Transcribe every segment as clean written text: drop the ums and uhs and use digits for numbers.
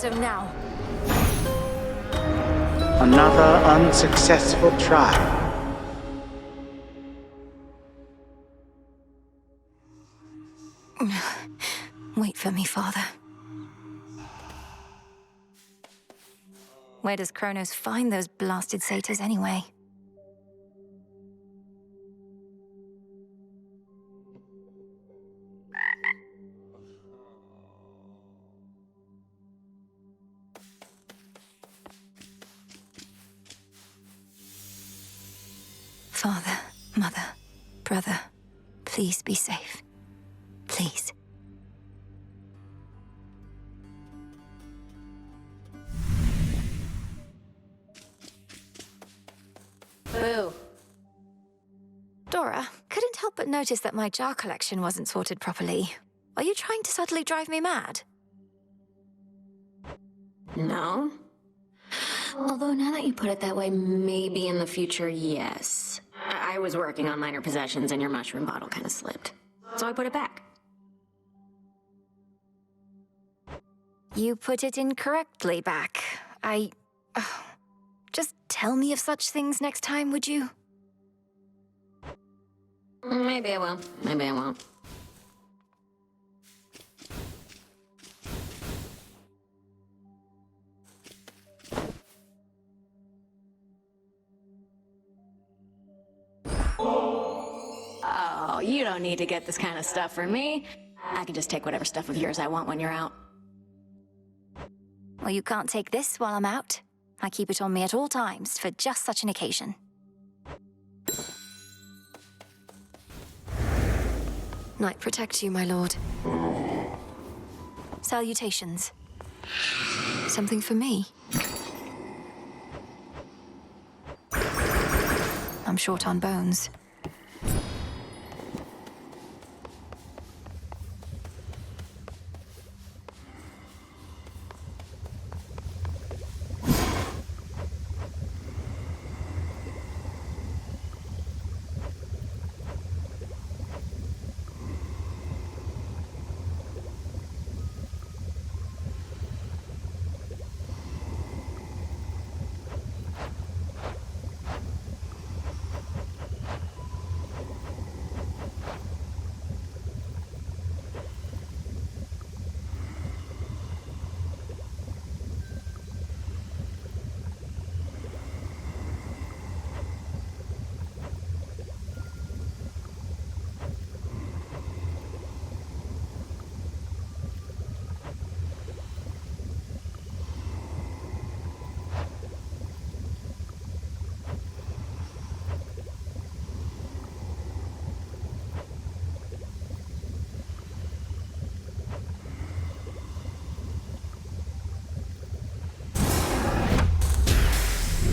shadow now. Another unsuccessful try. Wait for me, Father. Where does Kronos find those blasted satyrs anyway? Father, Mother, Brother, please be safe. Please. Boo. Dora, couldn't help but notice that my jar collection wasn't sorted properly. Are you trying to subtly drive me mad? No. Although now that you put it that way, maybe in the future, yes. I was working on minor possessions and your mushroom bottle kind of slipped. So I put it back. You put it incorrectly back. Just tell me of such things next time, would you? Maybe I will. Maybe I won't. Oh, you don't need to get this kind of stuff from me. I can just take whatever stuff of yours I want when you're out. Well, you can't take this while I'm out. I keep it on me at all times for just such an occasion. Night protect you, my lord. Salutations. Something for me? I'm short on bones.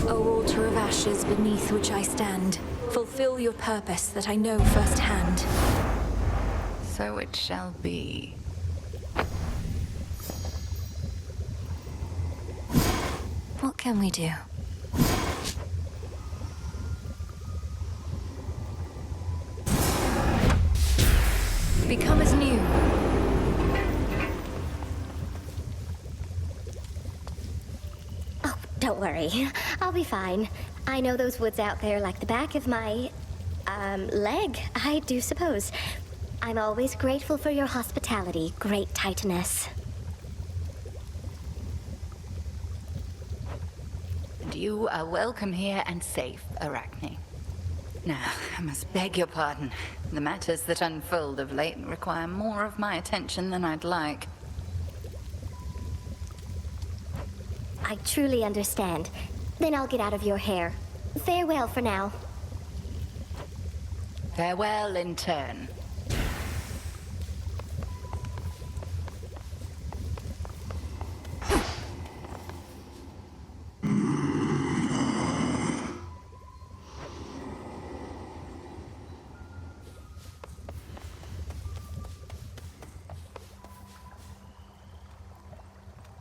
O altar of ashes beneath which I stand, fulfill your purpose that I know firsthand. So it shall be. What can we do? Become as new. Oh, don't worry. I'll be fine. I know those woods out there like the back of my, leg, I do suppose. I'm always grateful for your hospitality, great Titaness. And you are welcome here and safe, Arachne. Now, I must beg your pardon. The matters that unfold of late require more of my attention than I'd like. I truly understand. Then I'll get out of your hair. Farewell for now. Farewell in turn.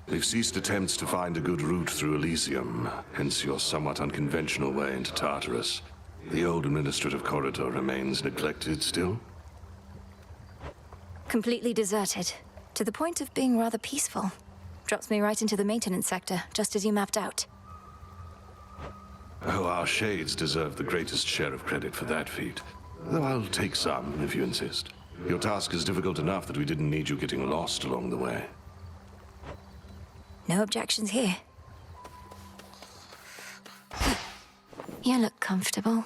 They've ceased attempts to find a good route through Elysium, hence your somewhat unconventional way into Tartarus. The old administrative corridor remains neglected still? Completely deserted, to the point of being rather peaceful. Drops me right into the maintenance sector, just as you mapped out. Oh, our shades deserve the greatest share of credit for that feat. Though I'll take some, if you insist. Your task is difficult enough that we didn't need you getting lost along the way. No objections here. You look comfortable.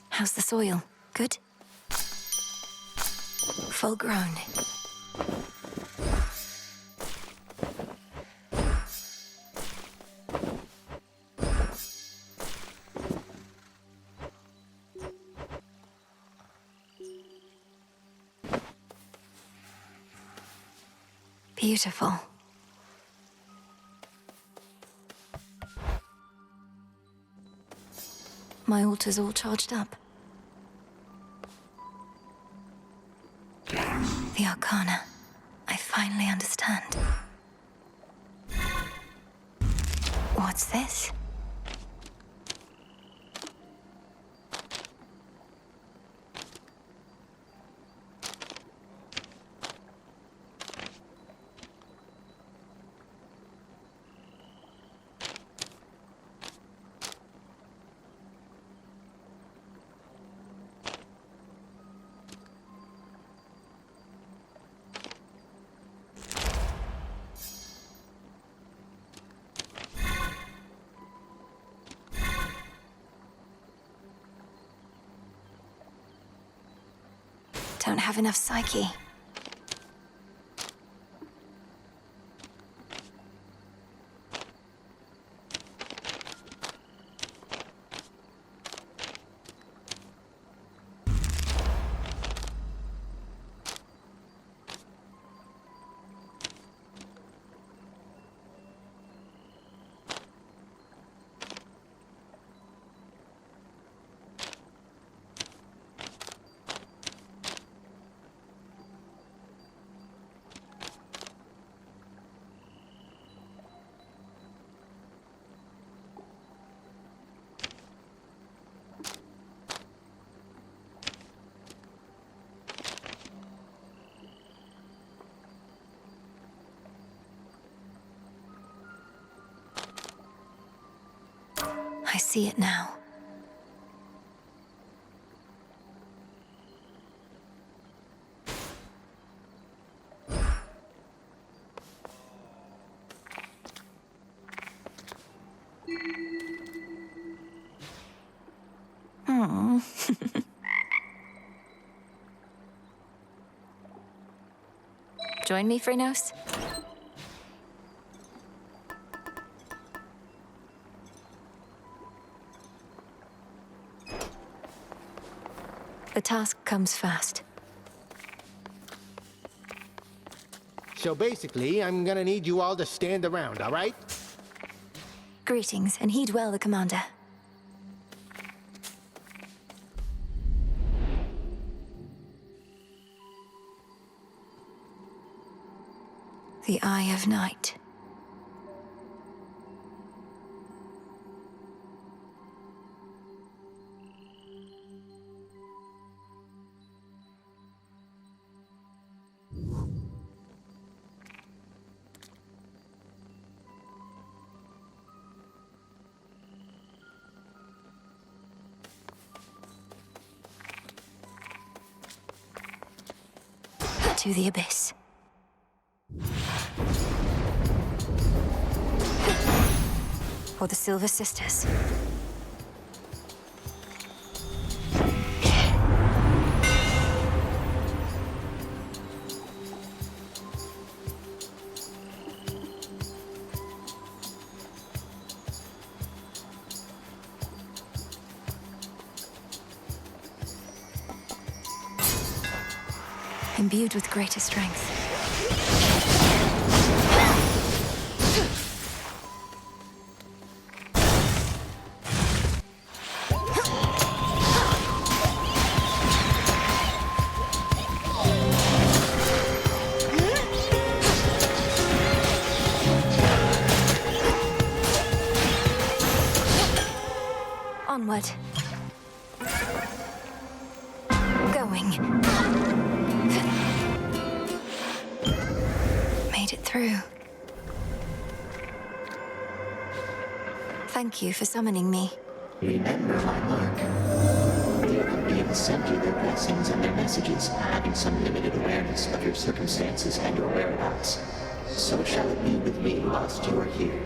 How's the soil? Good? Full grown. Beautiful. My altar's all charged up. The Arcana. I finally understand. What's this? Don't have enough psyche. I see it now. Join me, Phrynos? The task comes fast. So basically, I'm gonna need you all to stand around, all right? Greetings, and heed well the commander. The Eye of Night. To the abyss. For the Silver Sisters. Imbued with greater strength. Onward. Going. through. Thank you for summoning me. Remember my mark. The other beings send you their blessings and their messages, having some limited awareness of your circumstances and your whereabouts. So shall it be with me whilst you are here.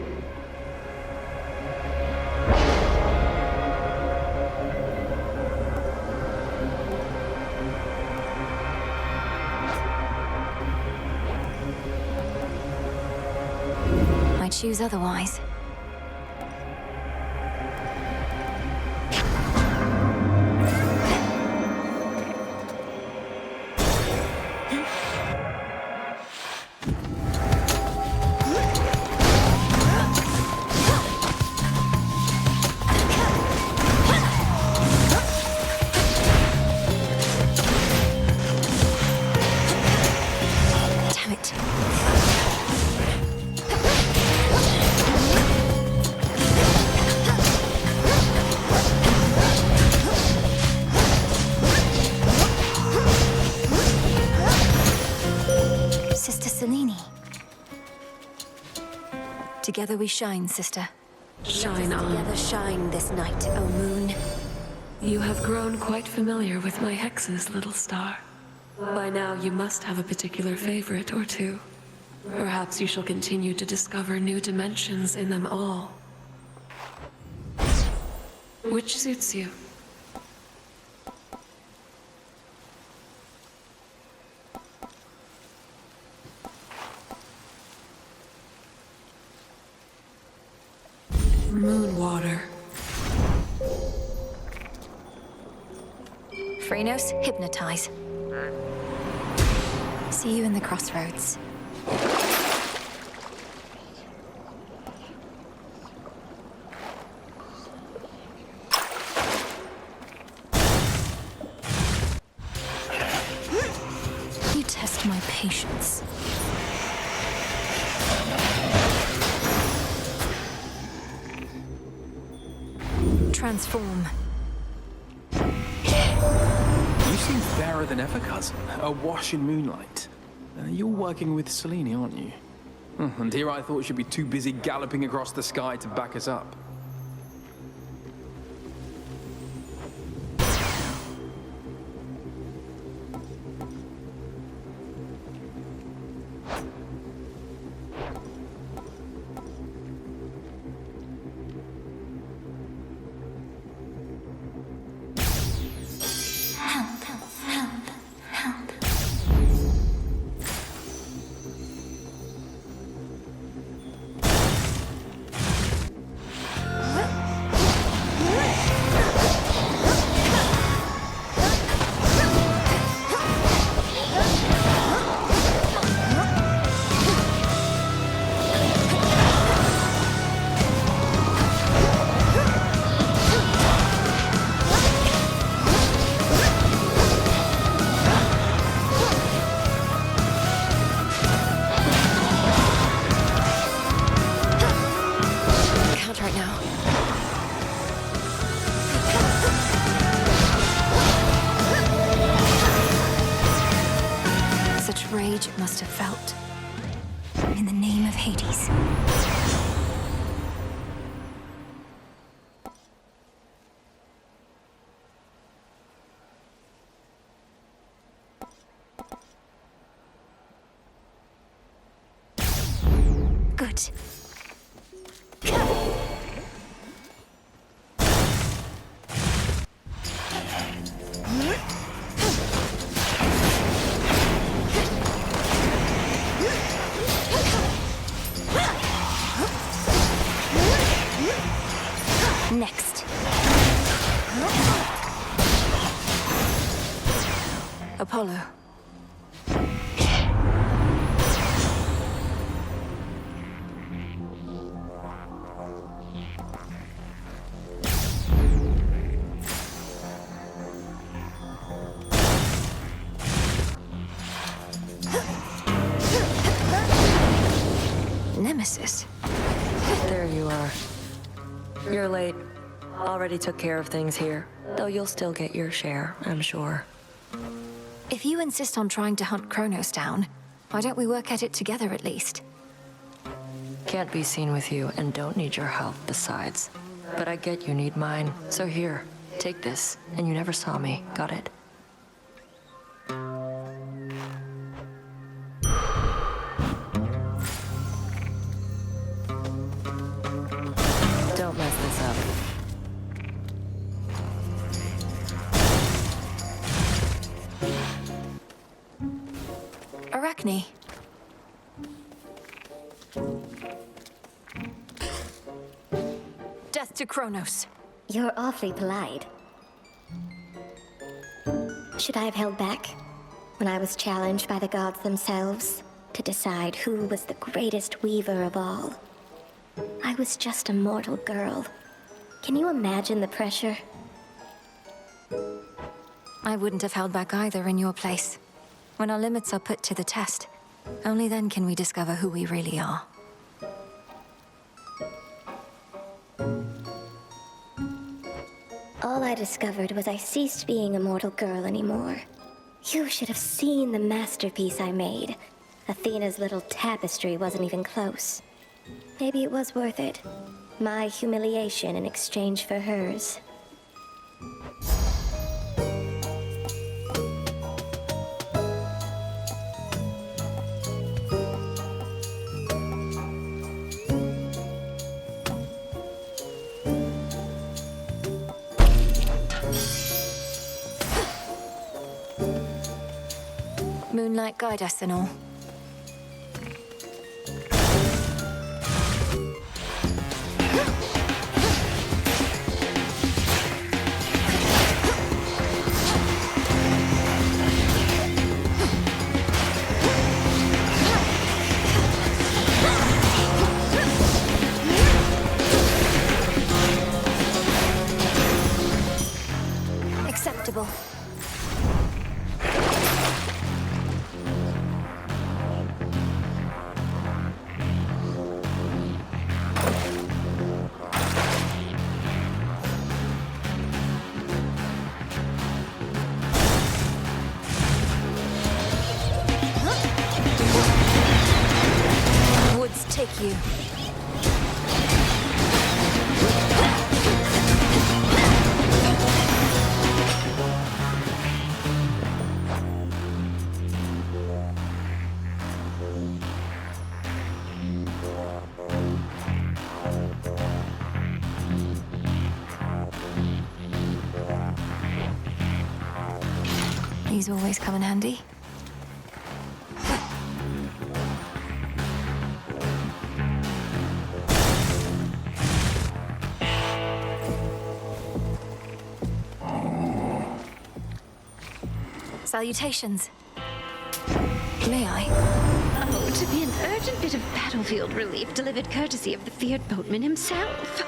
I choose otherwise. Damn it. Sister Selene. Together we shine, sister. Shine on. Together shine this night, O moon. You have grown quite familiar with my hexes, little star. By now, you must have a particular favorite or two. Perhaps you shall continue to discover new dimensions in them all. Which suits you? Moonwater. Phrenos, hypnotize. See you in the crossroads. You test my patience. Transform. You seem fairer than ever, cousin. Awash in moonlight. You're working with Selene, aren't you? And here I thought she'd be too busy galloping across the sky to back us up. Rage it must have felt. In the name of Hades. Good. Next. Apollo. Nemesis. There you are. You're late. Already took care of things here, though you'll still get your share, I'm sure. If you insist on trying to hunt Kronos down, why don't we work at it together at least? Can't be seen with you and don't need your help besides. But I get you need mine, so here, take this. And you never saw me, got it? Don't mess this up. Arachne. Death to Kronos. You're awfully polite. Should I have held back when I was challenged by the gods themselves to decide who was the greatest weaver of all? I was just a mortal girl. Can you imagine the pressure? I wouldn't have held back either in your place. When our limits are put to the test, only then can we discover who we really are. All I discovered was I ceased being a mortal girl anymore. You should have seen the masterpiece I made. Athena's little tapestry wasn't even close. Maybe it was worth it. My humiliation in exchange for hers. Moonlight guide us and all. Acceptable. Woods take you. These always come in handy. Salutations. May I? Oh, to be an urgent bit of battlefield relief delivered courtesy of the feared boatman himself.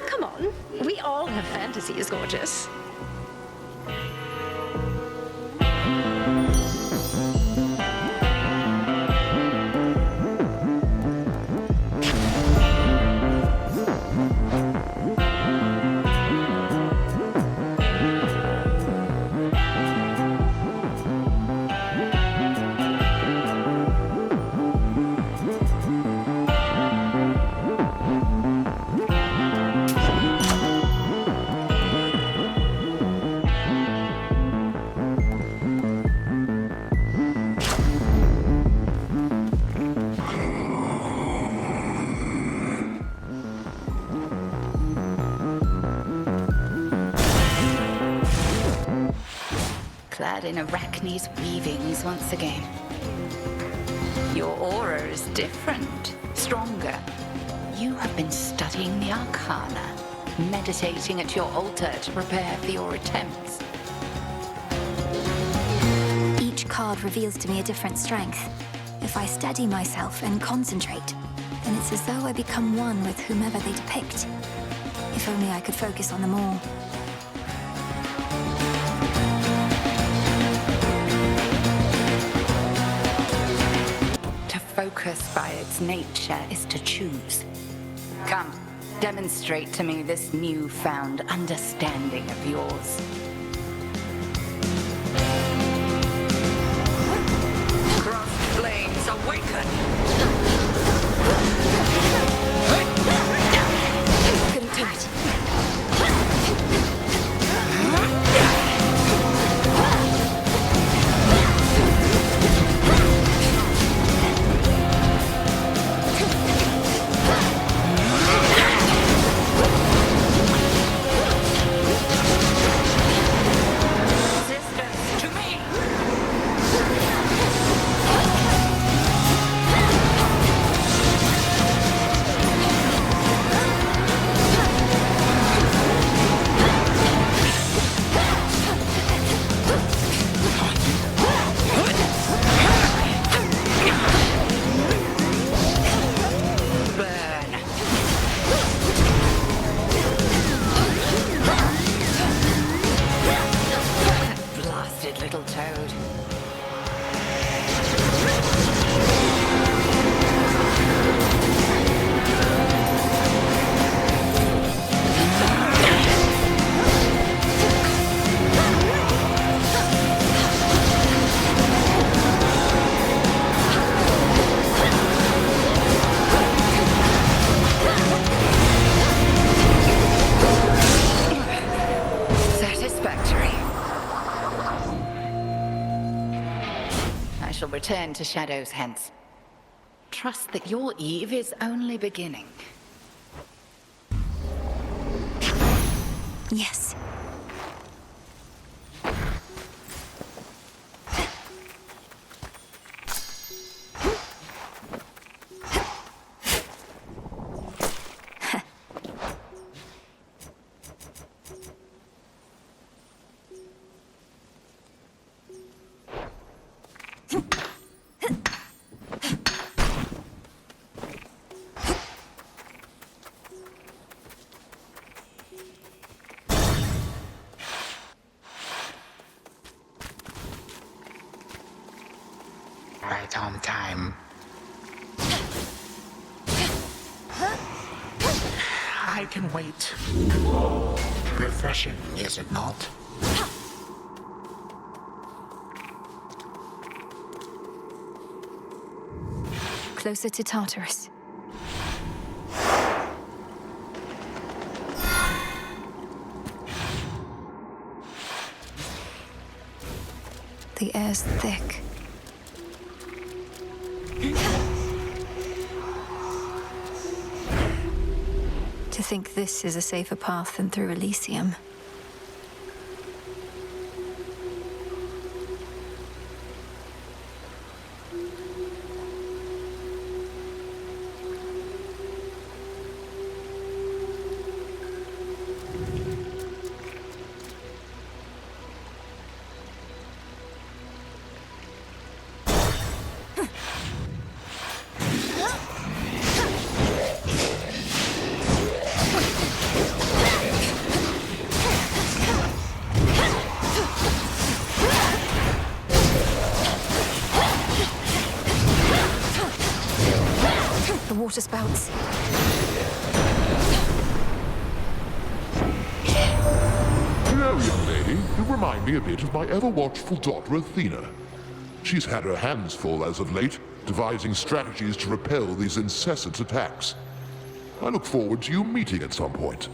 Come on, we all have fantasies, gorgeous. Clad in Arachne's weavings once again. Your aura is different, stronger. You have been studying the Arcana, meditating at your altar to prepare for your attempts. Each card reveals to me a different strength. If I steady myself and concentrate, then it's as though I become one with whomever they depict. If only I could focus on them all. To focus by its nature is to choose. Come, demonstrate to me this newfound understanding of yours. Crossed flames awaken! little toad. Return to Shadows hence. Trust that your eve is only beginning. Yes. Right on time. I can wait. Refreshing, is it not? Closer to Tartarus. The air's thick. To think this is a safer path than through Elysium. Water spouts. Hello, young lady. You remind me a bit of my ever-watchful daughter Athena. She's had her hands full as of late, devising strategies to repel these incessant attacks. I look forward to you meeting at some point.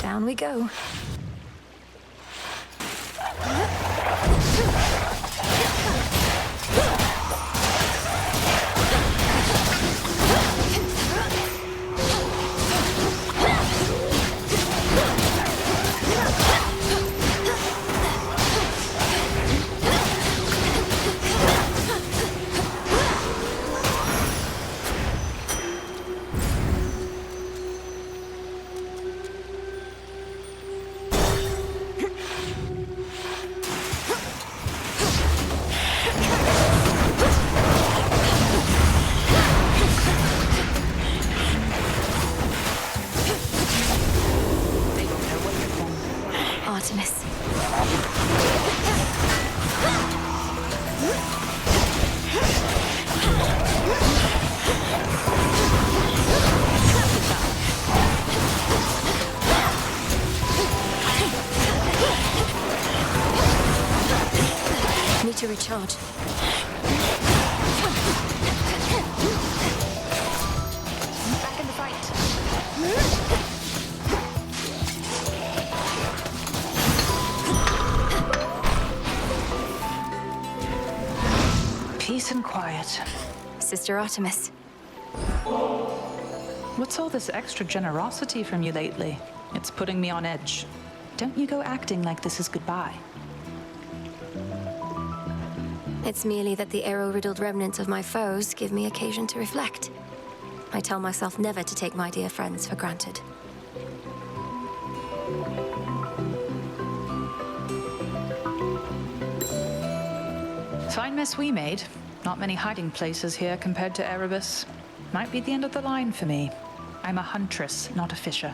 Down we go. Artemis. Need to recharge. Back in the fight. Peace and quiet. Sister Artemis. What's all this extra generosity from you lately? It's putting me on edge. don't you go acting like this is goodbye. It's merely that the arrow-riddled remnants of my foes give me occasion to reflect. I tell myself never to take my dear friends for granted. Fine mess we made. Not many hiding places here compared to Erebus. Might be the end of the line for me. I'm a huntress, not a fisher.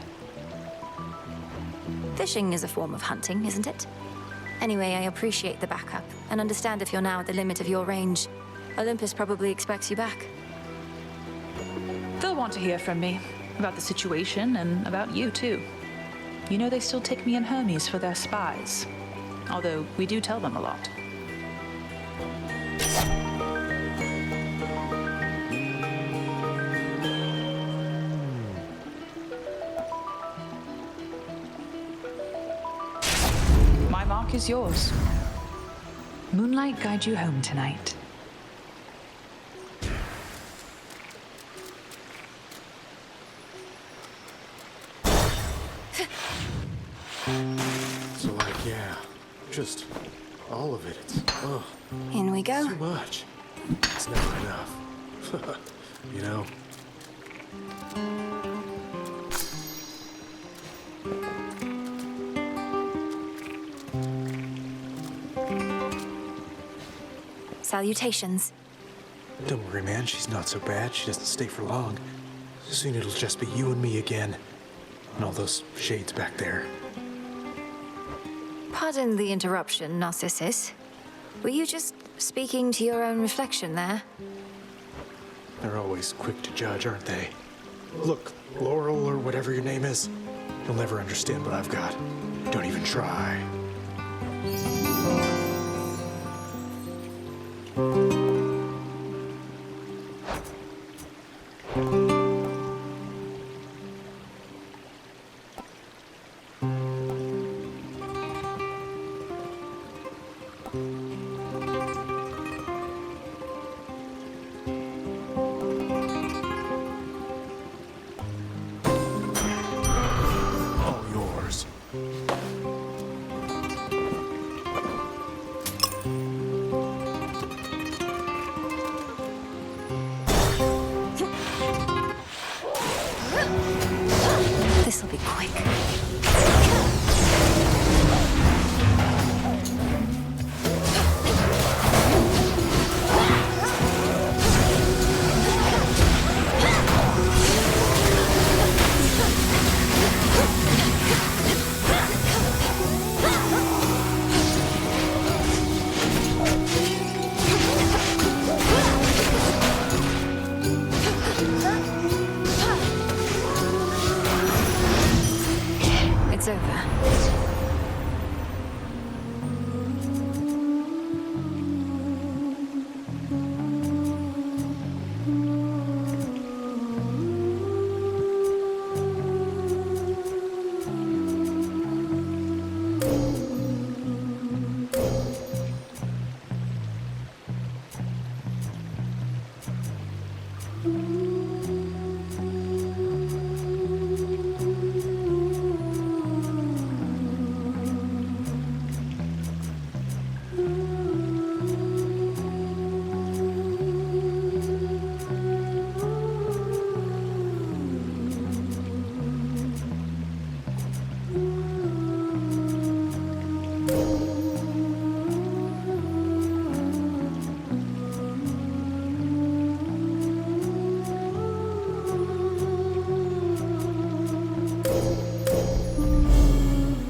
Fishing is a form of hunting, isn't it? Anyway, I appreciate the backup, and understand if you're now at the limit of your range. Olympus probably expects you back. They'll want to hear from me. About the situation, and about you, too. You know they still take me and Hermes for their spies. Although, we do tell them a lot. My mark is yours. Moonlight guide you home tonight. So, like, yeah, just all of it. It's, In we go. too much. It's never enough. You know? Salutations. Don't worry, man. She's not so bad. She doesn't stay for long. Soon it'll just be you and me again. And all those shades back there. Pardon the interruption, Narcissus. Were you just speaking to your own reflection there? They're always quick to judge, aren't they? Look, Laurel, or whatever your name is, you'll never understand what I've got. Don't even try. All yours. This'll be quick. It's over.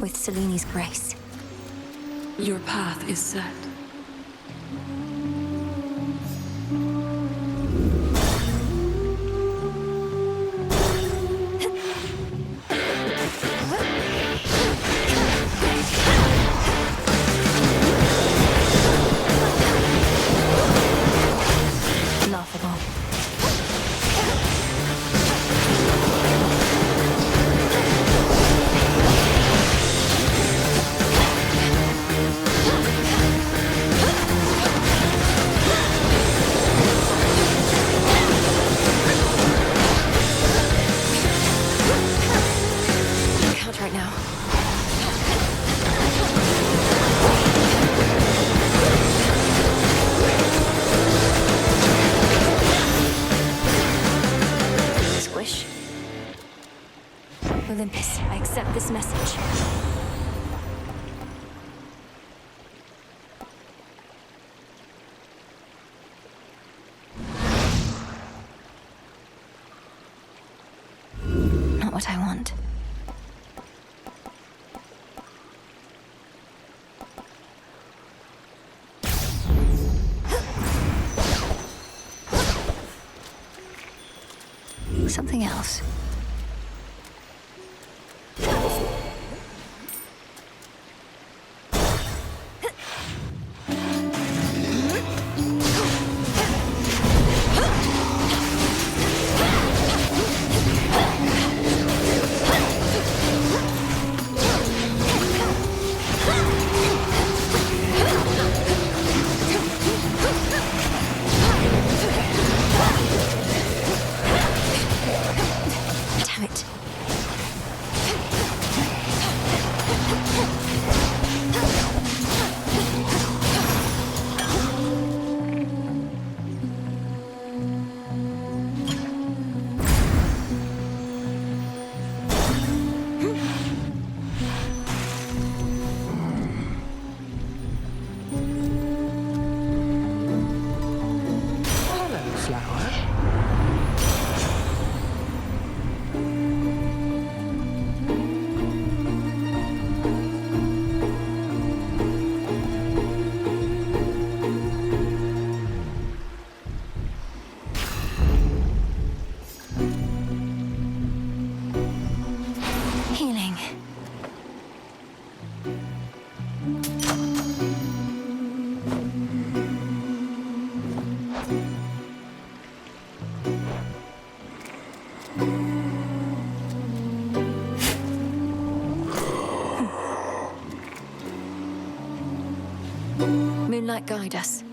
With Seleni's grace. Your path is set. Laughable. Olympus, I accept this message. Not what I want. Something else. Damn it. Hello, flower. Healing. Moonlight, guide us.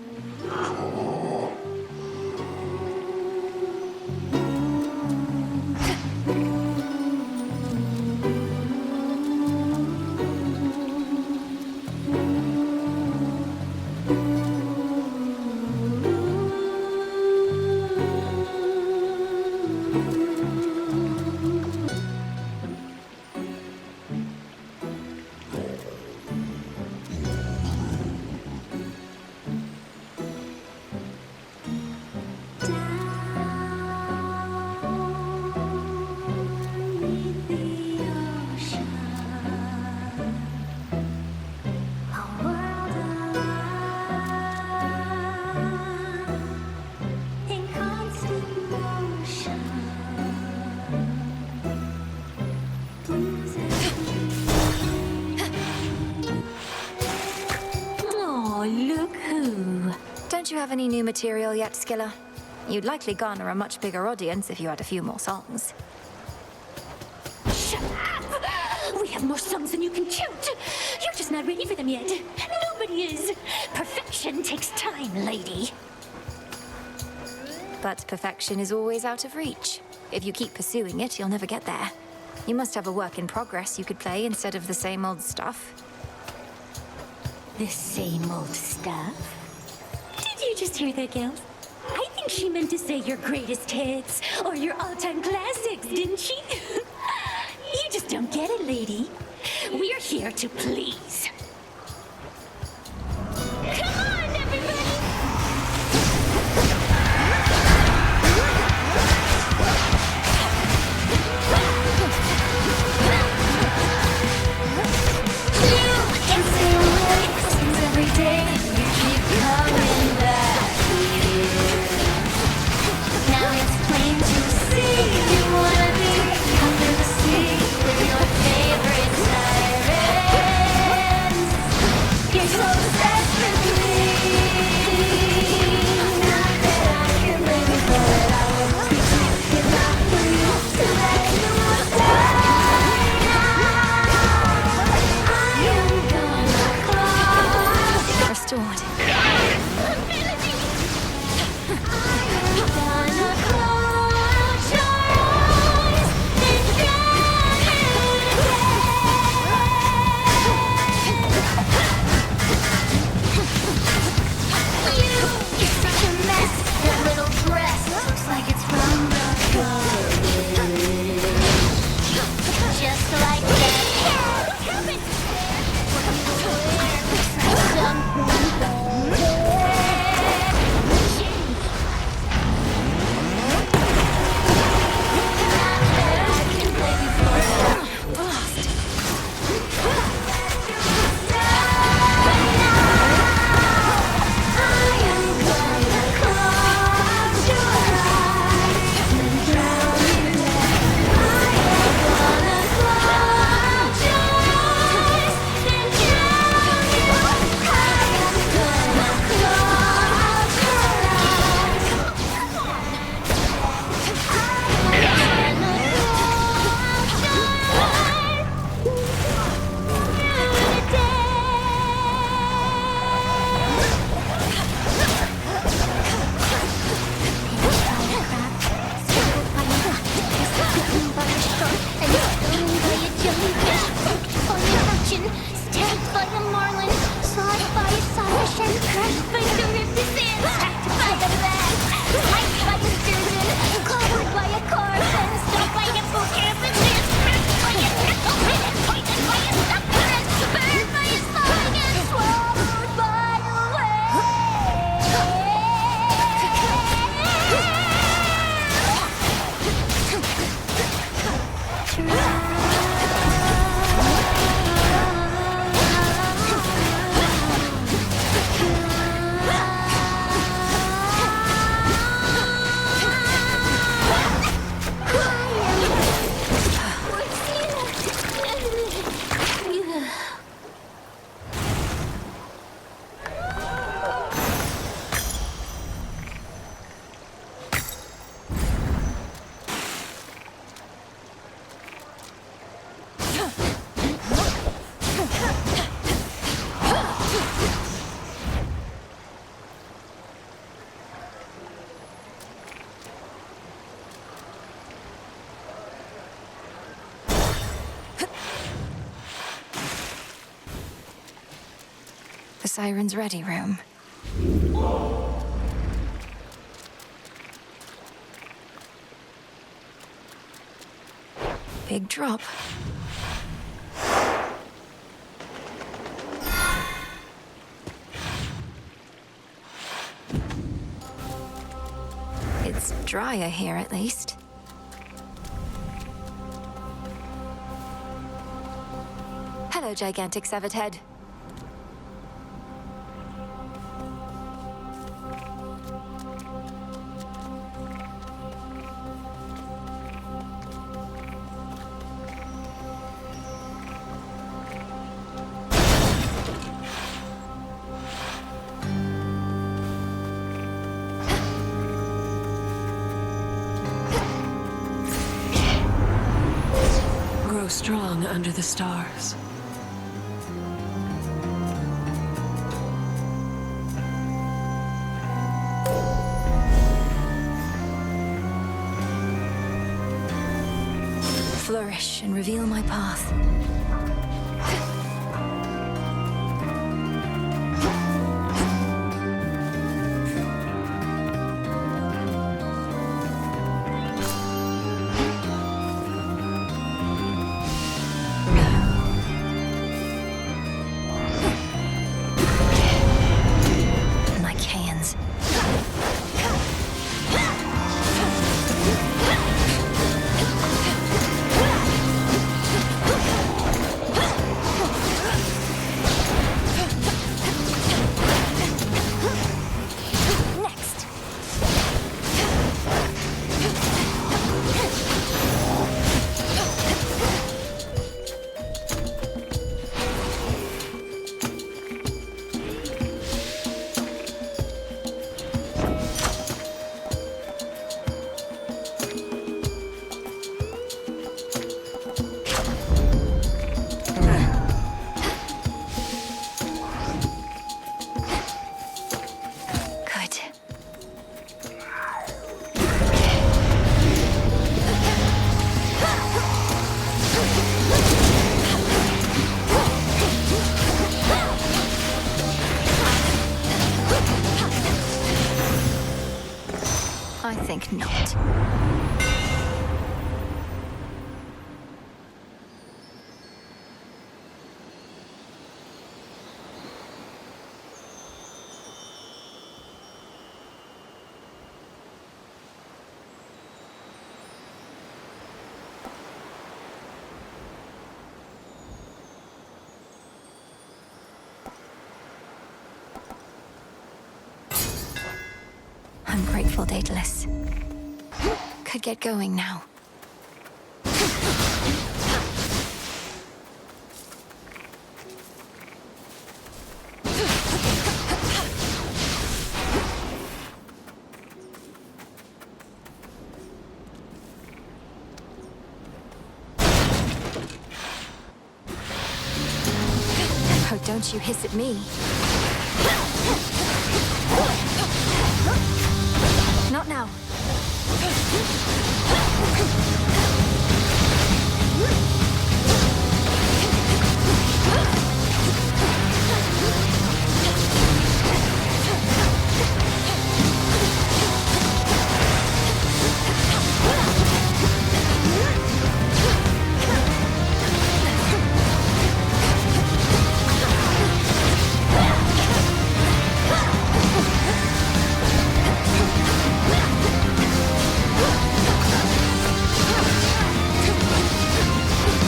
Oh, look who. Don't you have any new material yet, Skilla? You'd likely garner a much bigger audience if you had a few more songs. Shut up! We have more songs than you can count. You're just not ready for them yet. Nobody is. Perfection takes time, lady. But perfection is always out of reach. If you keep pursuing it, you'll never get there. You must have a work in progress you could play instead of the same old stuff. The same old stuff? Did you just hear that, gals? I think she meant to say your greatest hits or your all-time classics, didn't she? You just don't get it, lady. We're here to please. Come on, everybody! Every day you keep coming back here. Now it's plain to see you wanna be under the sea with your favorite siren. The Siren's Ready room. Big drop. It's drier here, at least. Hello, gigantic severed head. Grow strong under the stars. Flourish and reveal my path. Like hands. Next. Good. I think not. I'm grateful, Daedalus. Could get going now. Oh, don't you hiss at me. Not now.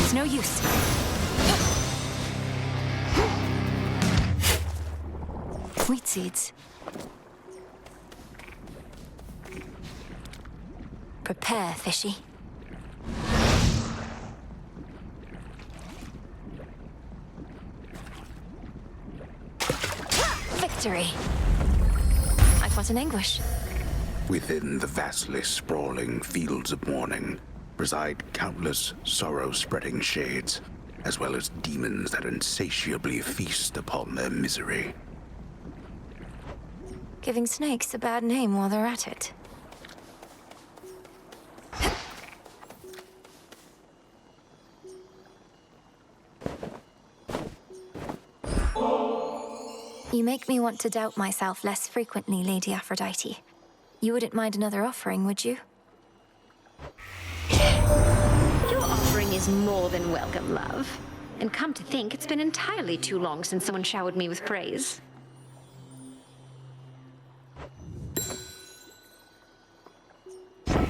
It's no use. Wheat seeds. Prepare, fishy. Victory! I fought in anguish. Within the vastly sprawling fields of morning reside countless sorrow-spreading shades, as well as demons that insatiably feast upon their misery. Giving snakes a bad name while they're at it. You make me want to doubt myself less frequently, Lady Aphrodite. You wouldn't mind another offering, would you? Your offering is more than welcome, love. And come to think, it's been entirely too long since someone showered me with praise.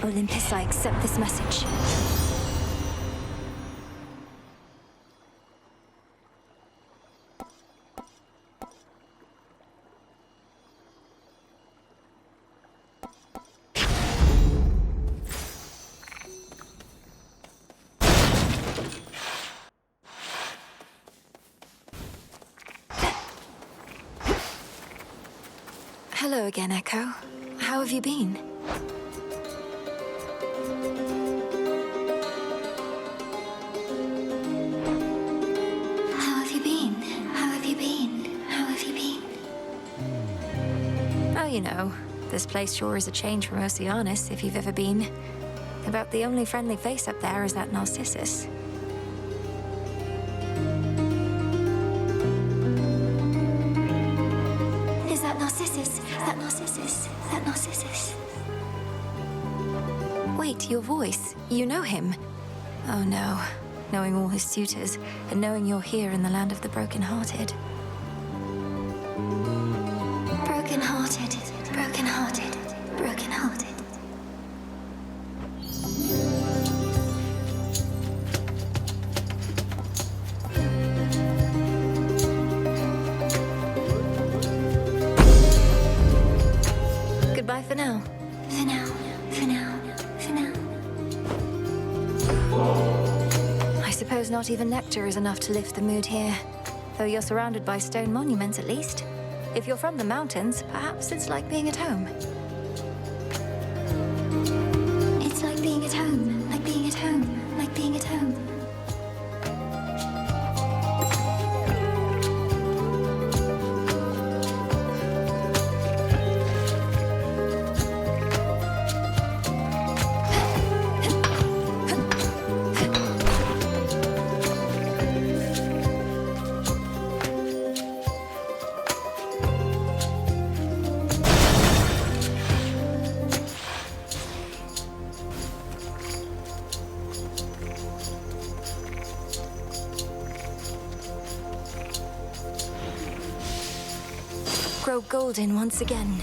Olympus, I accept this message. Hello again, Echo. How have you been? How have you been? How have you been? How have you been? Oh, you know, this place sure is a change from Oceanus, if you've ever been. About the only friendly face up there is that Narcissus. Is that Narcissus? That Narcissus? That Narcissus? Wait, your voice. You know him. Oh no. Knowing all his suitors, and knowing you're here in the land of the broken-hearted. Broken-hearted, broken-hearted, broken-hearted. Goodbye for now. For now, for now, for now. I suppose not even nectar is enough to lift the mood here. Though you're surrounded by stone monuments, at least. If you're from the mountains, perhaps it's like being at home. It's like being at home, like being at home, like being at home. Grow golden once again.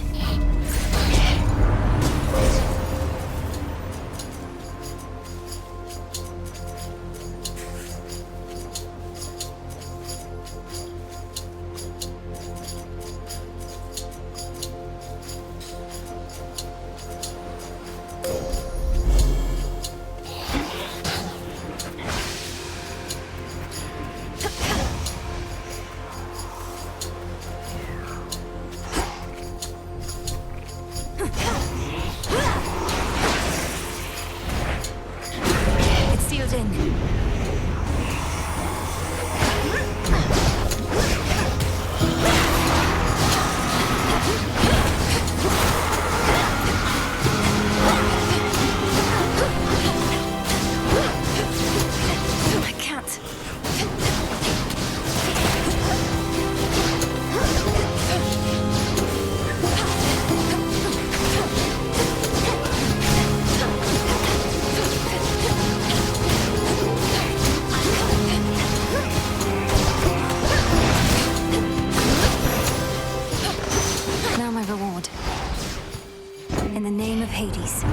It's sealed in. I can't. Now my reward. In the name of Hades.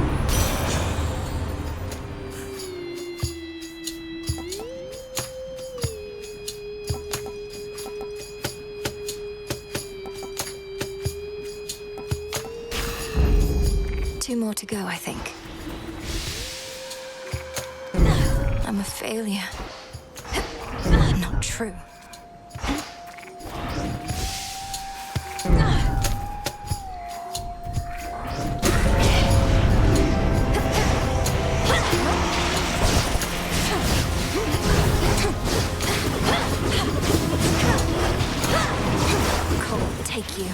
Two more to go, I think. I'm a failure. Not true. Cole, take you.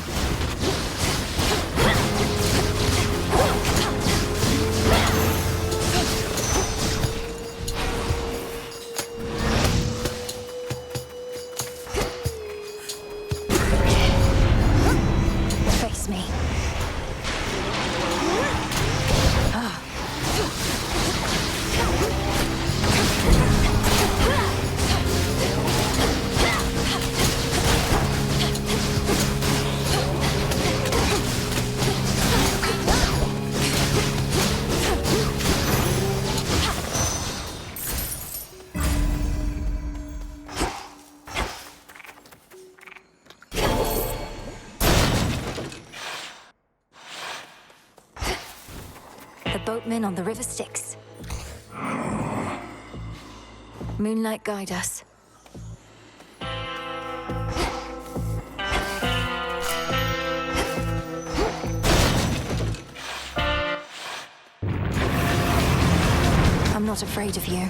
boatmen on the river Styx. Moonlight, guide us. I'm not afraid of you.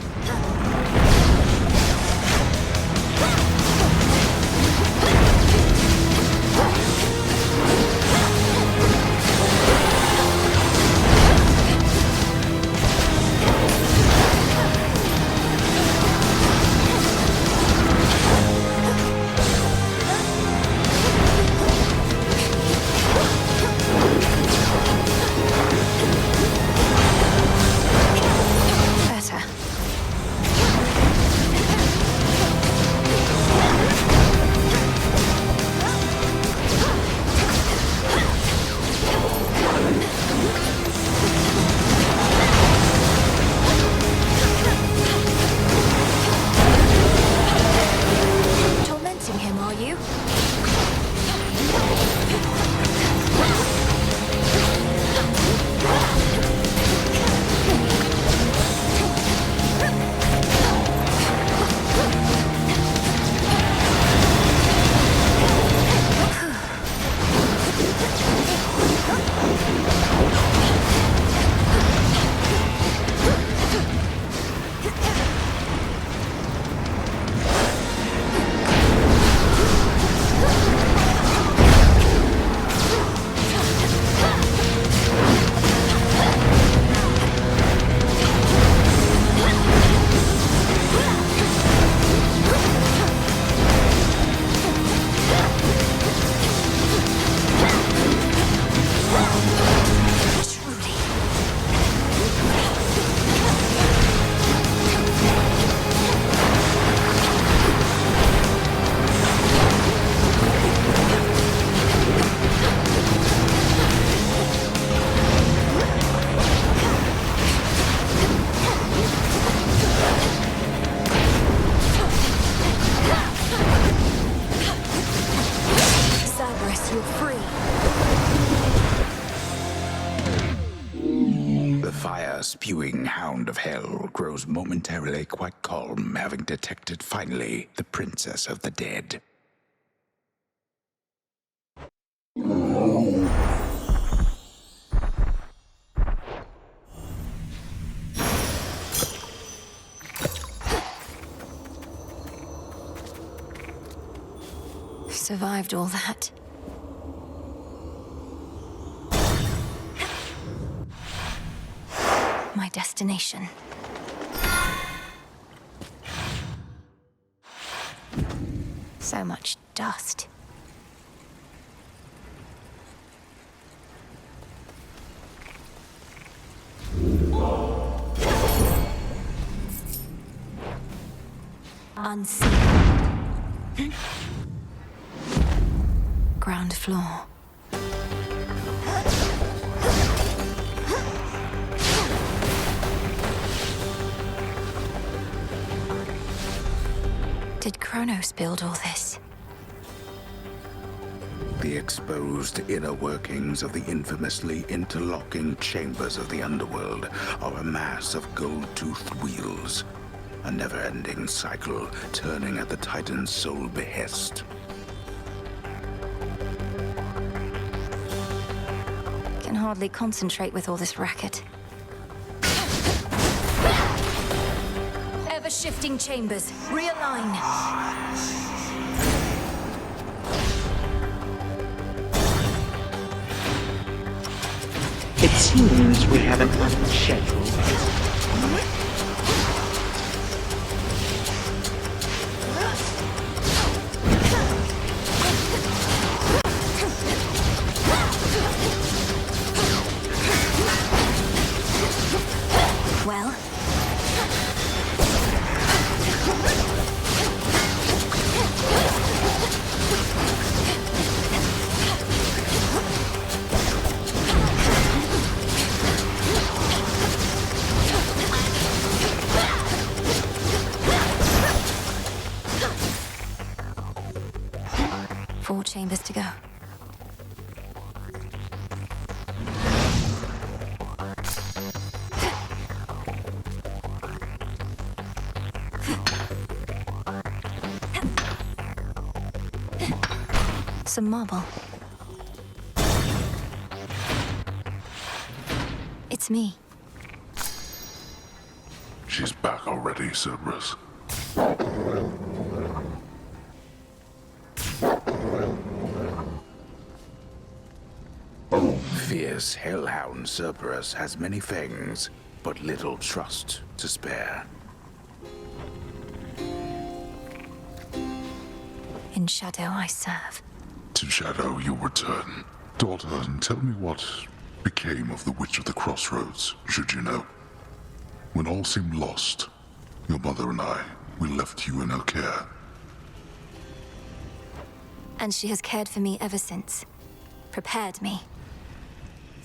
Spewing hound of hell grows momentarily quite calm, having detected finally the princess of the dead. Survived all that. My destination. So much dust. Unseen. Ground floor. Did Kronos build all this? The exposed inner workings of the infamously interlocking chambers of the underworld are a mass of gold-toothed wheels. A never-ending cycle turning at the Titan's sole behest. Can hardly concentrate with all this racket. Ever-shifting chambers. Realign. It seems we have an unscheduled visit. Well? Four chambers to go. Some marble. It's me. She's back already, Cerberus. Fierce hellhound Cerberus has many fangs, but little trust to spare. In shadow I serve. To Shadow you return. Daughter, tell me what became of the Witch of the Crossroads, should you know. When all seemed lost, your mother and I, we left you in her care. And she has cared for me ever since. Prepared me.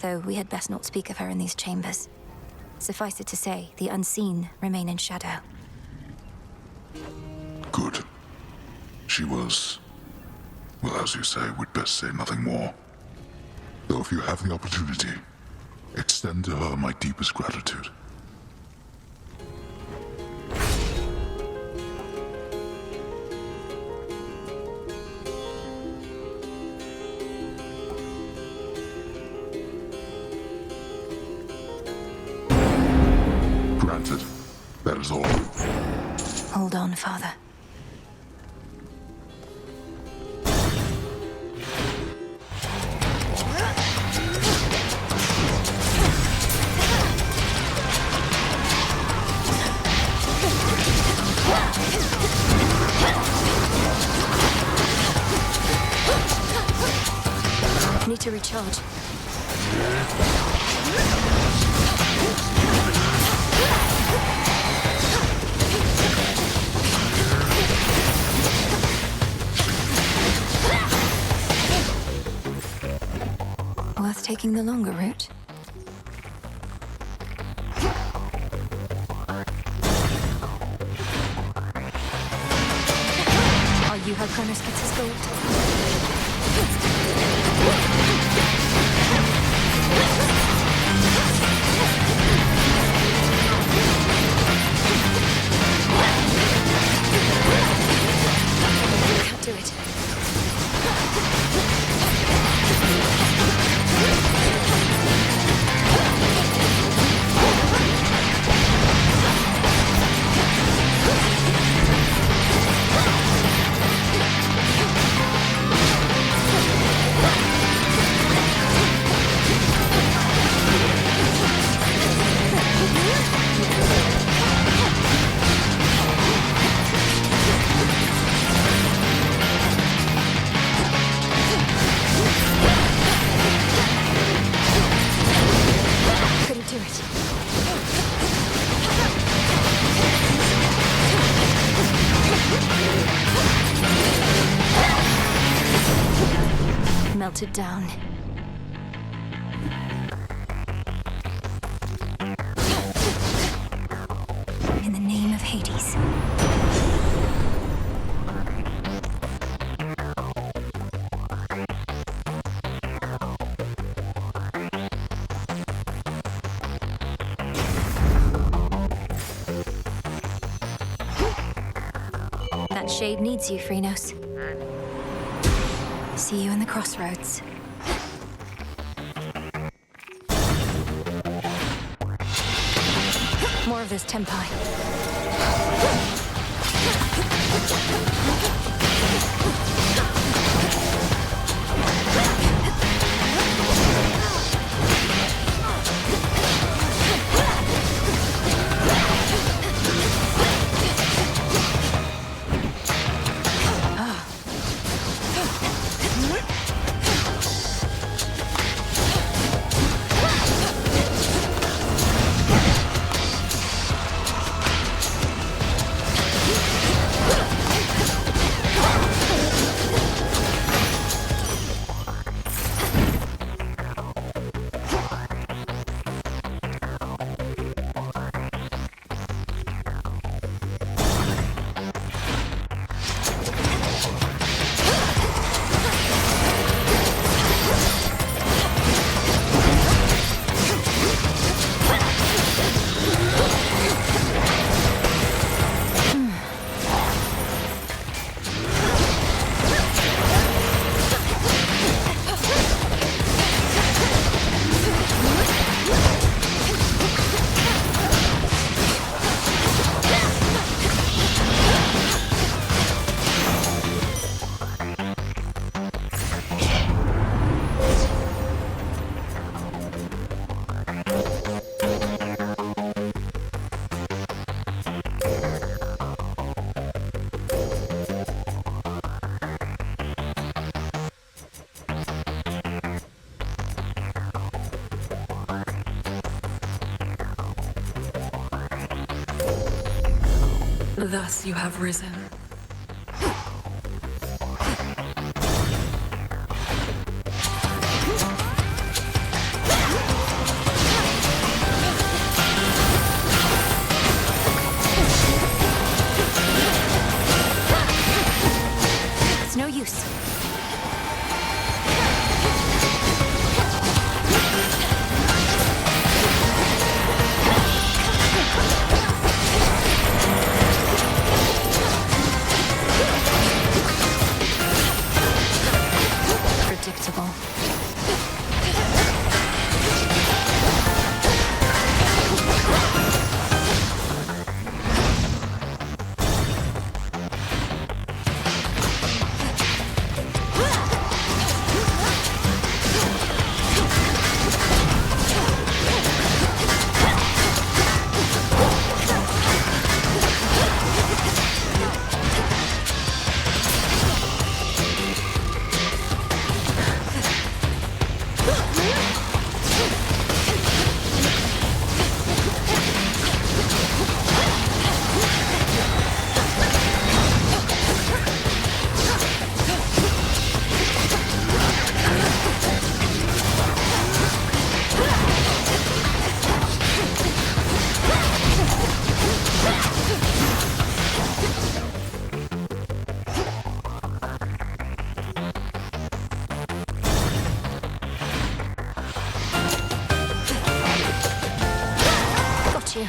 Though we had best not speak of her in these chambers. Suffice it to say, the unseen remain in shadow. Good. She was... well, as you say, we'd best say nothing more. Though if you have the opportunity, extend to her my deepest gratitude. Granted. That is all. Hold on, Father. I need to recharge. Worth taking the longer route? Are you how Kronos gets his gold? Can't do it. Couldn't do it. Melted down. In the name of Hades. That shade needs you, Phrynos. See you in the crossroads. More of those tempi. Thus you have risen. It's no use. Predictable. You.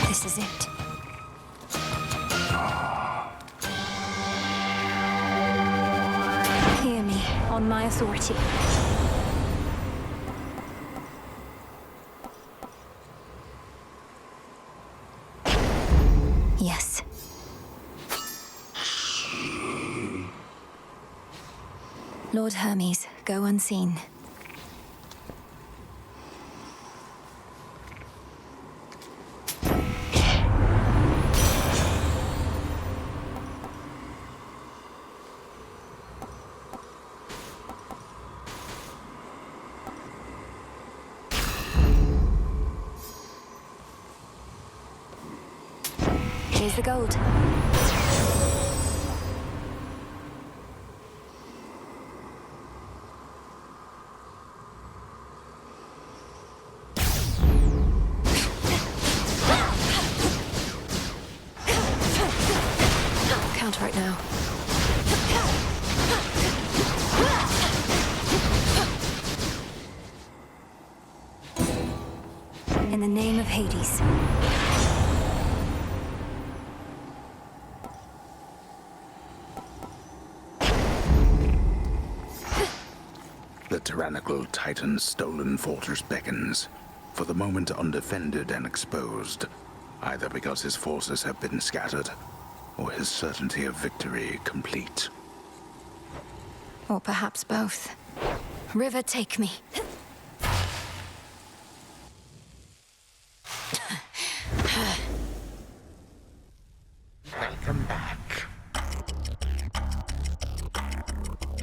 This is it. Hear me on my authority. Yes. Lord Hermes, go unseen. Here's the gold. Count right now. In the name of Hades. The tyrannical Titan's stolen fortress beckons, for the moment undefended and exposed, either because his forces have been scattered, or his certainty of victory complete. Or perhaps both. River, take me. Welcome back.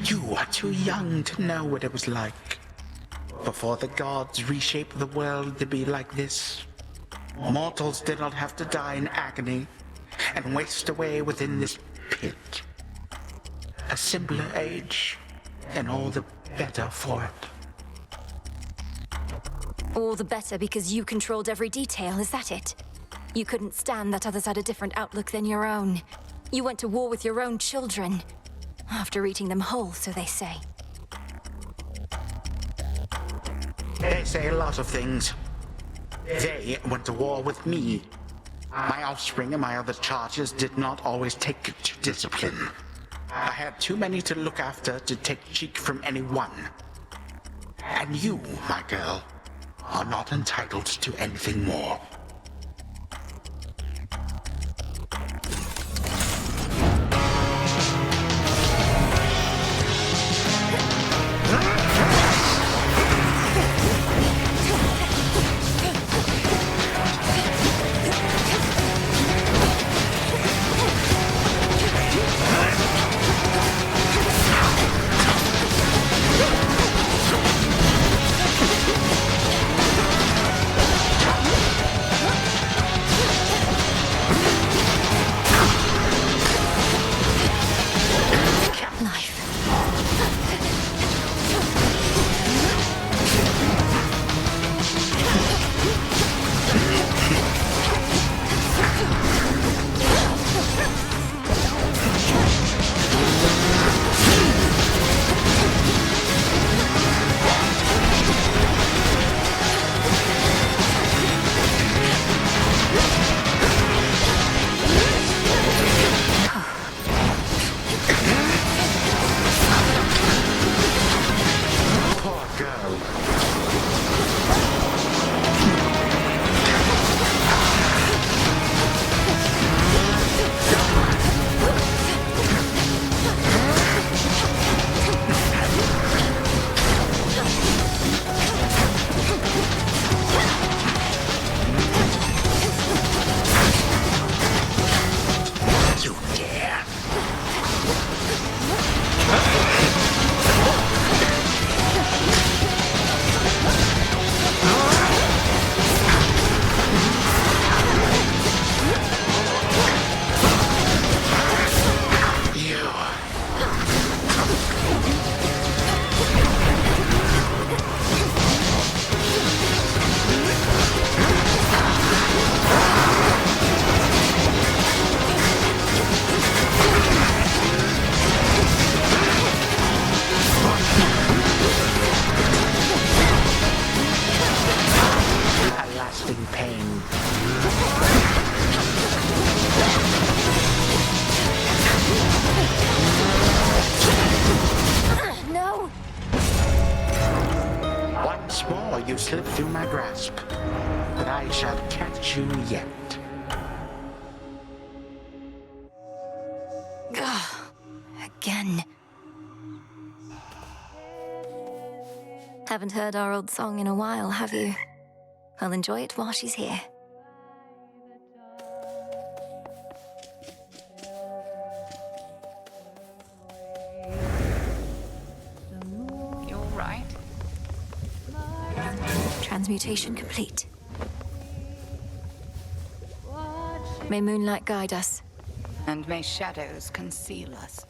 You are too young to know what it was like before the gods reshaped the world to be like this. Mortals did not have to die in agony and waste away within this pit. A simpler age, and all the better for it. All the better because you controlled every detail, is that it? You couldn't stand that others had a different outlook than your own. You went to war with your own children. After eating them whole, so they say. They say a lot of things. They went to war with me. My offspring and my other charges did not always take to discipline. I had too many to look after to take cheek from anyone. And you, my girl, are not entitled to anything more. You slip through my grasp, but I shall catch you yet. Ugh, again. Haven't heard our old song in a while, have you? I'll enjoy it while she's here. You all right? Transmutation complete. May moonlight guide us. And may shadows conceal us.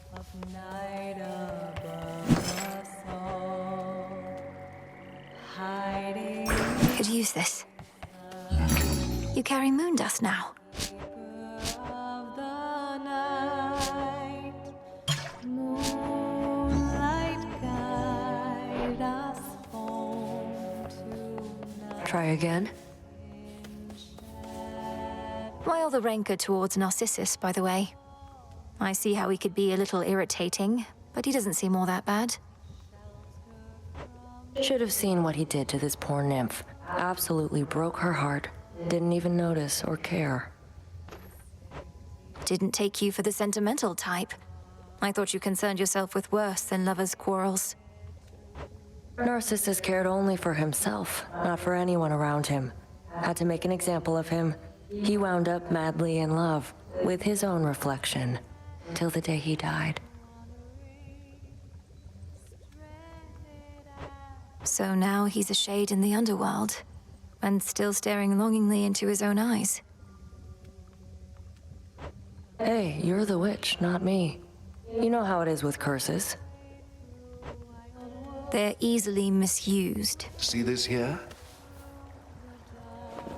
Could use this. You carry moon dust now. Try again. Why all the rancor towards Narcissus, by the way? I see how he could be a little irritating, but he doesn't seem all that bad. Should have seen what he did to this poor nymph. Absolutely broke her heart. Didn't even notice or care. Didn't take you for the sentimental type. I thought you concerned yourself with worse than lovers' quarrels. Narcissus cared only for himself, not for anyone around him. Had to make an example of him. He wound up madly in love, with his own reflection, till the day he died. So now he's a shade in the underworld, and still staring longingly into his own eyes. Hey, you're the witch, not me. You know how it is with curses. They're easily misused. See this here?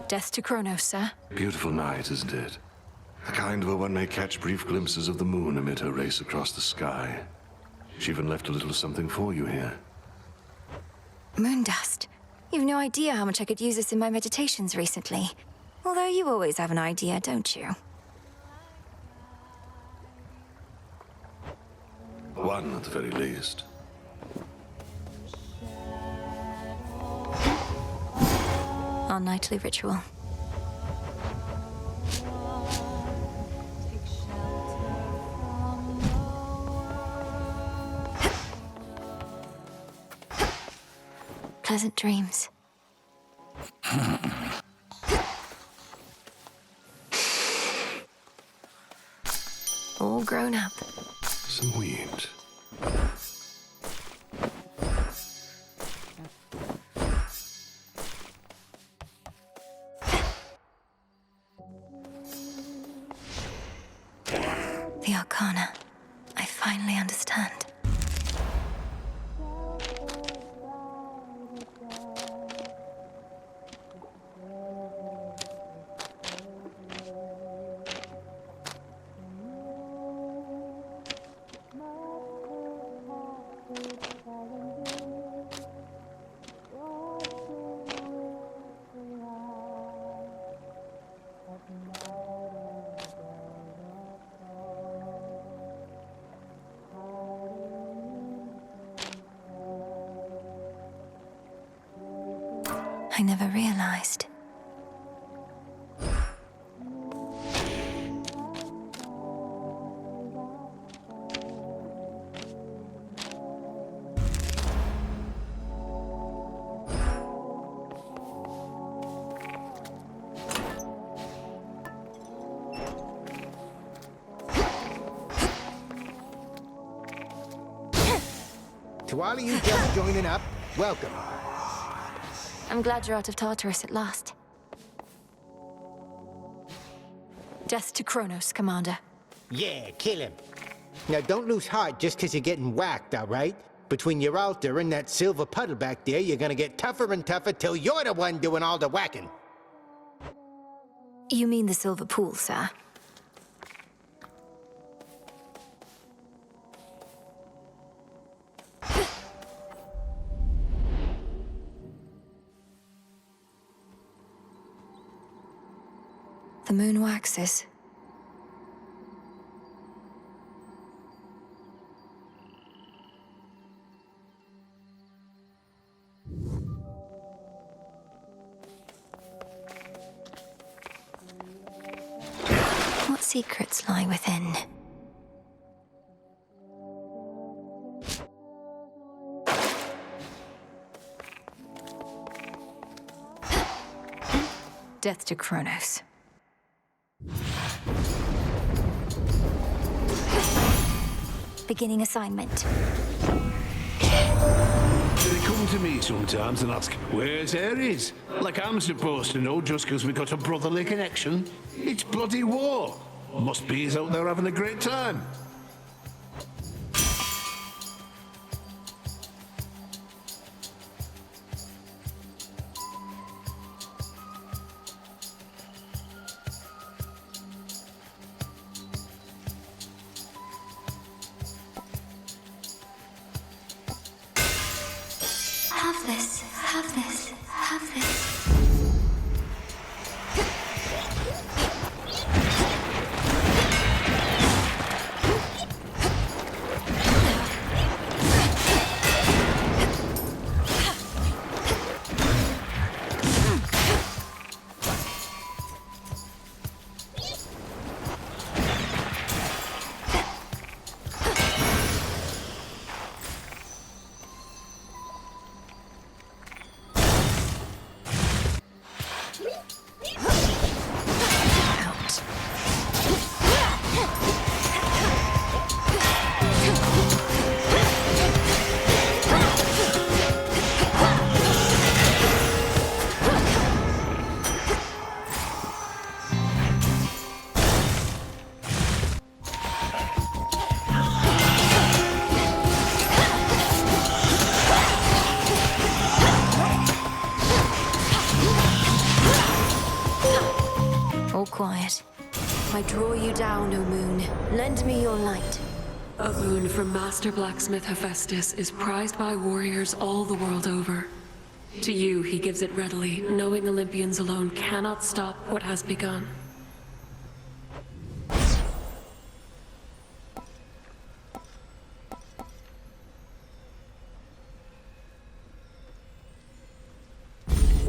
Death to Kronos, sir. Beautiful night, isn't it? The kind where one may catch brief glimpses of the moon amid her race across the sky. She even left a little something for you here. Moon dust. You've no idea how much I could use this in my meditations recently. Although you always have an idea, don't you? One at the very least. Our nightly ritual. Pleasant dreams. All grown up. Sweet. The Arcana. I finally understand. I never realized. To all of you just joining up, welcome. I'm glad you're out of Tartarus at last. Death to Kronos, Commander. Yeah, kill him. Now don't lose heart just 'cause you're getting whacked, all right? Between your altar and that silver puddle back there, you're gonna get tougher and tougher till you're the one doing all the whacking. You mean the silver pool, sir? The moon waxes. What secrets lie within? Death to Kronos. Beginning assignment. They come to me sometimes and ask, where's Ares? Like I'm supposed to know just because we got a brotherly connection. It's bloody war. Must be he's out there having a great time. Have this, have this, have this. All quiet. I draw you down, O moon. Lend me your light. A boon from Master Blacksmith Hephaestus is prized by warriors all the world over. To you, he gives it readily, knowing Olympians alone cannot stop what has begun.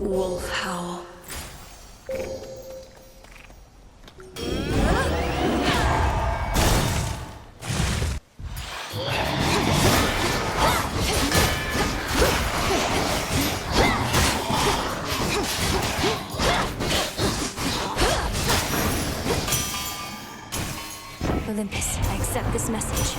wolf howl. Olympus, I accept this message.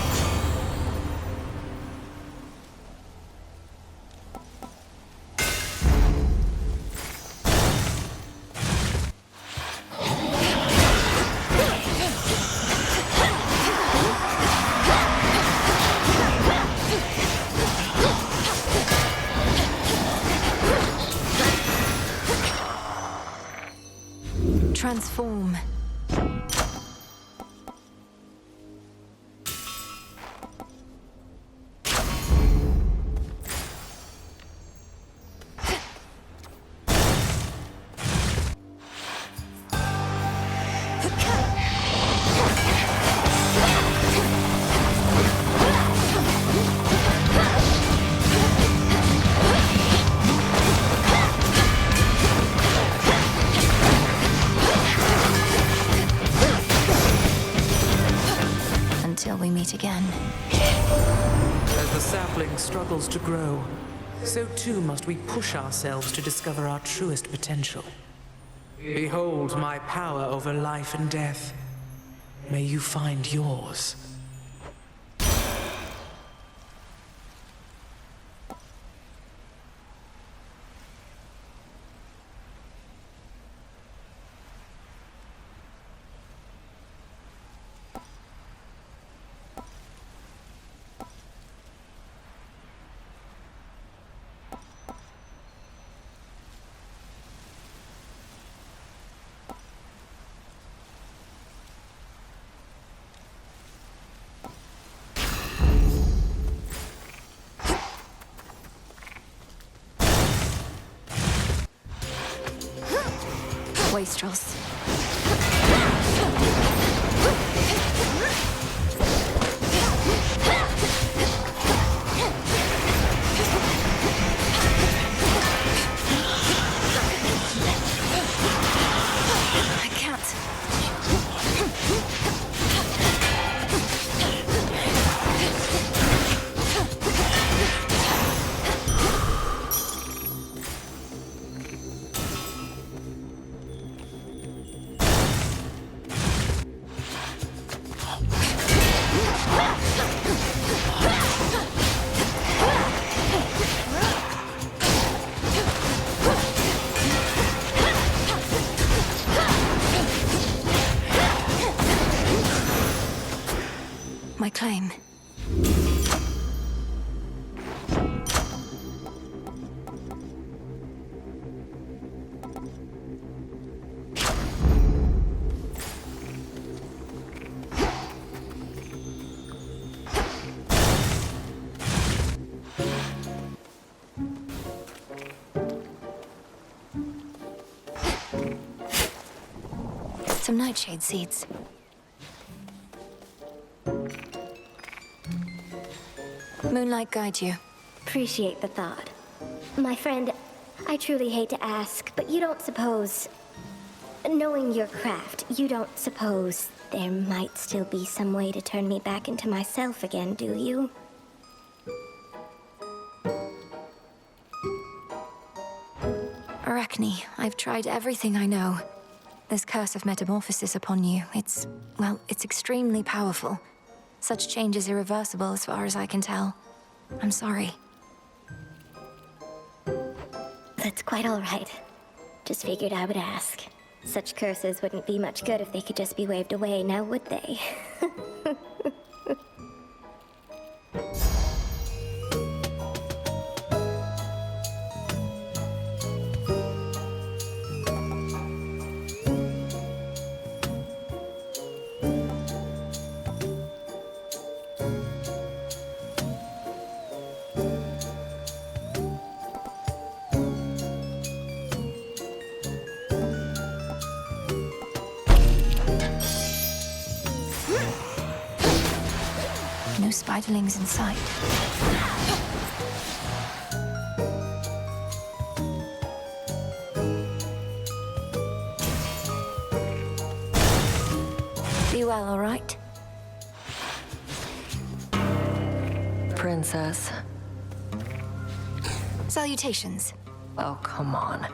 Transform. Until we meet again. As the sapling struggles to grow, so too must we push ourselves to discover our truest potential. Behold my power over life and death. May you find yours. Wastrels. I can't. My claim. Some nightshade seeds. Moonlight guide you. Appreciate the thought. My friend, I truly hate to ask, but you don't suppose, knowing your craft, you don't suppose there might still be some way to turn me back into myself again, do you? Arachne, I've tried everything I know. This curse of metamorphosis upon you, it's extremely powerful. Such change is irreversible as far as I can tell. I'm sorry. That's quite all right. Just figured I would ask. Such curses wouldn't be much good if they could just be waved away, now would they? No spiderlings in sight. you well, all right? Princess. Salutations. Oh, come on.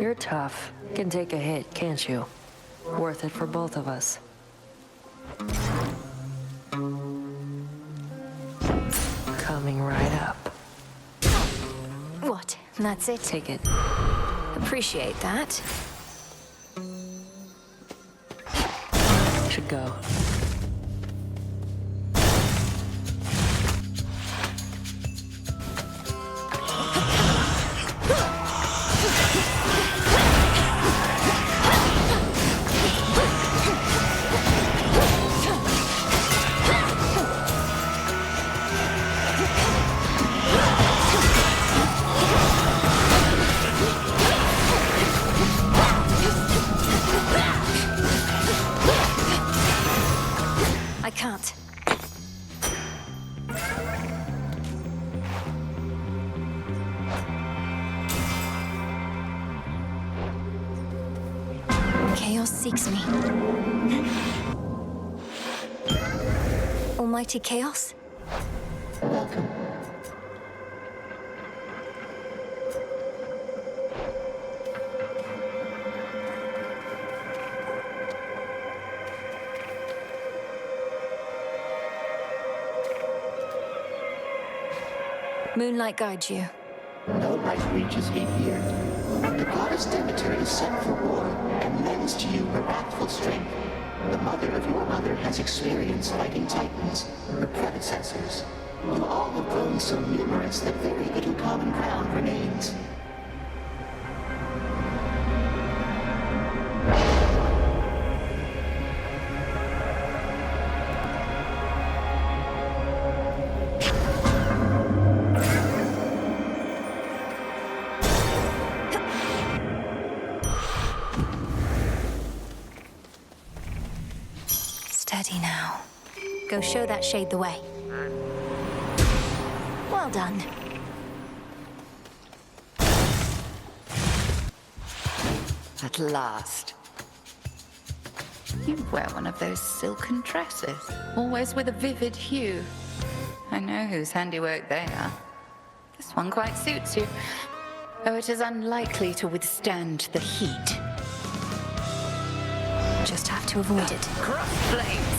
You're tough. Can take a hit, can't you? Worth it for both of us. Coming right up. What? That's it? Take it. Appreciate that. Should go. I can't. Chaos seeks me. Almighty Chaos? Welcome. Moonlight guides you. No light reaches me here. The goddess Demeter is sent for war and lends to you her wrathful strength. The mother of your mother has experience fighting titans, her predecessors. You all have grown so numerous that very little common ground remains. Steady now. Go show that shade the way. Well done. At last. You wear one of those silken dresses, always with a vivid hue. I know whose handiwork they are. This one quite suits you, though it is unlikely to withstand the heat. Just have to avoid it. Cross flames!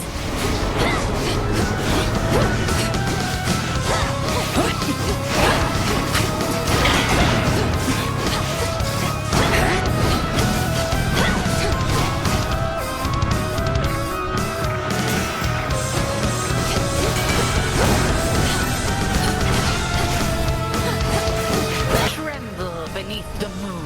Tremble beneath the moon.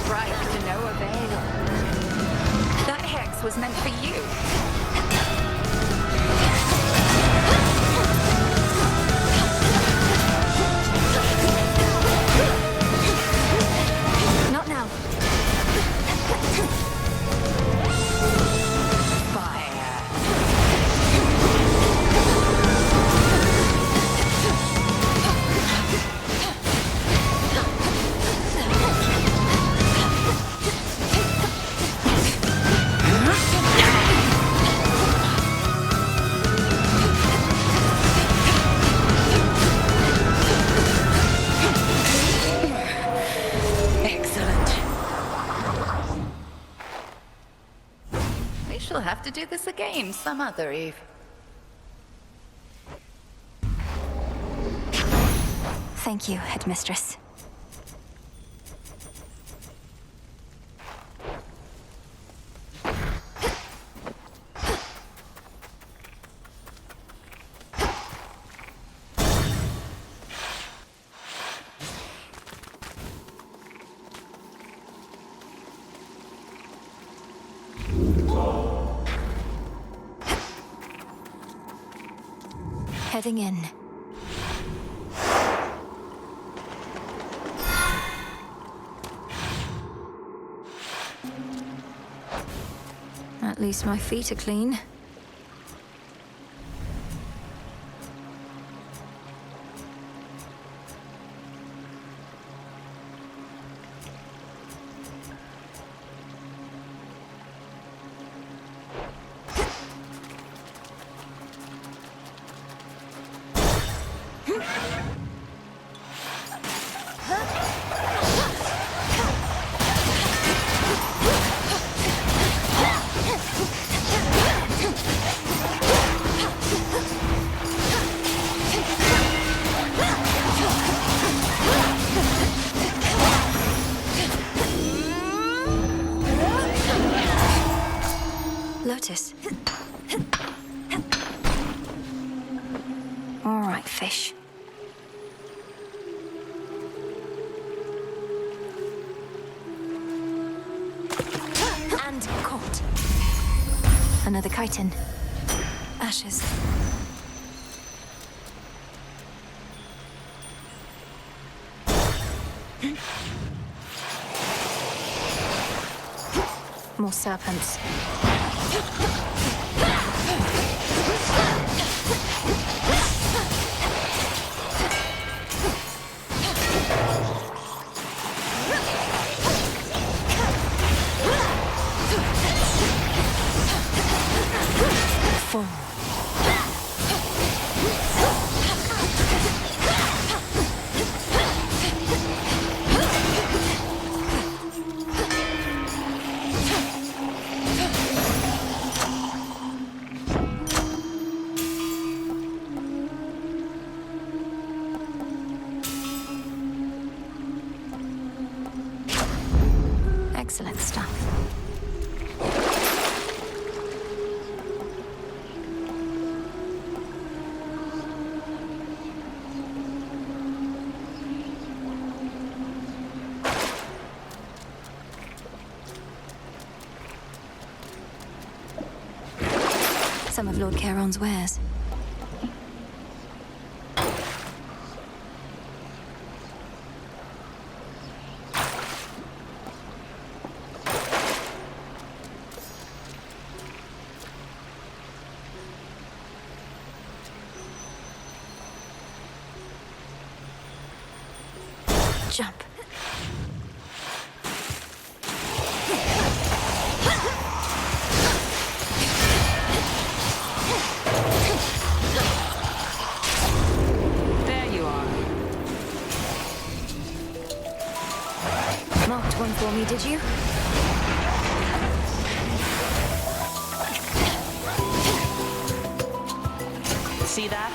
Strike to no avail. That hex was meant for you. Not now. Excellent. We shall have to do this again some other eve. Thank you, Headmistress. Heading in. least my feet are clean. Lotus. All right, fish. And caught. Another chitin. Ashes. More serpents. Excellent stuff. Some of Lord Charon's wares. Jump. There you are. Marked one for me, did you? See that?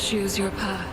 Choose your path.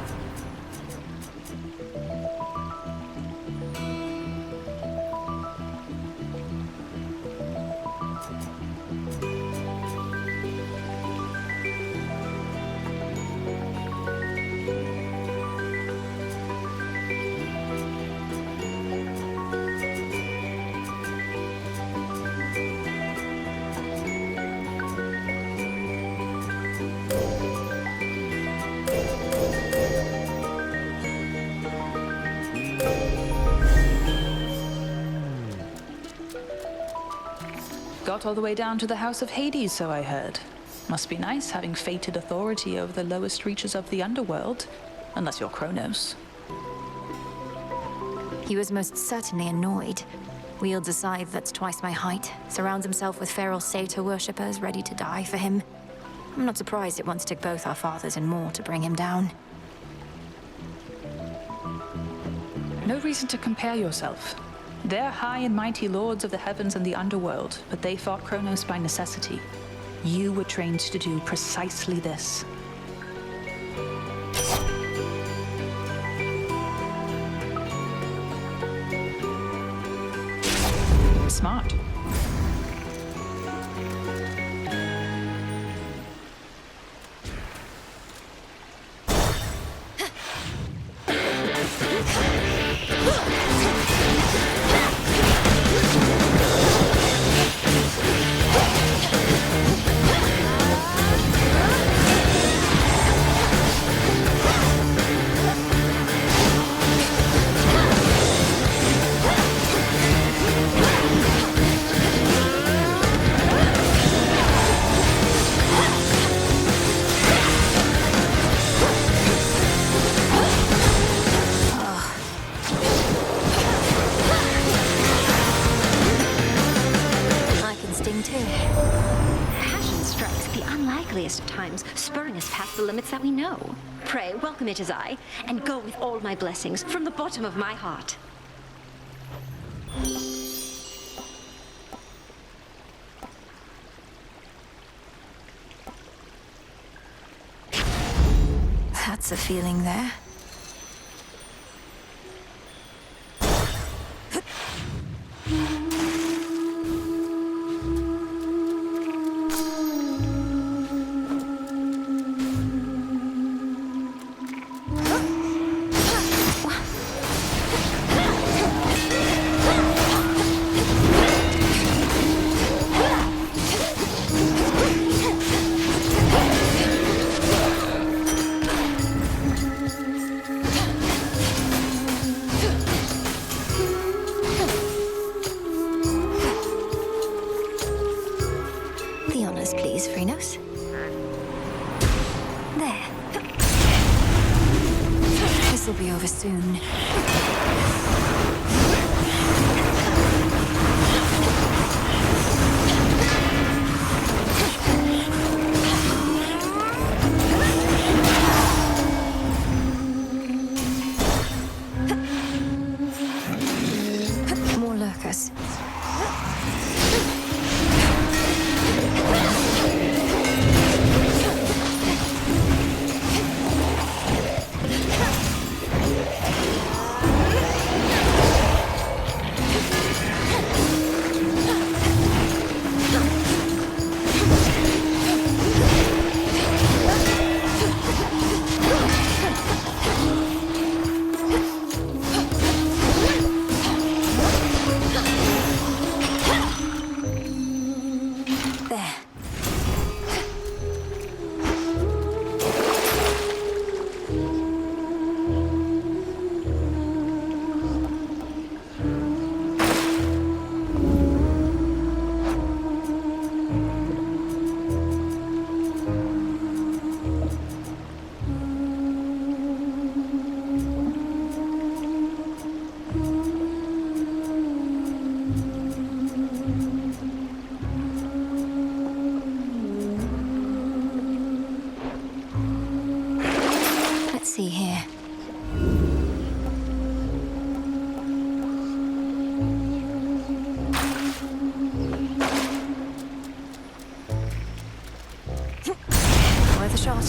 Got all the way down to the House of Hades, so I heard. Must be nice having fated authority over the lowest reaches of the underworld. Unless you're Kronos. He was most certainly annoyed. Wields a scythe that's twice my height, surrounds himself with feral satyr worshippers ready to die for him. I'm not surprised it once took both our fathers and more to bring him down. No reason to compare yourself. They're high and mighty lords of the heavens and the underworld, but they fought Kronos by necessity. You were trained to do precisely this. Smart. Spurring us past the limits that we know. Pray, welcome it as I, and go with all my blessings from the bottom of my heart. That's a feeling there. Please, Phrynos. There. This'll be over soon. More lurkers. See here. Worth a shot.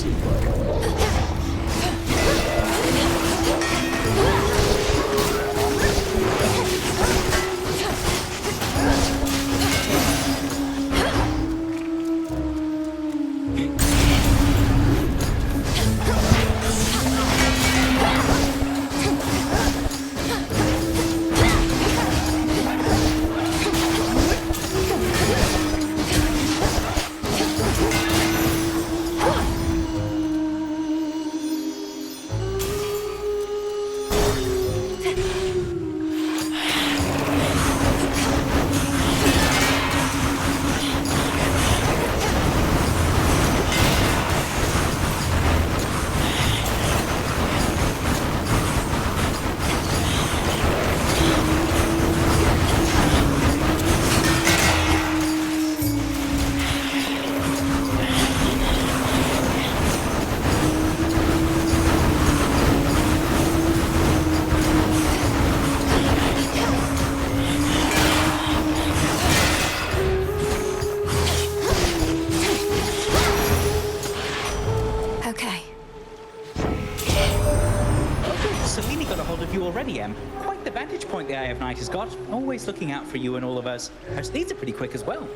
point the Eye of Night has got. Always looking out for you and all of us. Her speeds are pretty quick as well.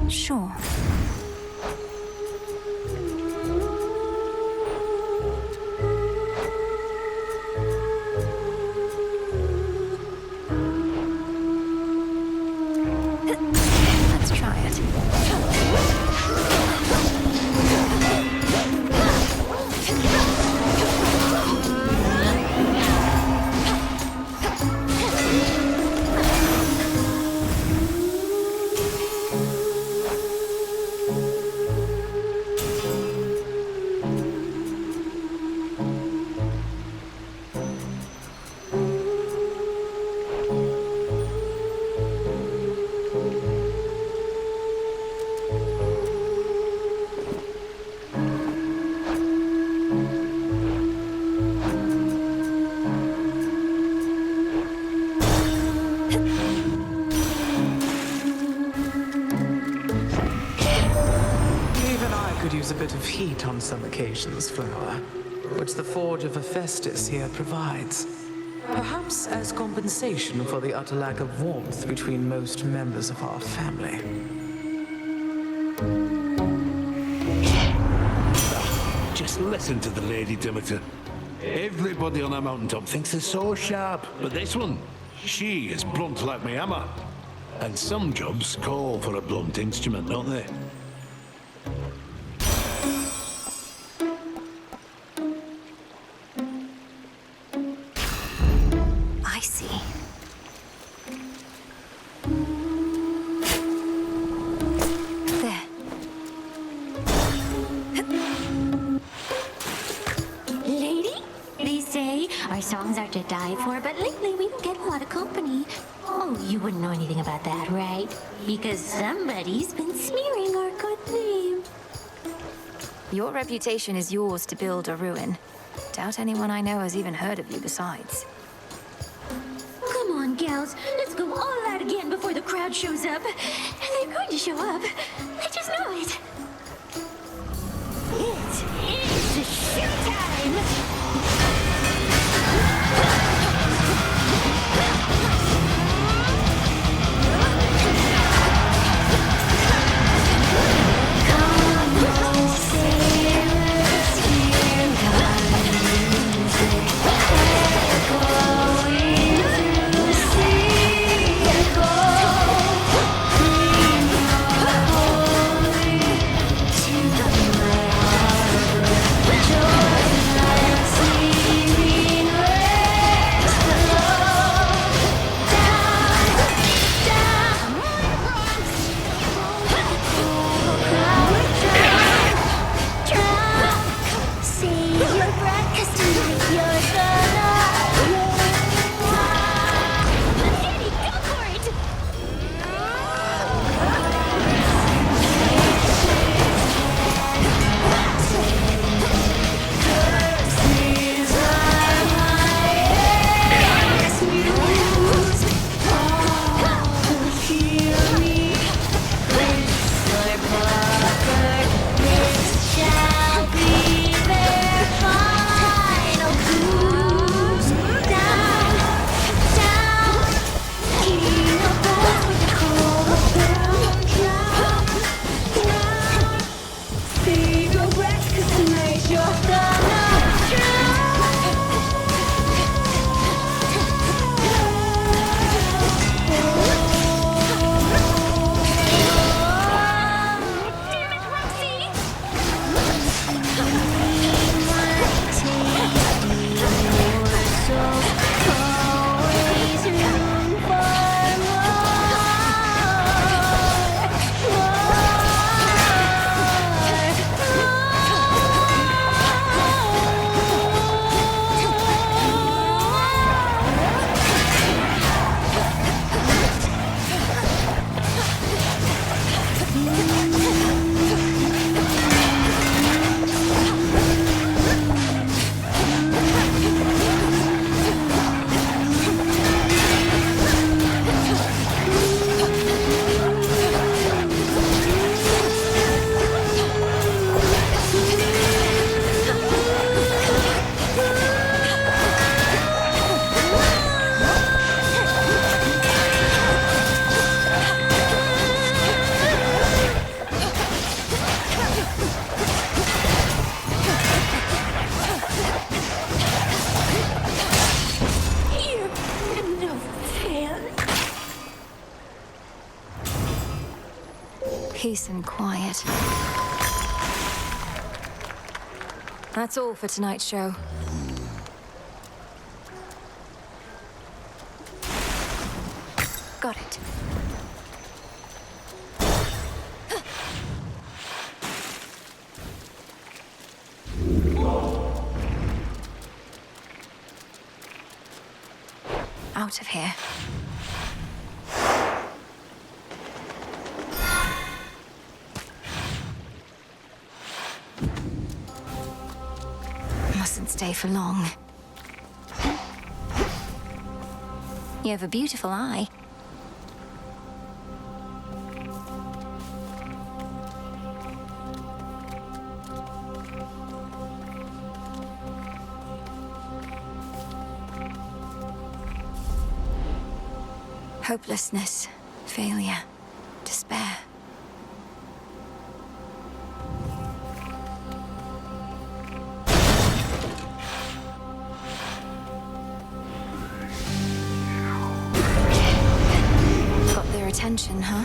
Sure. Let's try it. Use a bit of heat on some occasions, Flower, which the Forge of Hephaestus here provides. Perhaps as compensation for the utter lack of warmth between most members of our family. Just listen to the Lady Demeter. Everybody on a mountaintop thinks they're so sharp, but this one, she is blunt like my hammer. And some jobs call for a blunt instrument, don't they? I see. There. Lady? They say our songs are to die for, but lately we don't get a lot of company. Oh, you wouldn't know anything about that, right? Because somebody's been smearing our good name. Your reputation is yours to build or ruin. Doubt anyone I know has even heard of you besides. Come on, gals. Let's go all out again before the crowd shows up. They're going to show up. I just know it. It is showtime! Peace and quiet. That's all for tonight's show. Got it. Out of here. Mustn't stay for long. You have a beautiful eye. Hopelessness, failure, despair. Got their attention, huh?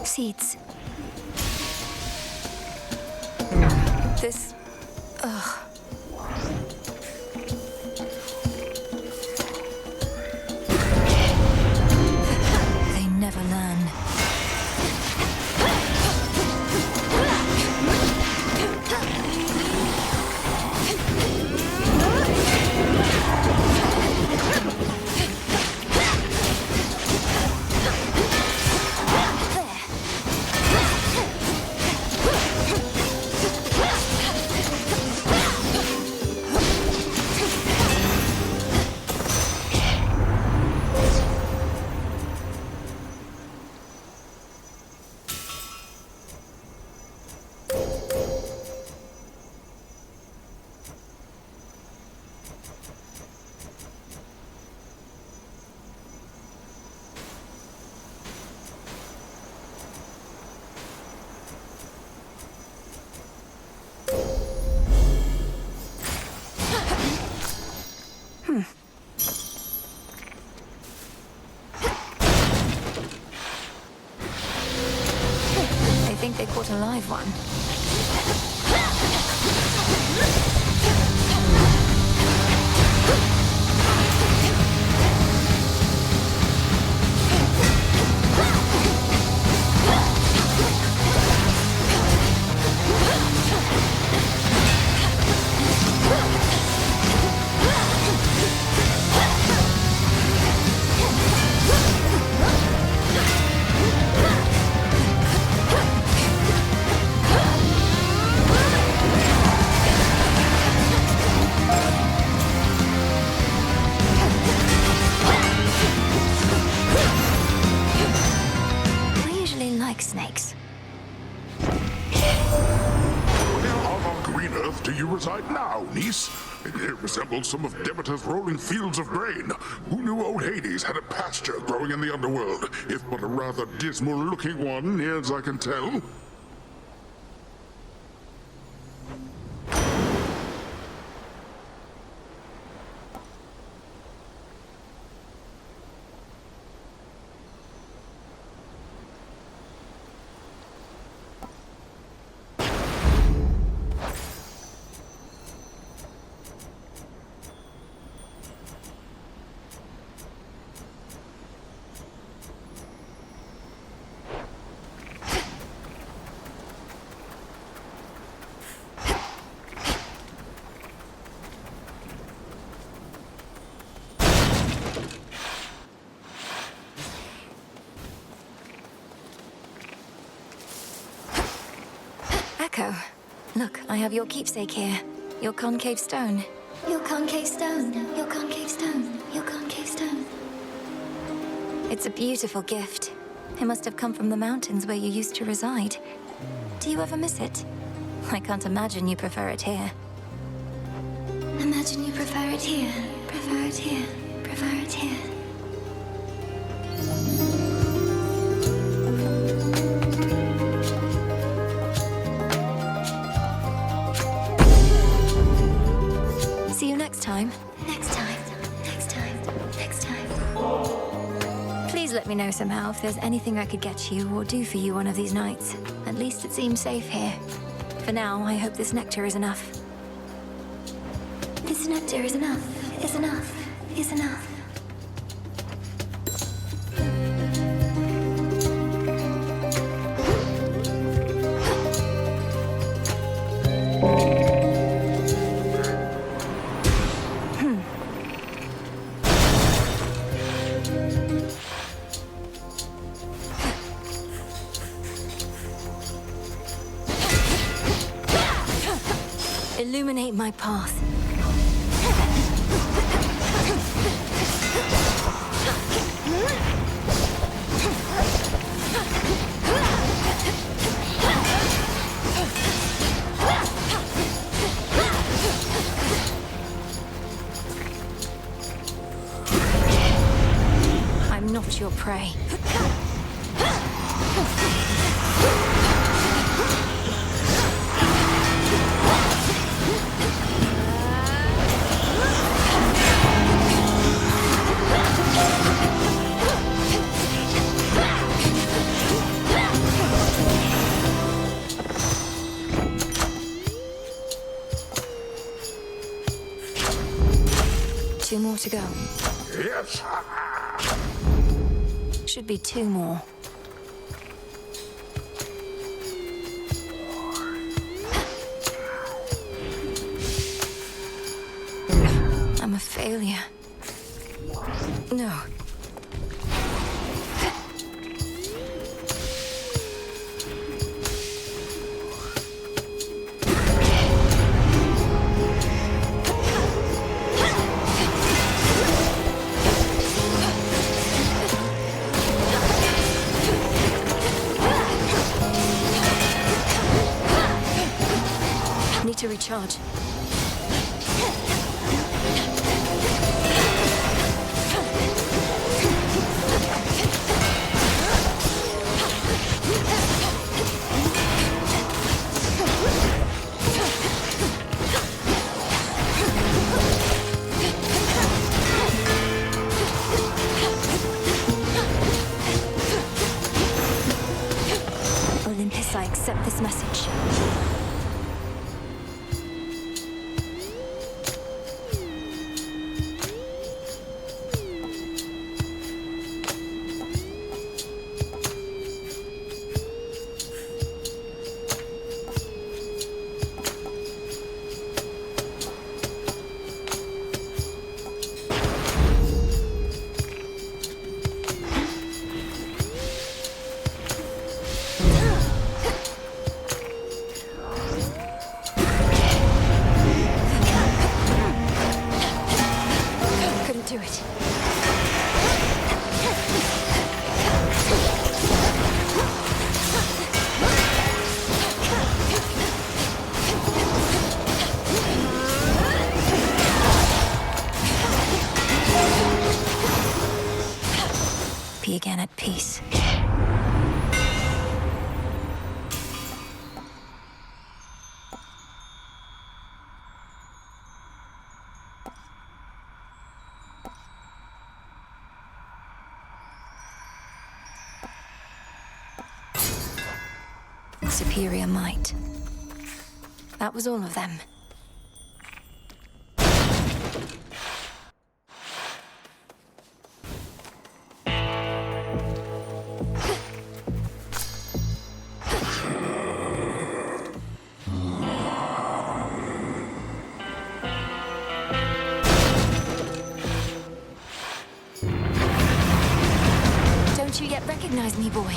Seeds. This... ugh. They never learn. They think they caught a live one. Snakes. Where on green earth do you reside now, niece? It resembles some of Demeter's rolling fields of grain. Who knew old Hades had a pasture growing in the underworld, if but a rather dismal-looking one, as I can tell? Echo, look, I have your keepsake here. Your concave stone. Your concave stone. Your concave stone. Your concave stone. It's a beautiful gift. It must have come from the mountains where you used to reside. Do you ever miss it? I can't imagine you prefer it here. Imagine you prefer it here, prefer it here, prefer it here. See you next time. Next time, next time, next time. Please let me know somehow if there's anything I could get you or do for you one of these nights. At least it seems safe here. For now, I hope this nectar is enough. This nectar is enough, is enough, is enough. Illuminate my path. I'm not your prey. Two more to go. Yes. Should be two more. I'm a failure. No. Need to recharge. Olympus, I accept this message. Do it. Be again at peace. Superior might. That was all of them. Don't you yet recognize me, boy?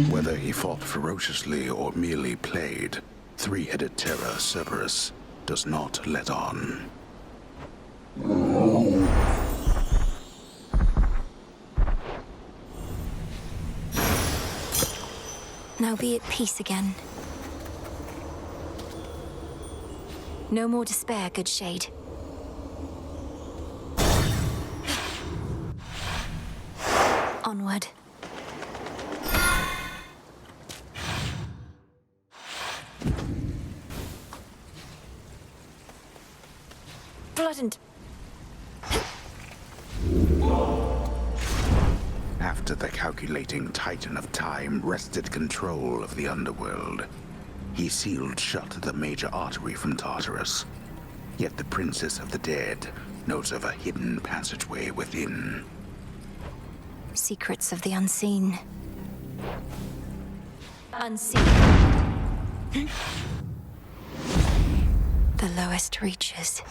Whether he fought ferociously or merely played, three-headed terror Cerberus does not let on. Now be at peace again. No more despair, good shade. Onward. Blood and... After the calculating Titan of Time wrested control of the underworld, he sealed shut the major artery from Tartarus. Yet the Princess of the Dead knows of a hidden passageway within. Secrets of the unseen. Unseen. The lowest reaches.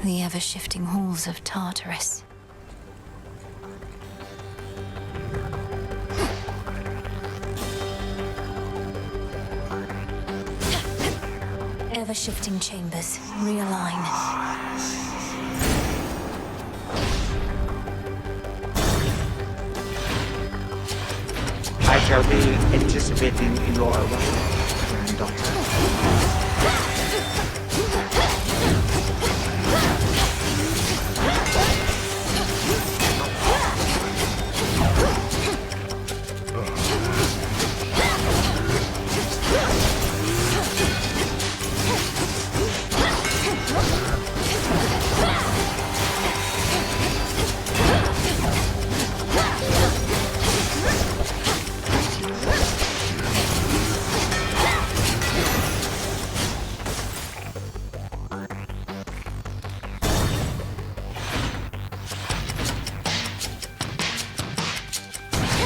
The ever-shifting halls of Tartarus. Ever-shifting chambers realign. I shall be anticipating your arrival, granddaughter.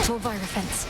For Virofence.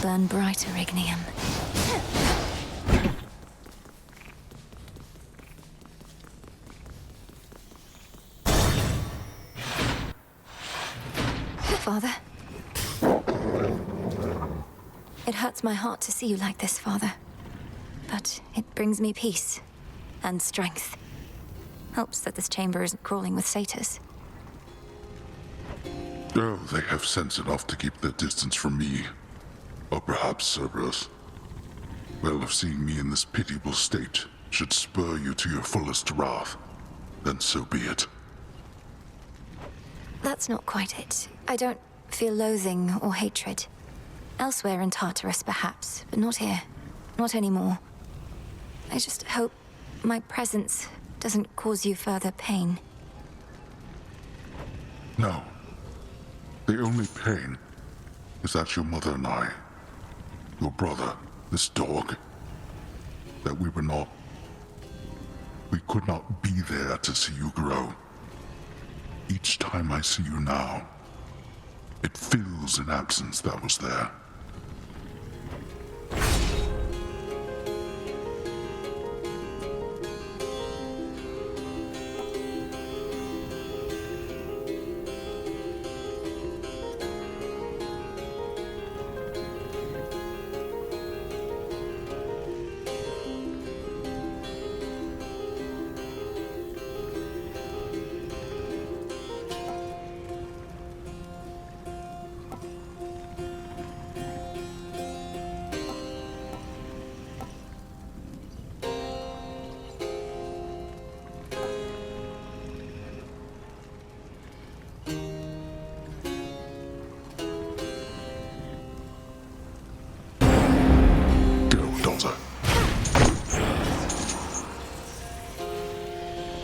Burn brighter, Ignium. Father? It hurts my heart to see you like this, Father. But it brings me peace and strength. Helps that this chamber isn't crawling with satyrs. Oh, they have sense enough to keep their distance from me. Or perhaps Cerberus. Well, if seeing me in this pitiable state should spur you to your fullest wrath, then so be it. That's not quite it. I don't feel loathing or hatred. Elsewhere in Tartarus, perhaps, but not here. Not anymore. I just hope my presence doesn't cause you further pain. No. The only pain is that your mother and I, your brother, this dog, that we could not be there to see you grow. Each time I see you now, it fills an absence that was there.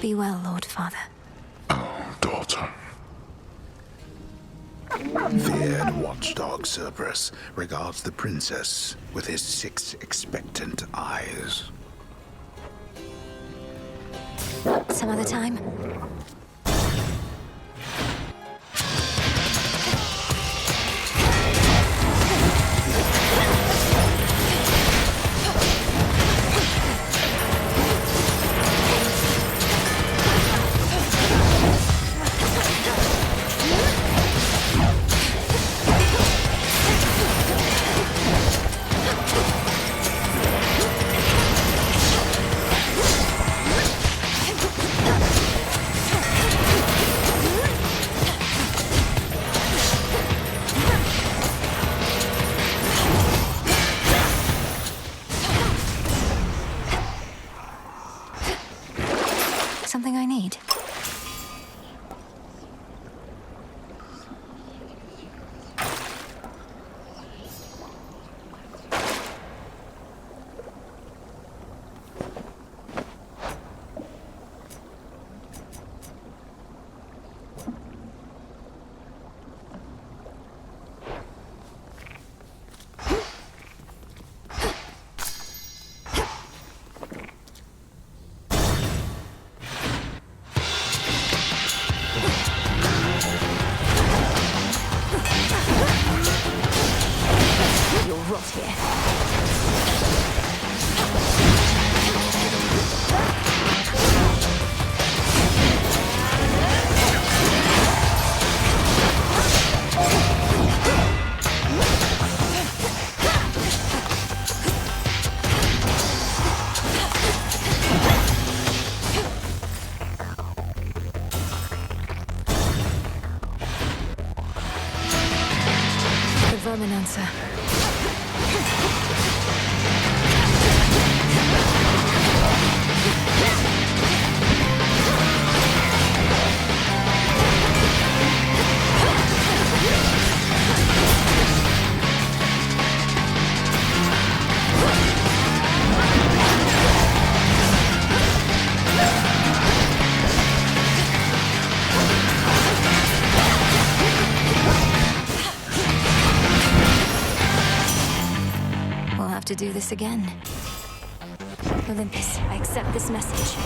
Be well, Lord Father. Daughter. Feared watchdog Cerberus regards the princess with his 6 expectant eyes. Some other time? Something I need? You'll rot here. The Verminancer. We'll have to do this again. Olympus, I accept this message.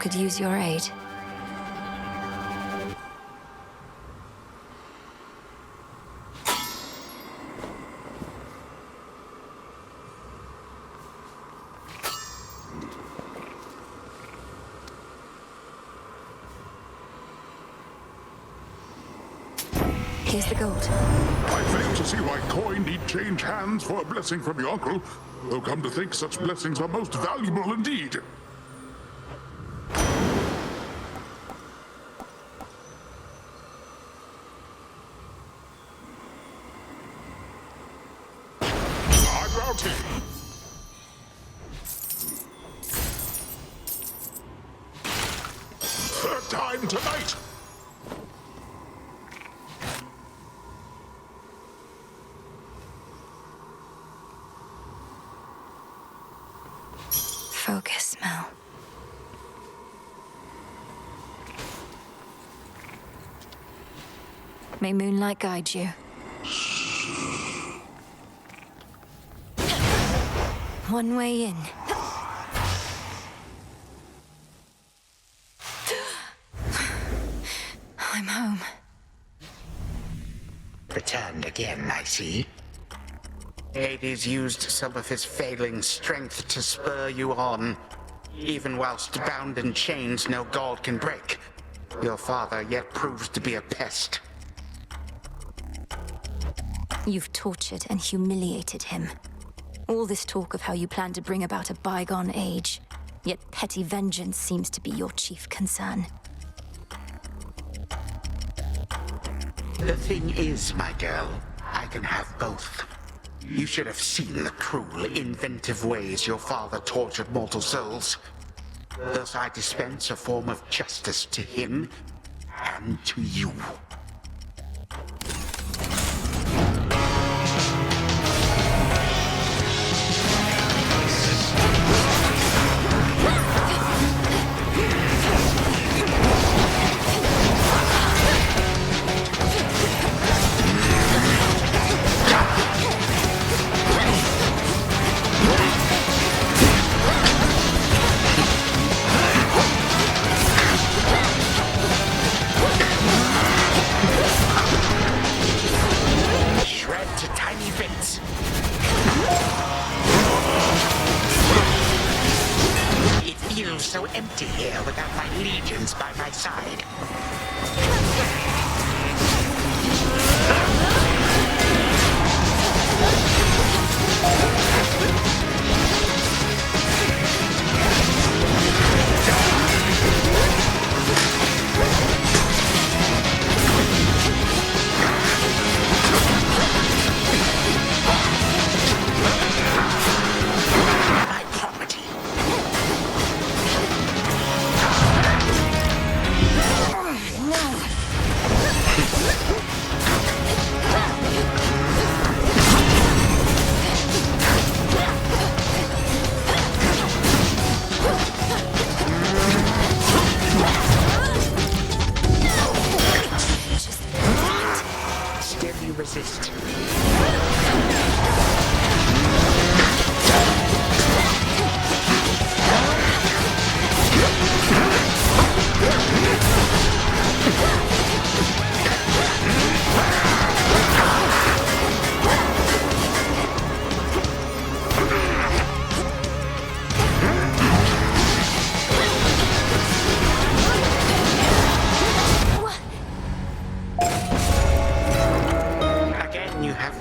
could use your aid. Here's the gold. I fail to see why coin need change hands for a blessing from your uncle, though come to think such blessings are most valuable indeed. I'm routed. Third time tonight. Focus, Mel. May moonlight guide you. One way in. I'm home. Returned again, I see. Hades used some of his failing strength to spur you on. Even whilst bound in chains no god can break, your father yet proves to be a pest. You've tortured and humiliated him. All this talk of how you plan to bring about a bygone age, yet petty vengeance seems to be your chief concern. The thing is, my girl, I can have both. You should have seen the cruel, inventive ways your father tortured mortal souls. Thus I dispense a form of justice to him and to you. So empty here without my legions by my side. Resist.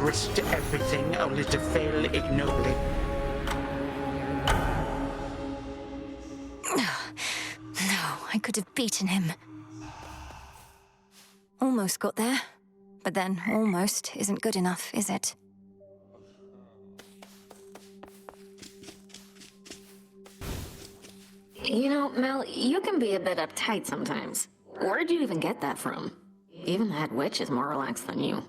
Risked everything only to fail ignobly. No, I could have beaten him. Almost got there. But then almost isn't good enough, is it? You know, Mel, you can be a bit uptight sometimes. Where'd you even get that from? Even that witch is more relaxed than you.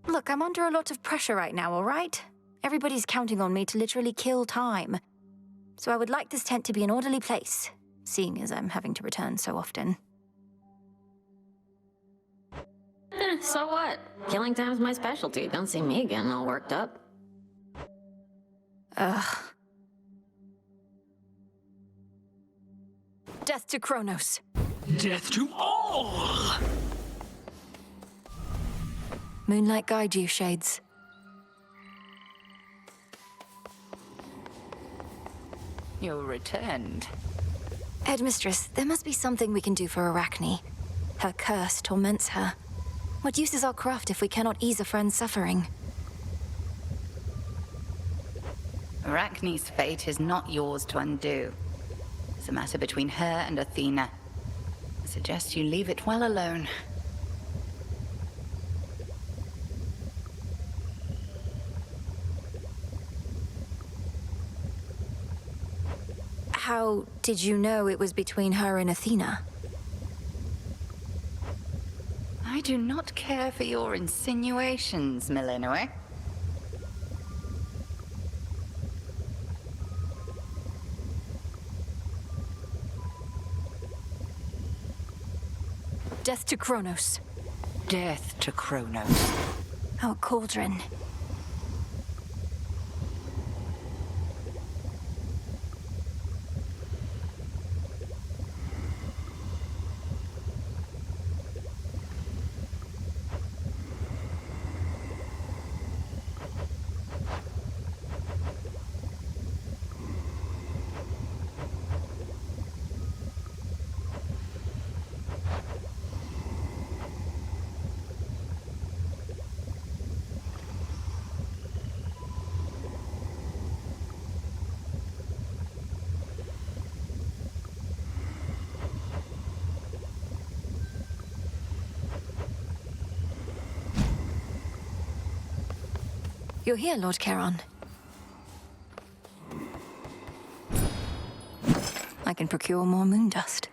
Look, I'm under a lot of pressure right now, all right? Everybody's counting on me to literally kill time. So I would like this tent to be an orderly place, seeing as I'm having to return so often. So what? Killing time's my specialty. Don't see me getting all worked up. Ugh. Death to Kronos. Death to all! Moonlight guide you, Shades. You returned. Headmistress, there must be something we can do for Arachne. Her curse torments her. What use is our craft if we cannot ease a friend's suffering? Arachne's fate is not yours to undo. It's a matter between her and Athena. I suggest you leave it well alone. How did you know it was between her and Athena? I do not care for your insinuations, Melinoe. Death to Kronos. Death to Kronos. Our cauldron. You're here, Lord Charon. I can procure more moon dust.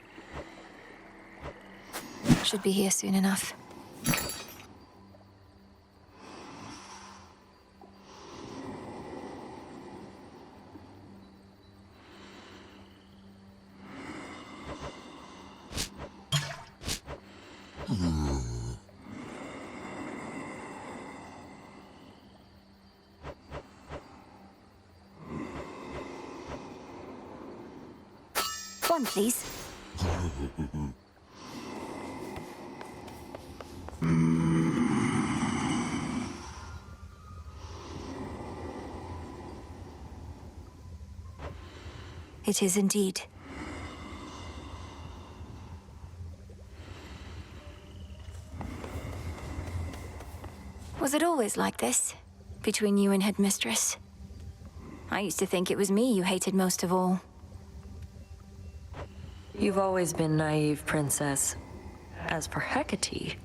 Should be here soon enough. One, please. It is indeed. Was it always like this? Between you and Headmistress? I used to think it was me you hated most of all. You've always been naive, Princess. As for Hecate,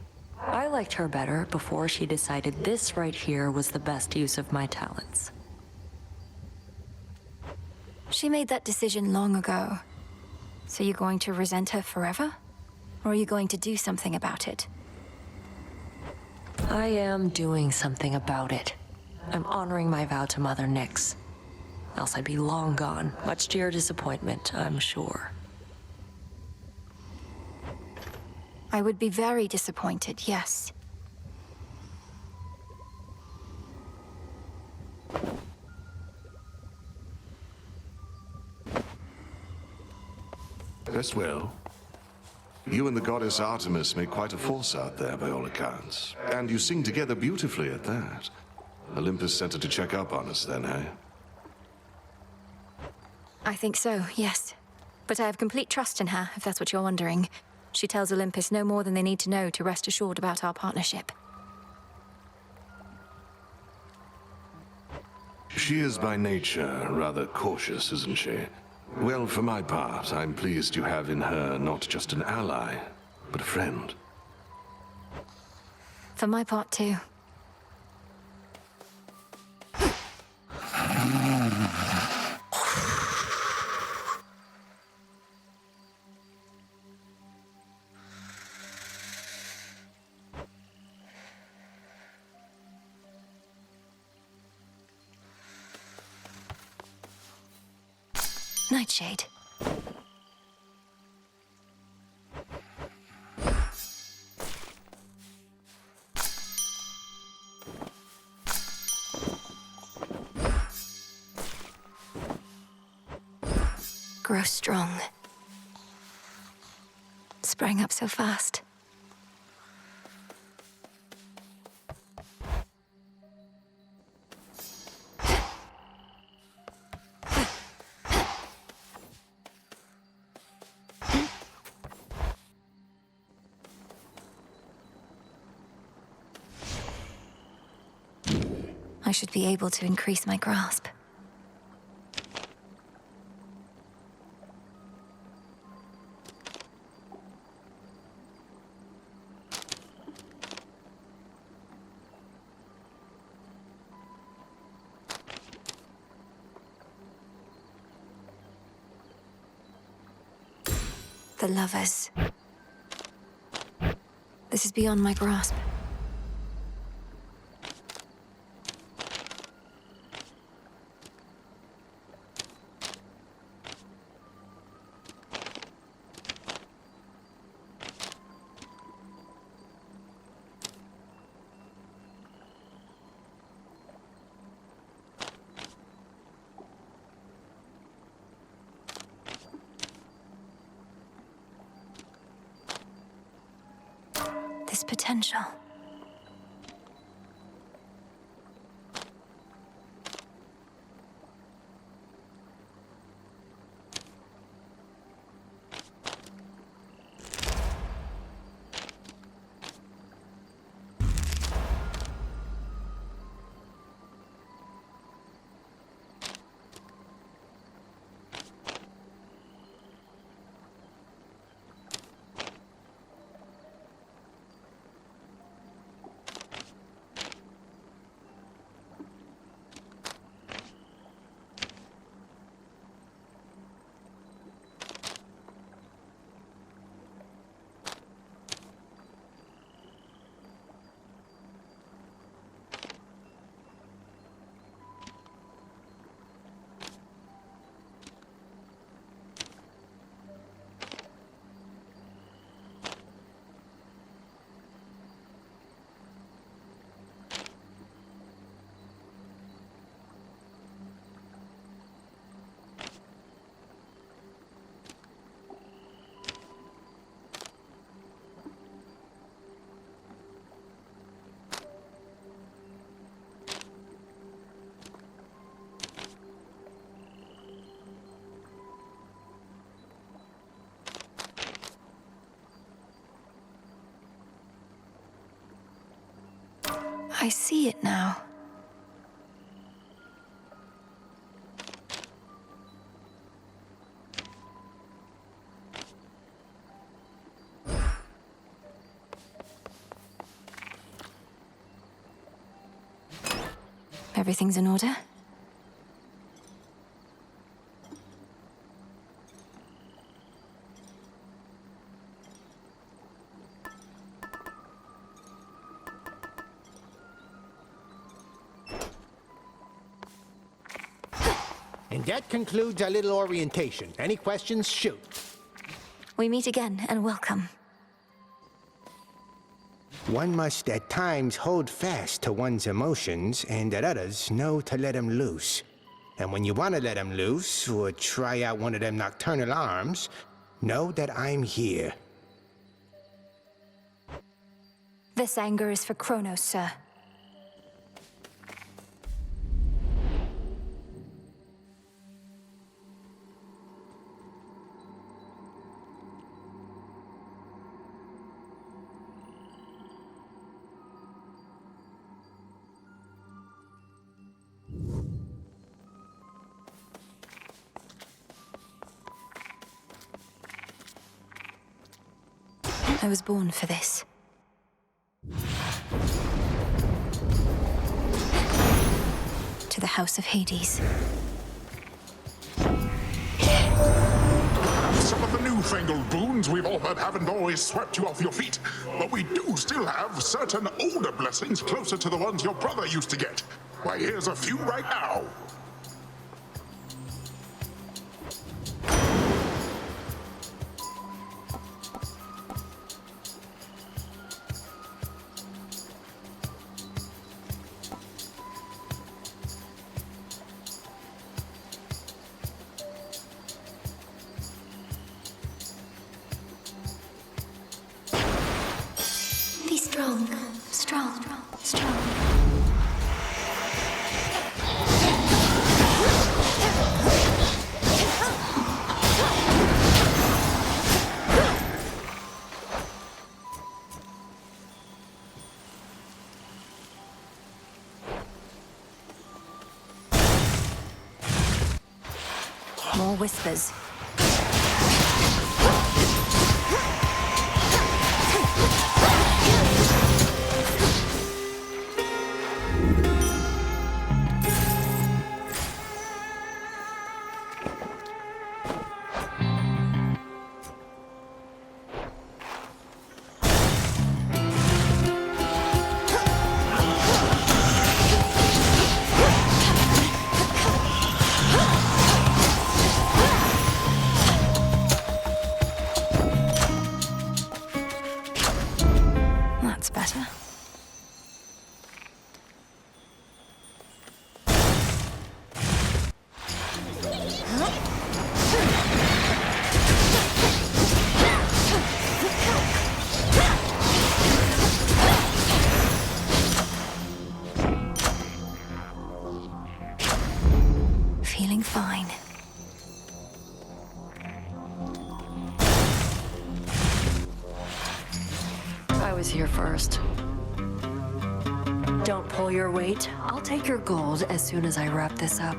I liked her better before she decided this right here was the best use of my talents. She made that decision long ago. So you're going to resent her forever? Or are you going to do something about it? I am doing something about it. I'm honoring my vow to Mother Nyx. Else I'd be long gone, much to your disappointment, I'm sure. I would be very disappointed, yes. Best well. You and the goddess Artemis make quite a force out there, by all accounts. And you sing together beautifully at that. Olympus sent her to check up on us then, eh? I think so, yes. But I have complete trust in her, if that's what you're wondering. She tells Olympus no more than they need to know to rest assured about our partnership. She is by nature rather cautious, isn't she? Well, for my part, I'm pleased you have in her not just an ally, but a friend. For my part, too. Nightshade. Grow strong. sprang up so fast. I should be able to increase my grasp. The lovers. This is beyond my grasp. This potential. I see it now. Everything's in order? And that concludes our little orientation. Any questions? Shoot. We meet again, and welcome. One must at times hold fast to one's emotions, and at others know to let them loose. And when you want to let them loose, or try out one of them nocturnal arms, know that I'm here. This anger is for Kronos, sir. I was born for this. To the House of Hades. Some of the newfangled boons we've all heard haven't always swept you off your feet, but we do still have certain older blessings closer to the ones your brother used to get. Why, here's a few right now. Strong, strong, strong. More whispers. That's better. Feeling fine. I was here first. Don't pull your weight. I'll take your gold as soon as I wrap this up.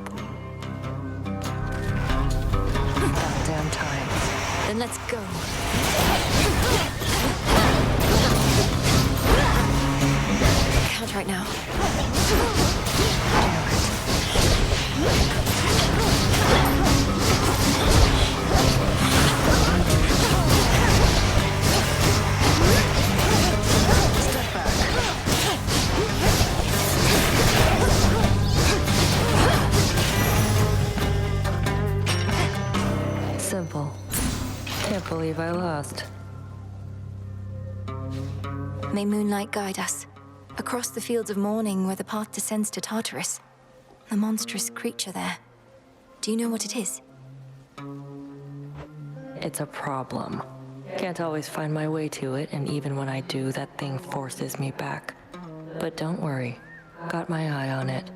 About damn time. Then let's go. Can't right now. Simple. Can't believe I lost. May moonlight guide us. Across the fields of morning where the path descends to Tartarus. The monstrous creature there. Do you know what it is? It's a problem. Can't always find my way to it, and even when I do, that thing forces me back. But don't worry. Got my eye on it.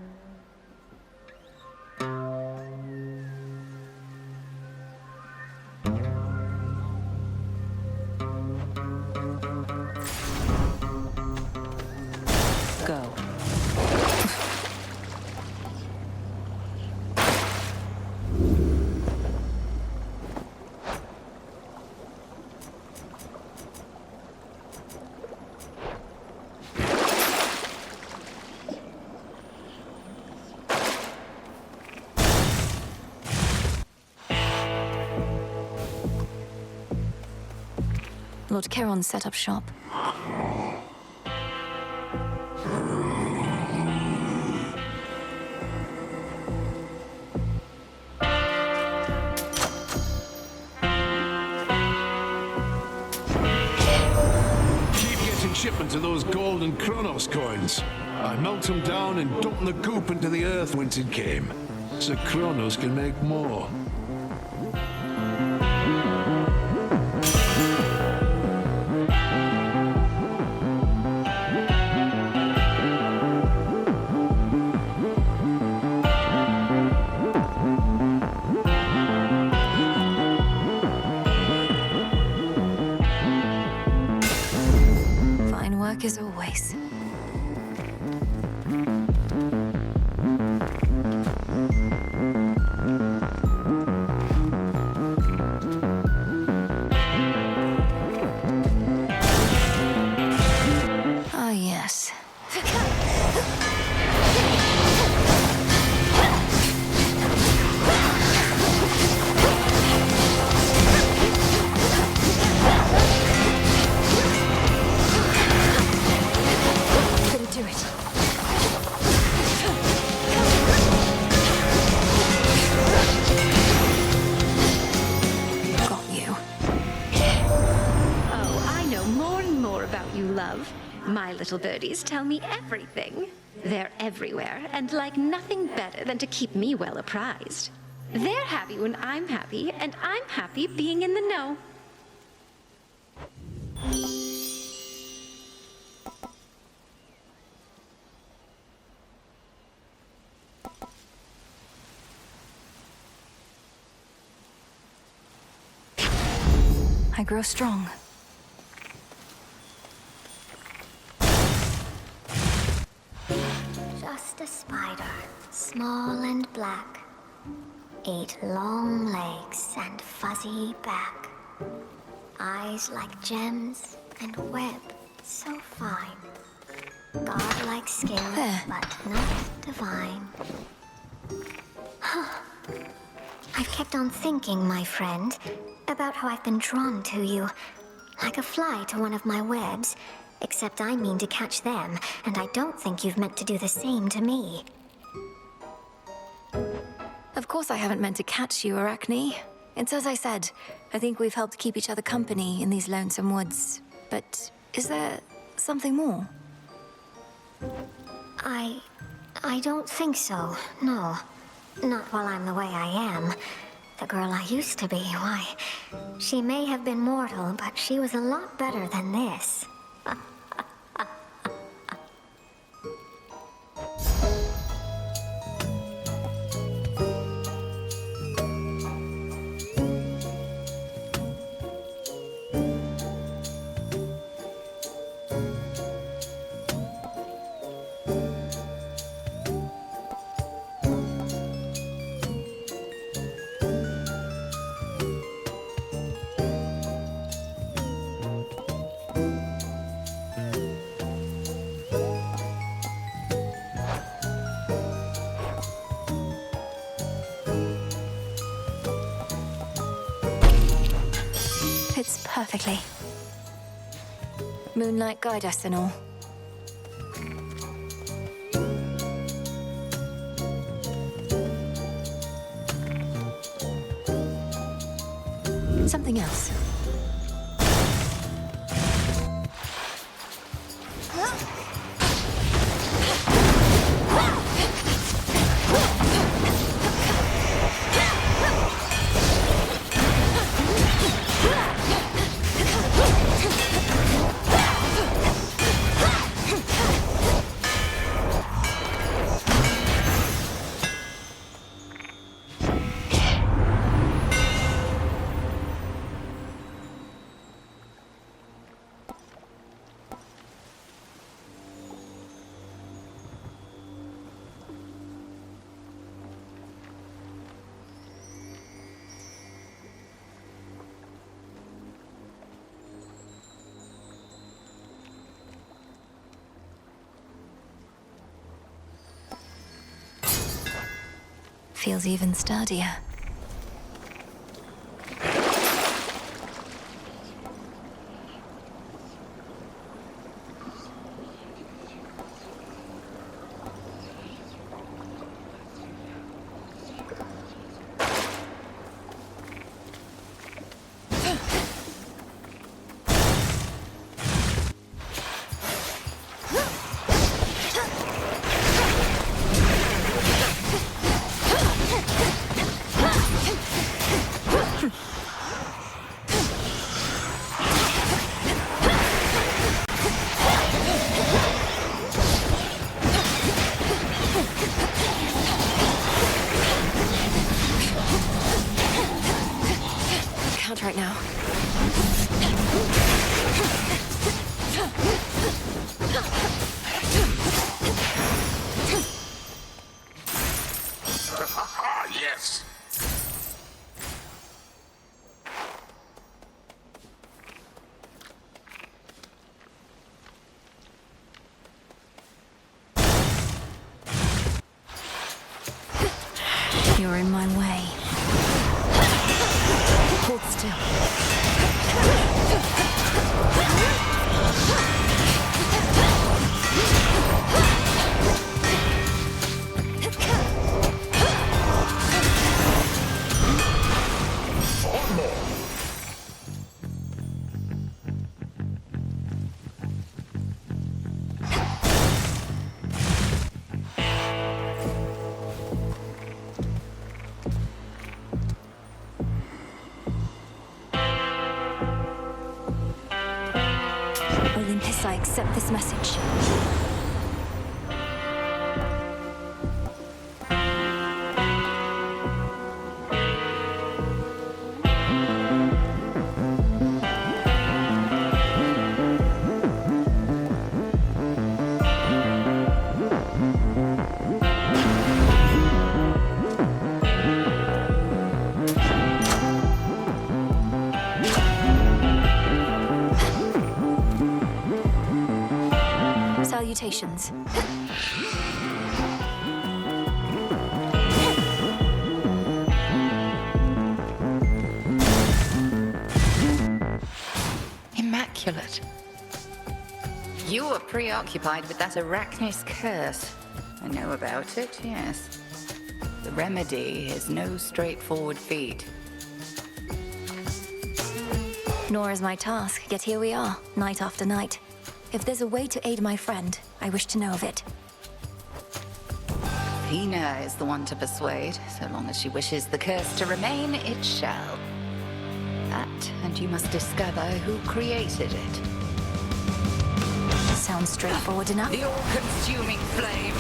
Go. Lord Charon set up shop. Shipments of those gold and Kronos coins. I melt them down and dump the goop into the earth whence it came, so Kronos can make more. As always. Ah, yes. Do it. Got you. Oh, I know more and more about you, love. My little birdies tell me everything. They're everywhere, and like nothing better than to keep me well apprised. They're happy when I'm happy, and I'm happy being in the know. I grow strong. Just a spider, small and black. 8 long legs and fuzzy back. Eyes like gems and web so fine. God-like skin, but not divine. I've kept on thinking, my friend, about how I've been drawn to you. Like a fly to one of my webs. Except I mean to catch them, and I don't think you've meant to do the same to me. Of course I haven't meant to catch you, Arachne. It's as I said. I think we've helped keep each other company in these lonesome woods. But is there something more? I don't think so, no. Not while I'm the way I am. The girl I used to be, why, she may have been mortal, but she was a lot better than this. Fits perfectly. Moonlight guide us and all. Something else. Feels even sturdier. Right now. Yes. You're in my way. Hold still. Olympus, I accept this message. Salutations. Immaculate. You were preoccupied with that Arachnis curse. I know about it, yes. The remedy is no straightforward feat. Nor is my task, yet here we are, night after night. If there's a way to aid my friend, I wish to know of it. Athena is the one to persuade. So long as she wishes the curse to remain, it shall. That, and you must discover who created it. Sounds straightforward enough. The all-consuming flame.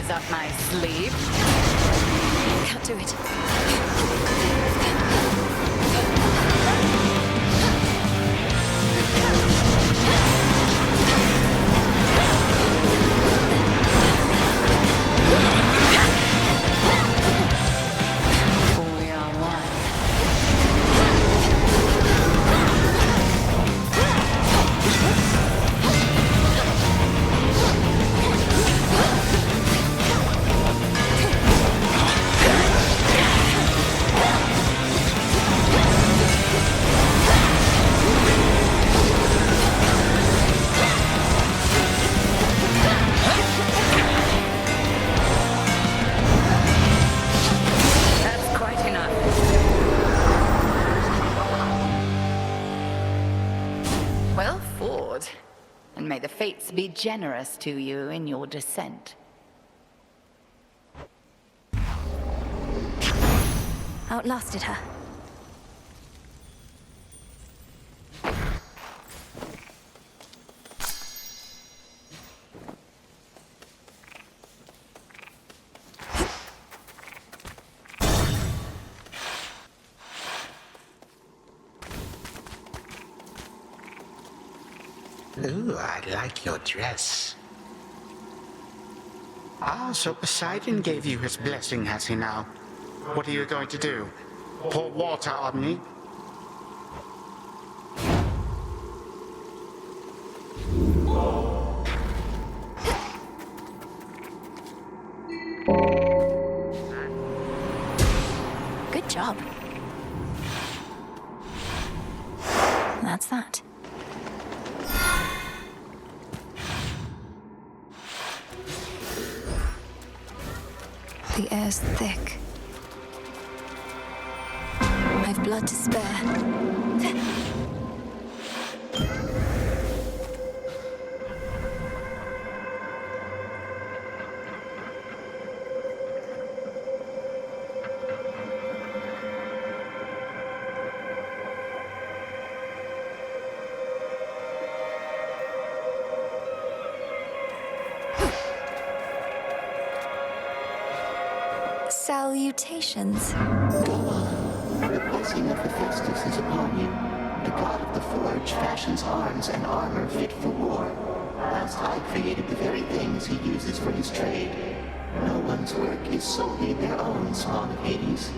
Up my sleeve. Can't do it. We are one. Well fought, and may the fates be generous to you in your descent. Outlasted her. Ooh, I like your dress. Ah, so Poseidon gave you his blessing, has he now? What are you going to do? Pour water on me? Good job. That's that. The air's thick. I've blood to spare. Salutations. Go on. The blessing of Hephaestus is upon you. The god of the forge fashions arms and armor fit for war. Whilst I created the very things he uses for his trade. No one's work is solely their own, Spawn of Hades.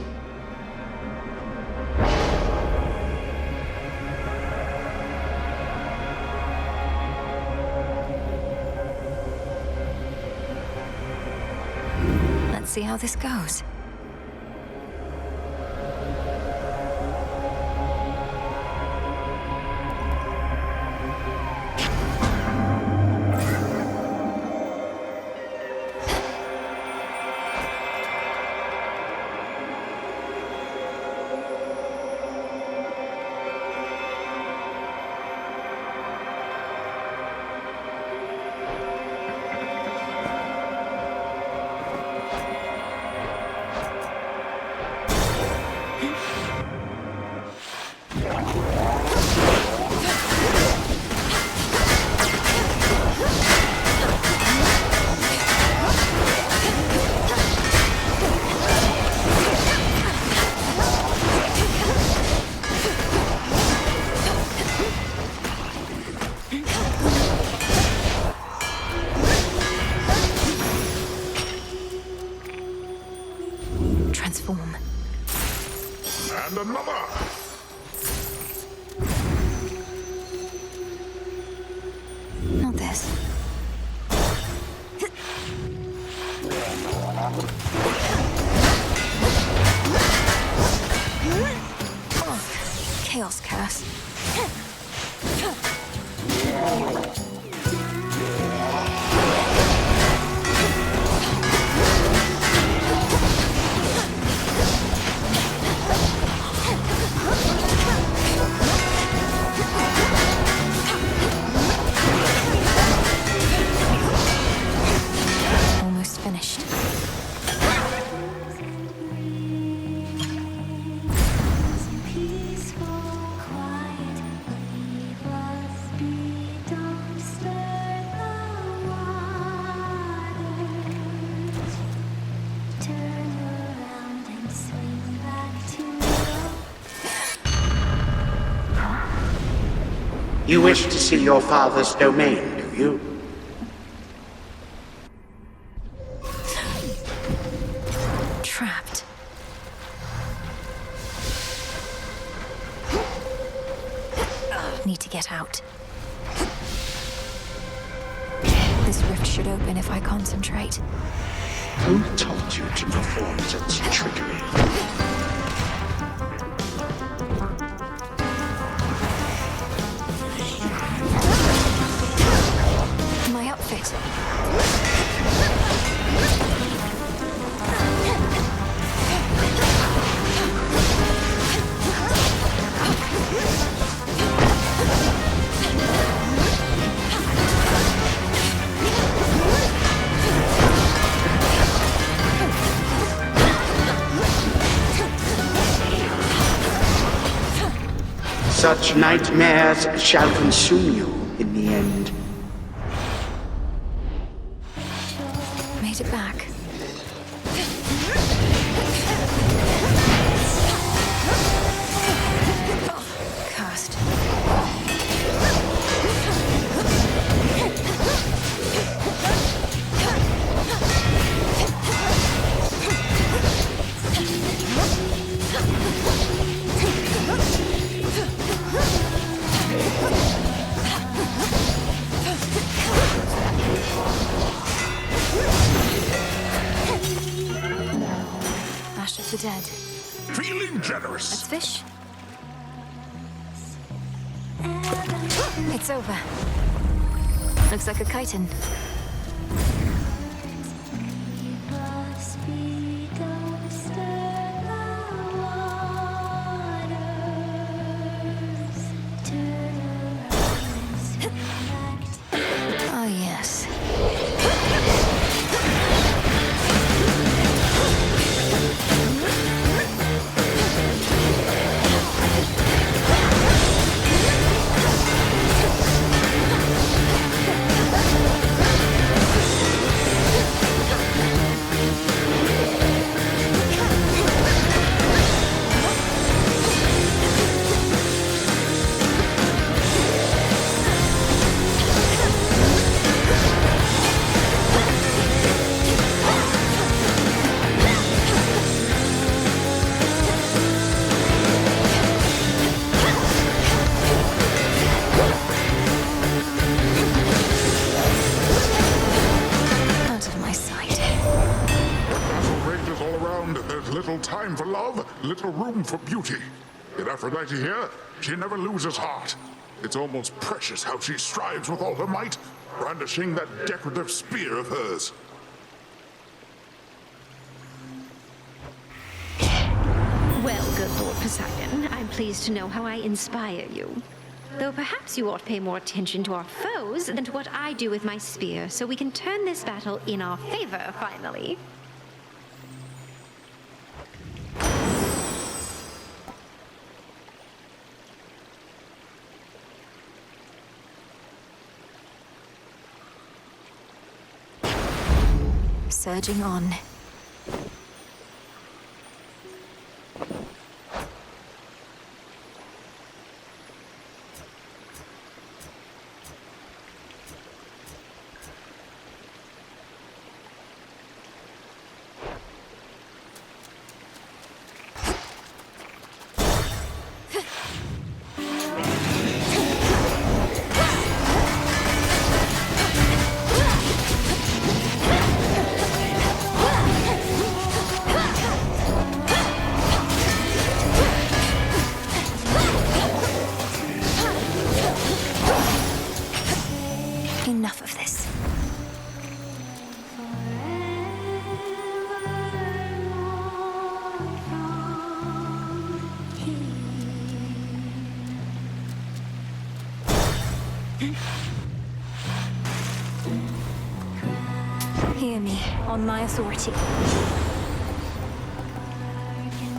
Let's see how this goes. form. And another! Not this. Chaos curse. Almost finished. You wish to see your father's domain, do you? Trapped. Need to get out. This rift should open if I concentrate. Who taught you to perform such trickery? My outfit. Such nightmares shall consume you in the end. Made it back. Cursed. Ash of the dead. Feeling generous. That's fish. It's over. Looks like a chitin. Oh, yes. Out of my sight. Battle rages all around. There's little time for love, little room for beauty. Yet Aphrodite here, she never loses heart. It's almost precious how she strives with all her might, brandishing that decorative spear of hers. Well, good Lord Poseidon, I'm pleased to know how I inspire you. Though perhaps you ought to pay more attention to our foes than to what I do with my spear, so we can turn this battle in our favor, finally. Surging on. Hear me, on my authority.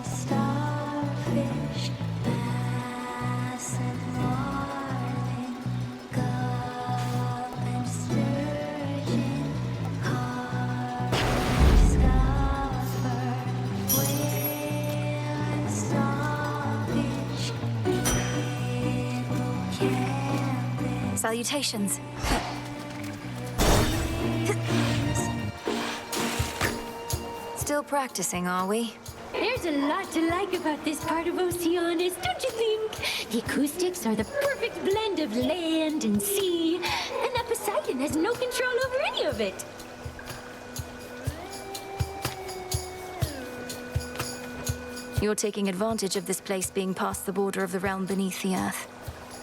Starfish, bass and marlin, gull and sturgeon, carp, scuffer, whale and starfish, hippocampus. Salutations. Still practicing, are we? There's a lot to like about this part of Oceanus, don't you think? The acoustics are the perfect blend of land and sea, and that Poseidon has no control over any of it. You're taking advantage of this place being past the border of the realm beneath the earth.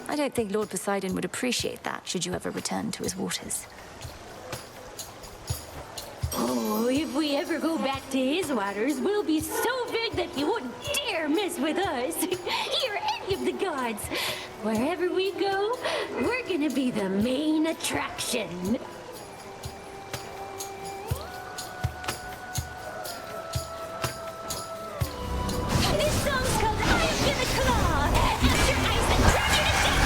I don't think Lord Poseidon would appreciate that should you ever return to his waters. Oh, if we ever go back to his waters, we'll be so big that he wouldn't dare mess with us. Or any of the gods. Wherever we go, we're gonna be the main attraction. This song's called I Am Gonna Claw. After ice and crack you to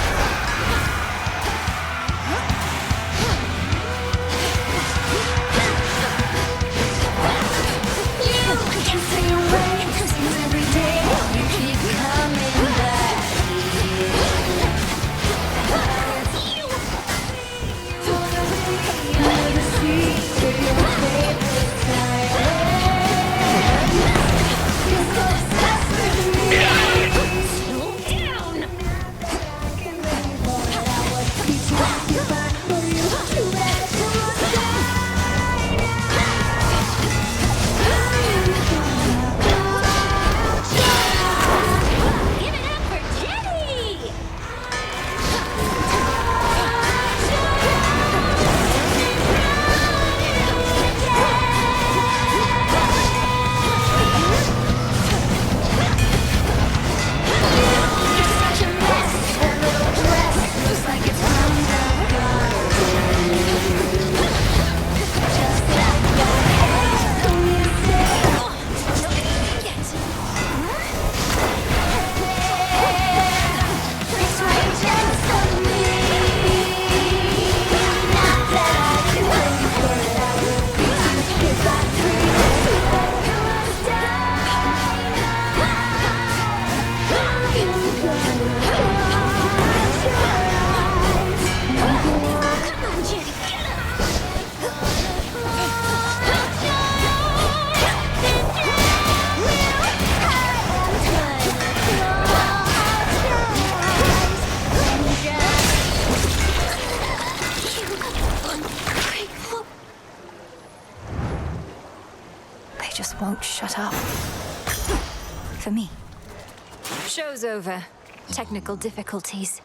You can stay away, 'cause every day you keep coming back here. Under the sea, to your favorite island. You're so obsessed with me. slow down. I was teaching you back for you to let Give it up for Jenny! You're such a mess. That little dress looks like it's from the garden. Just like your hair when you it's right just for me. Not that I can wait for it, I will be if I dream Come on, Jenny, get up! They just won't shut up. For me. Show's over. Technical difficulties.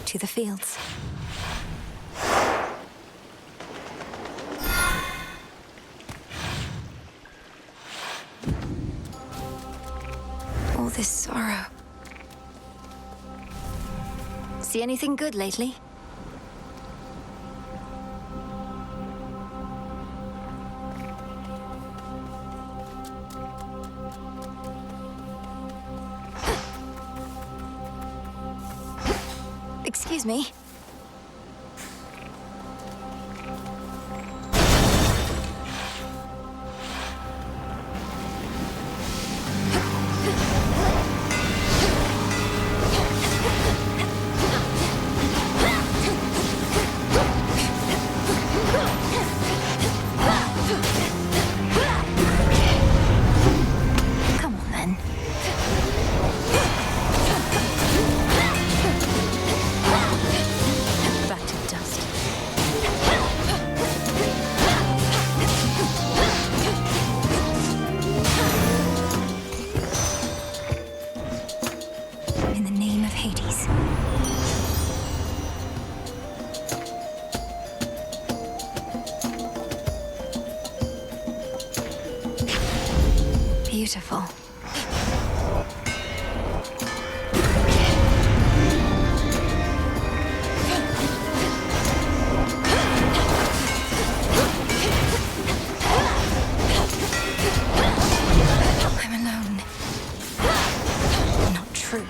To the fields. All this sorrow. See anything good lately? Excuse me. Come on then. Back to dust. In the name of Hades. beautiful. I'm alone. Not true.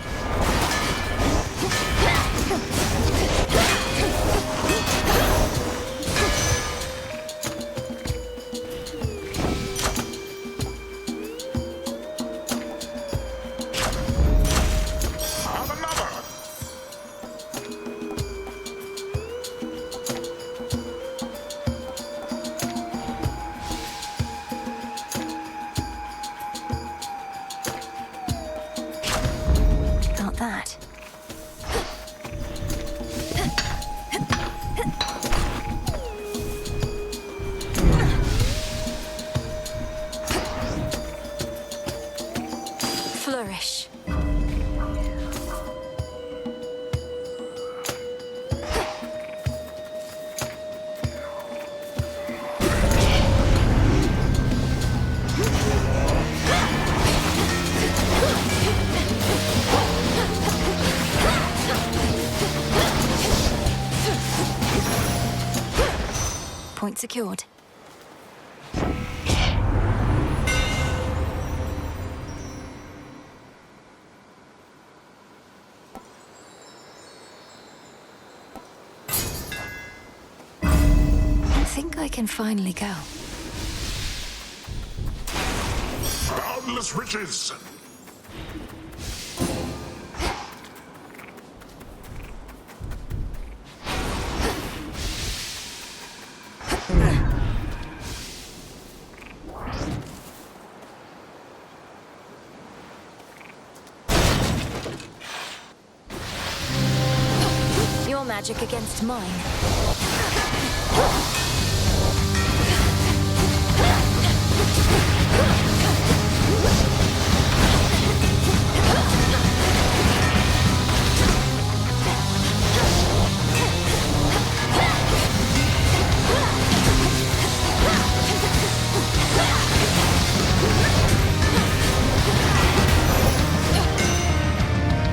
Not that. Flourish. Point secured. I think I can finally go. Boundless riches! Your magic against mine.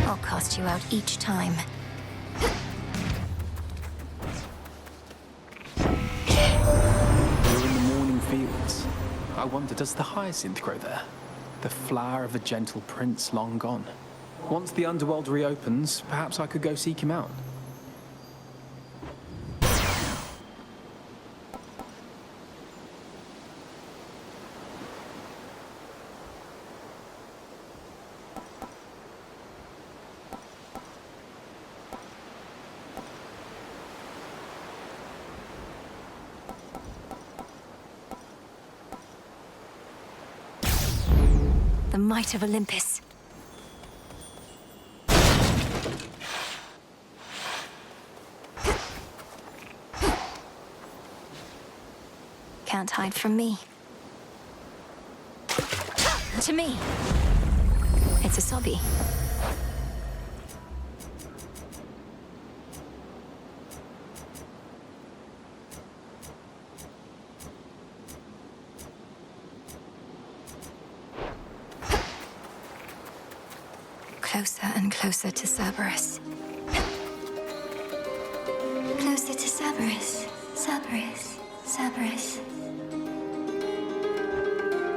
I'll cast you out each time. We're in the morning fields. I wonder, does the hyacinth grow there? The flower of a gentle prince long gone. Once the underworld reopens, perhaps I could go seek him out. The might of Olympus. Can't hide from me. To me. It's a Sobi. Closer and closer to Cerberus. Closer to Cerberus. Cerberus. Cerberus.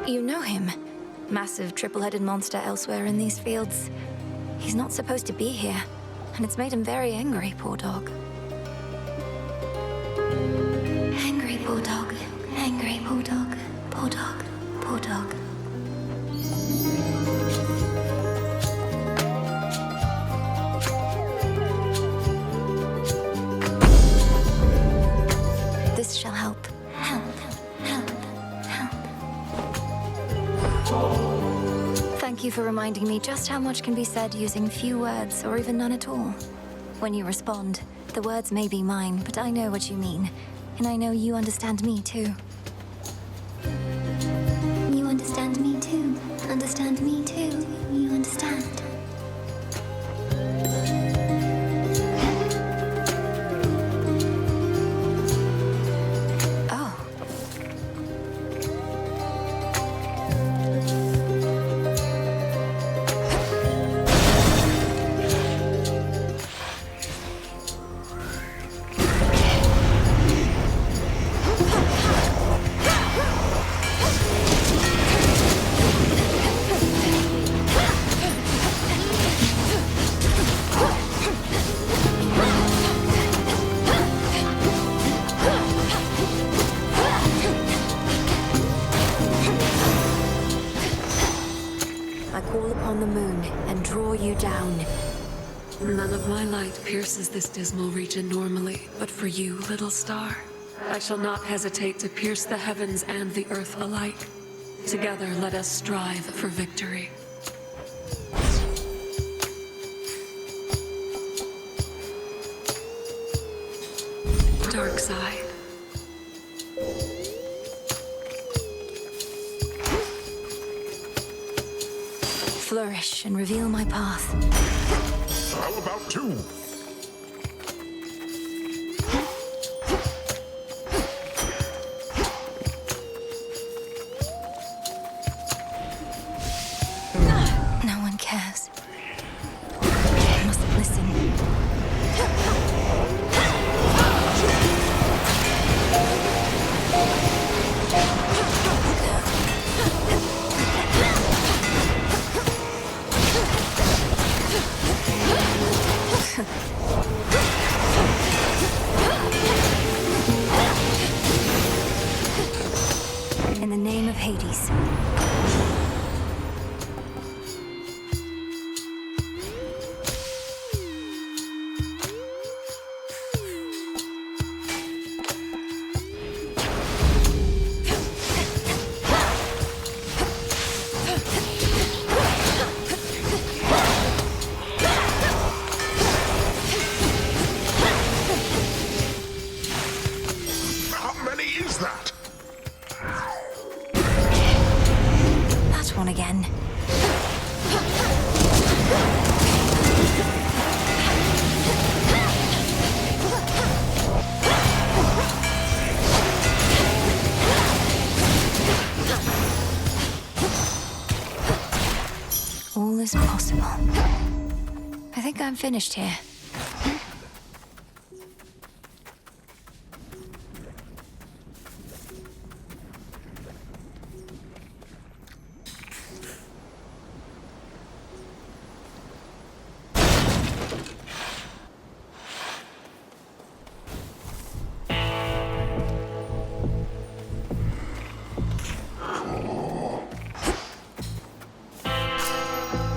You know him. Massive triple-headed monster elsewhere in these fields. He's not supposed to be here, and it's made him very angry, poor dog. Angry poor dog. Angry poor dog. Poor dog. Poor dog. This shall help. Help. Help. Help. Thank you for reminding me just how much can be said using few words or even none at all. When you respond, the words may be mine, but I know what you mean. And I know you understand me too. You understand me too. Understand me too. You understand. None of my light pierces this dismal region normally, but for you, little star, I shall not hesitate to pierce the heavens and the earth alike. Together, let us strive for victory. Dark side. Flourish and reveal my path. How about two? No one cares. I mustn't listen. In the name of Hades. How many is that? That one again. All is possible. I think I'm finished here.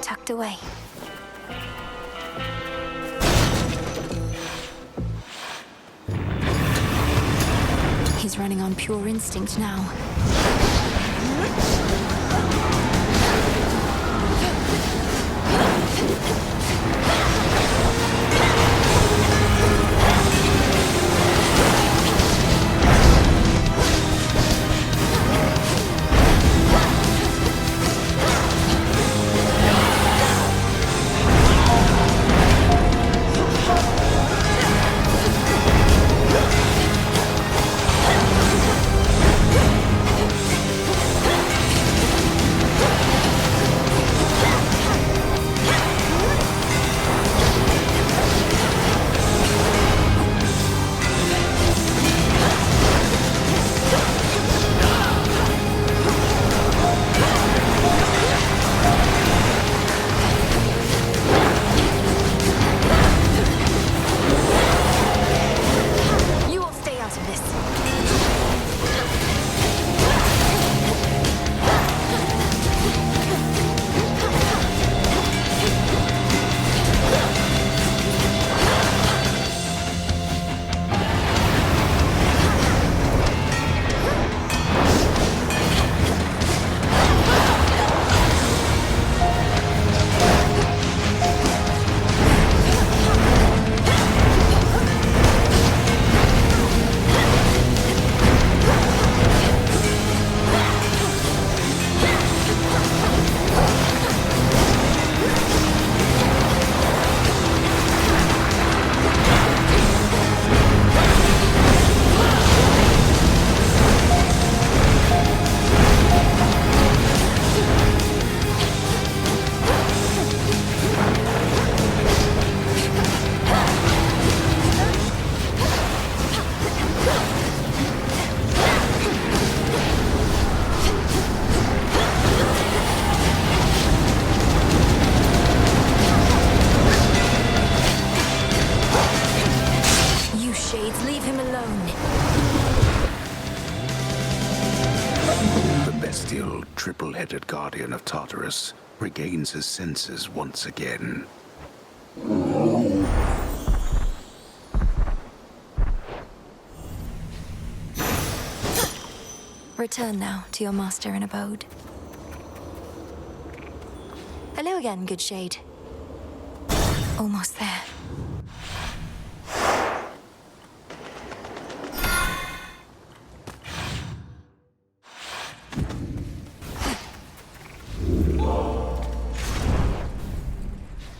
Tucked away. He's running on pure instinct now. You will stay out of this. You shades, leave him alone. The bestial, triple-headed guardian of Tartarus regains his senses once again. Return now to your master and abode. Hello again, good shade. Almost there.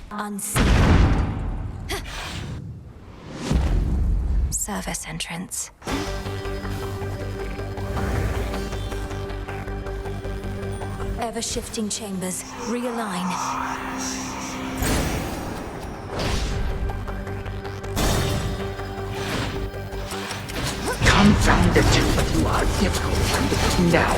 Unseen. Service entrance. Ever-shifting chambers. Realign. Confound it, but you are difficult now.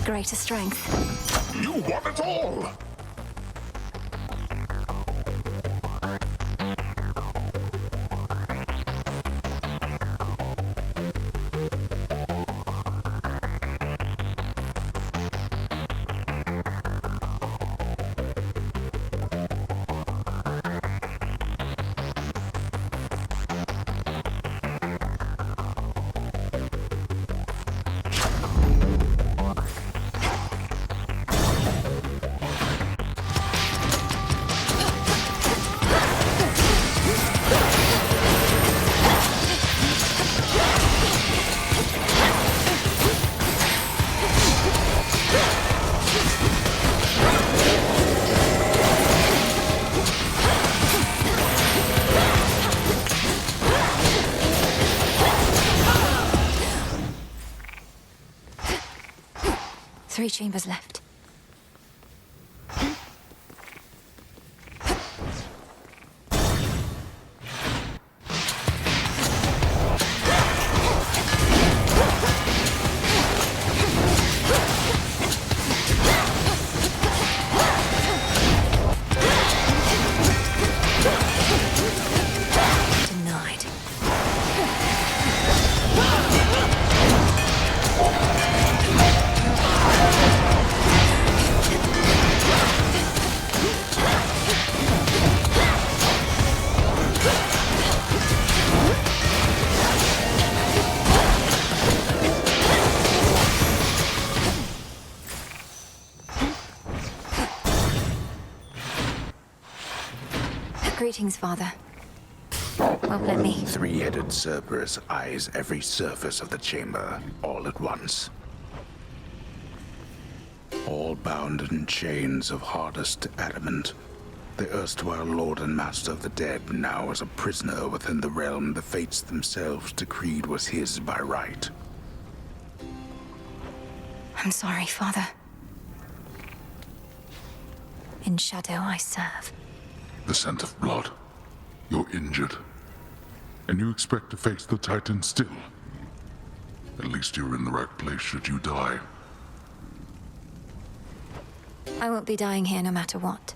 Greater strength. You want it all! Three chambers left. Denied. Greetings, Father. Won't let me. Three-headed Cerberus eyes every surface of the chamber, all at once. All bound in chains of hardest adamant, the erstwhile Lord and Master of the Dead now is a prisoner within the realm the fates themselves decreed was his by right. I'm sorry, Father. In shadow I serve. The scent of blood. You're injured. And you expect to face the Titan still. At least you're in the right place should you die. I won't be dying here no matter what.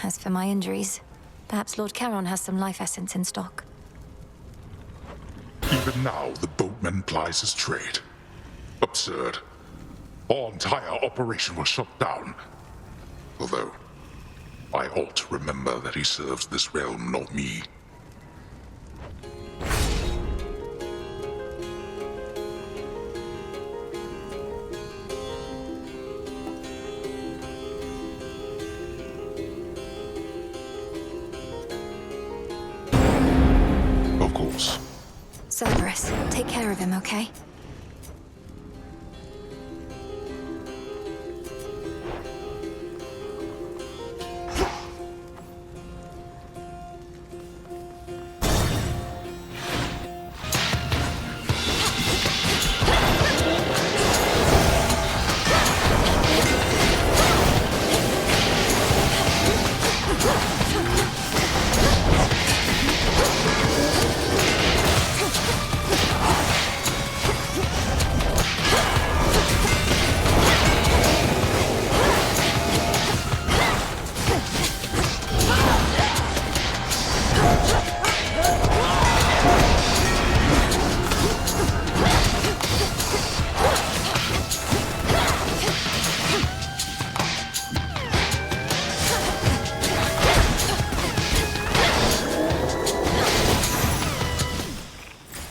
As for my injuries, perhaps Lord Charon has some life essence in stock. Even now, the boatman plies his trade. Absurd. Our entire operation was shut down. Although, I ought to remember that he serves this realm, not me. Of course. Cerberus, take care of him, okay?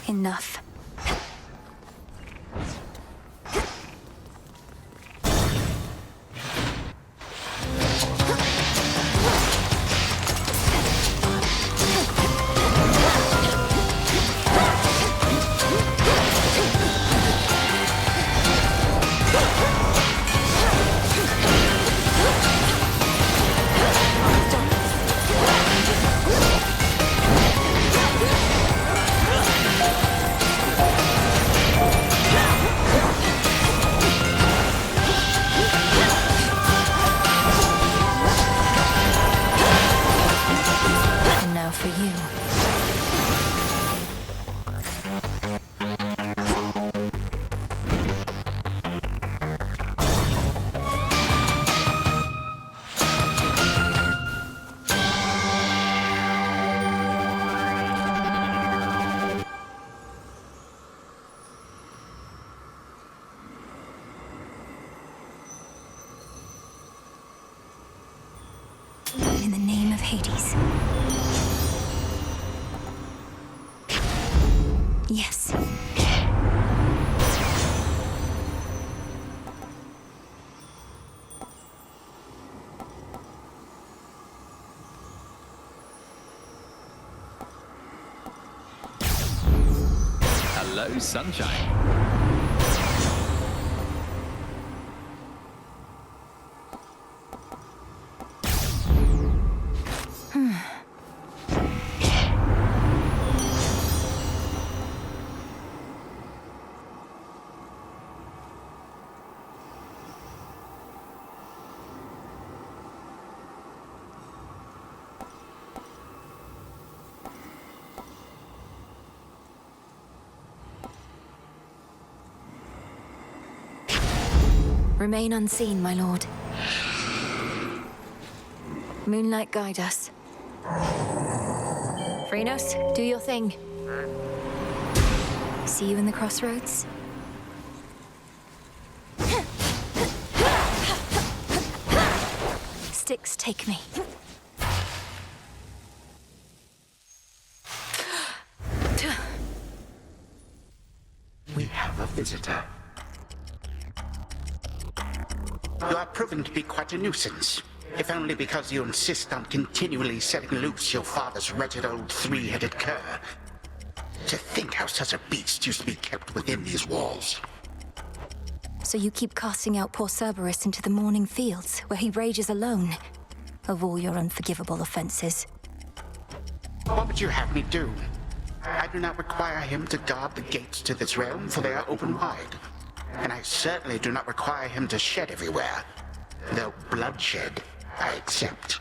Enough. And now for you. In the name of Hades. Yes. Hello, sunshine. Remain unseen, my lord. Moonlight, guide us. Phrenos, do your thing. See you in the crossroads? Styx, take me. We have a visitor. You are proving to be quite a nuisance. If only because you insist on continually setting loose your father's wretched old three-headed cur. To think how such a beast used to be kept within these walls. So you keep casting out poor Cerberus into the morning fields, where he rages alone, of all your unforgivable offenses. What would you have me do? I do not require him to guard the gates to this realm, for they are open wide. And I certainly do not require him to shed everywhere. Though bloodshed, I accept.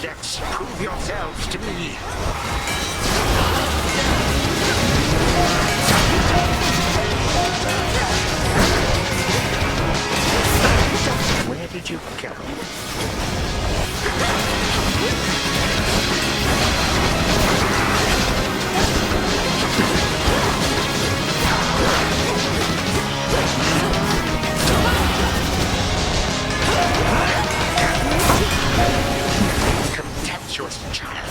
subjects, prove yourselves to me. Where did you go? Contemptuous child.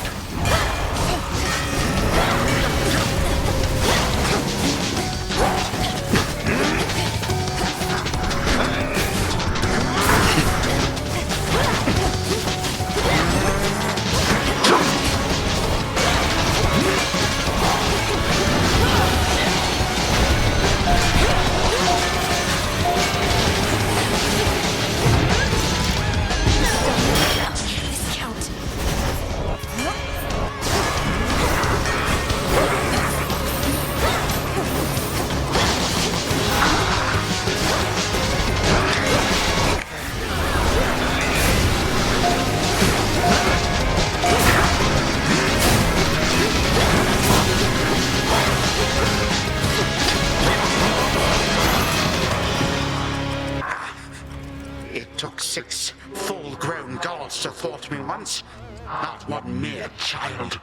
It took 6 full-grown gods to thwart me once, not one mere child.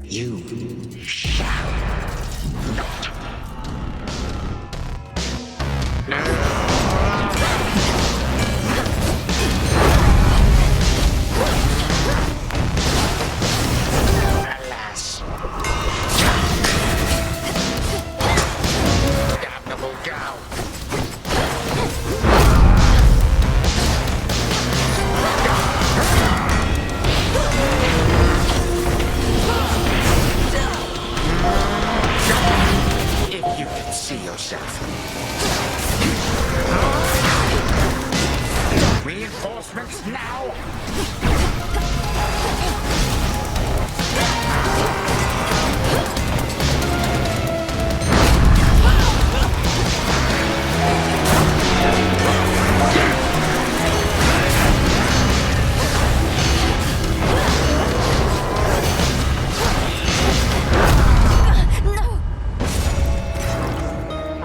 You shall not. Alas. Damnable Gao. If you could see yourself. Reinforcements now!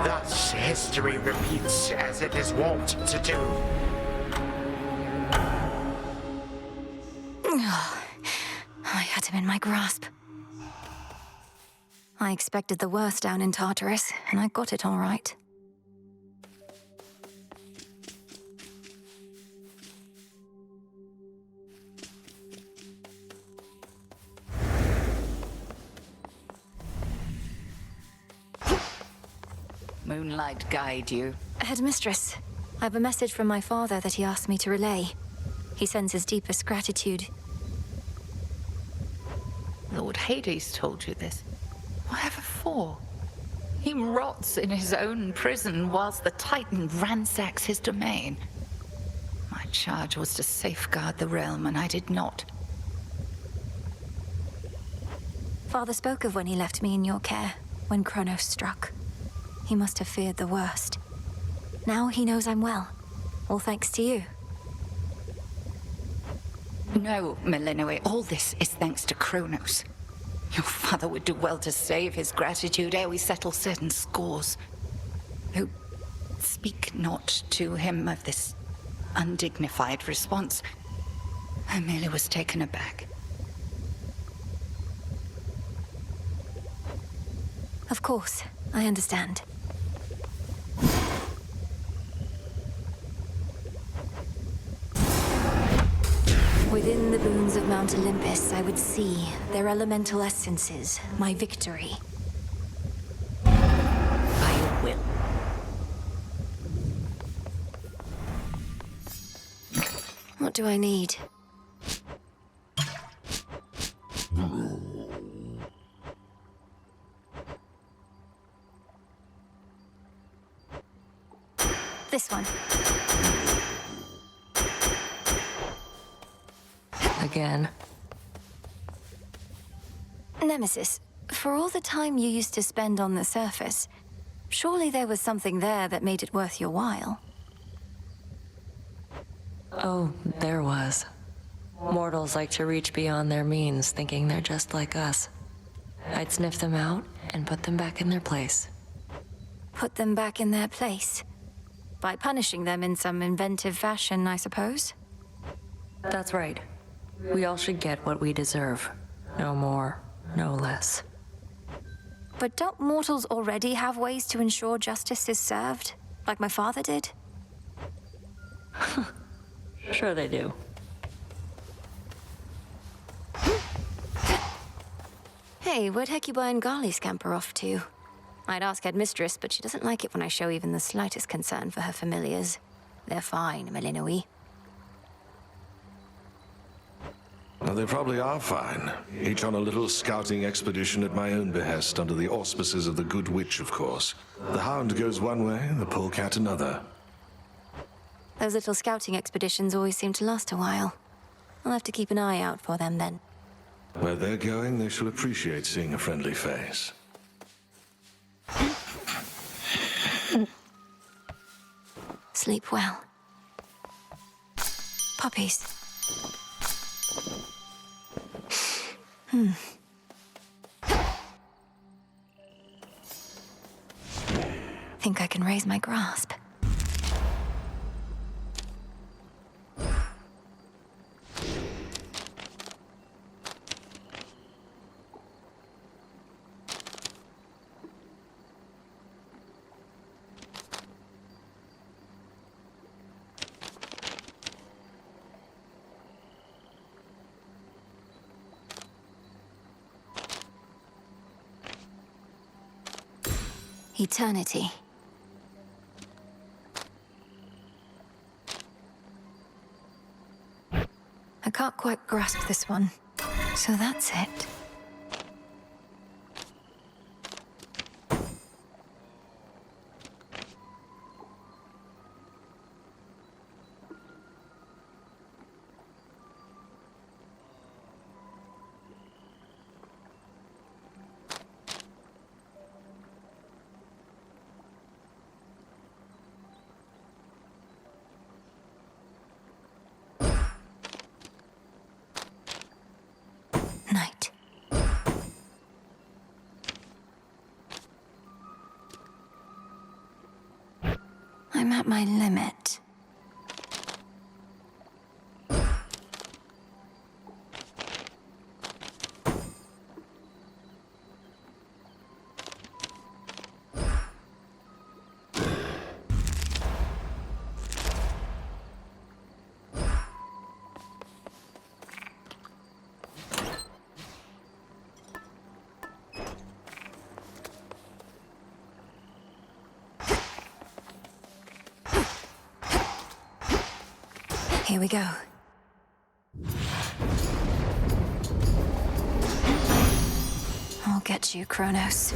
Thus, history repeats as it is wont to do. I had him in my grasp. I expected the worst down in Tartarus, and I got it all right. Moonlight guide you. Headmistress, I have a message from my father that he asked me to relay. He sends his deepest gratitude. Lord Hades told you this. Whatever for? He rots in his own prison whilst the Titan ransacks his domain. My charge was to safeguard the realm, and I did not. Father spoke of when he left me in your care, when Kronos struck. He must have feared the worst. Now he knows I'm well. All thanks to you. No, Melinoe, all this is thanks to Kronos. Your father would do well to save his gratitude ere we settle certain scores. Oh, speak not to him of this undignified response. I merely was taken aback. Of course, I understand. Within the boons of Mount Olympus, I would see their elemental essences, my victory. I will. What do I need? This one. Again. Nemesis, for all the time you used to spend on the surface, surely there was something there that made it worth your while. Oh, there was. Mortals like to reach beyond their means, thinking they're just like us. I'd sniff them out and put them back in their place. Put them back in their place? By punishing them in some inventive fashion, I suppose? That's right. We all should get what we deserve. No more, no less. But don't mortals already have ways to ensure justice is served? Like my father did? Sure they do. Hey, where'd Hecuba and Gali scamper off to? I'd ask Headmistress, but she doesn't like it when I show even the slightest concern for her familiars. They're fine, Melinoe. Well, they probably are fine. Each on a little scouting expedition at my own behest, under the auspices of the Good Witch, of course. The Hound goes one way, the Polecat another. Those little scouting expeditions always seem to last a while. I'll have to keep an eye out for them then. Where they're going, they shall appreciate seeing a friendly face. Sleep well. Puppies. Think I can raise my grasp. Eternity. I can't quite grasp this one, so that's it. Night. I'm at my limit. Here we go. I'll get you, Kronos.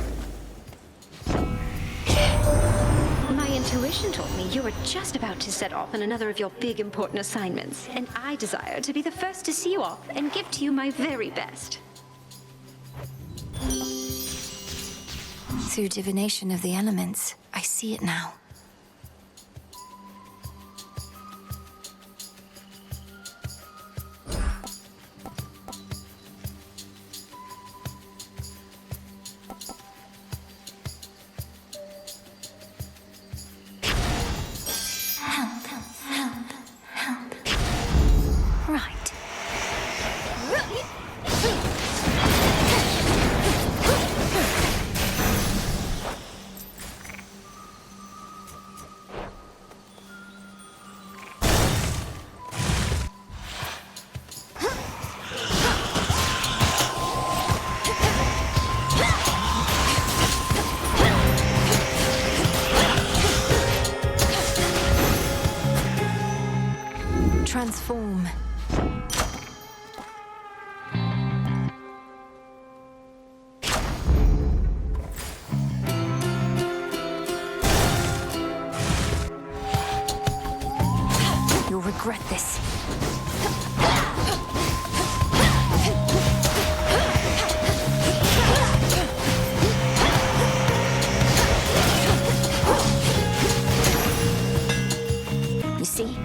My intuition told me you were just about to set off on another of your big important assignments, and I desire to be the first to see you off and give to you my very best. Through divination of the elements, I see it now. Right. Transform. You'll regret this. You see?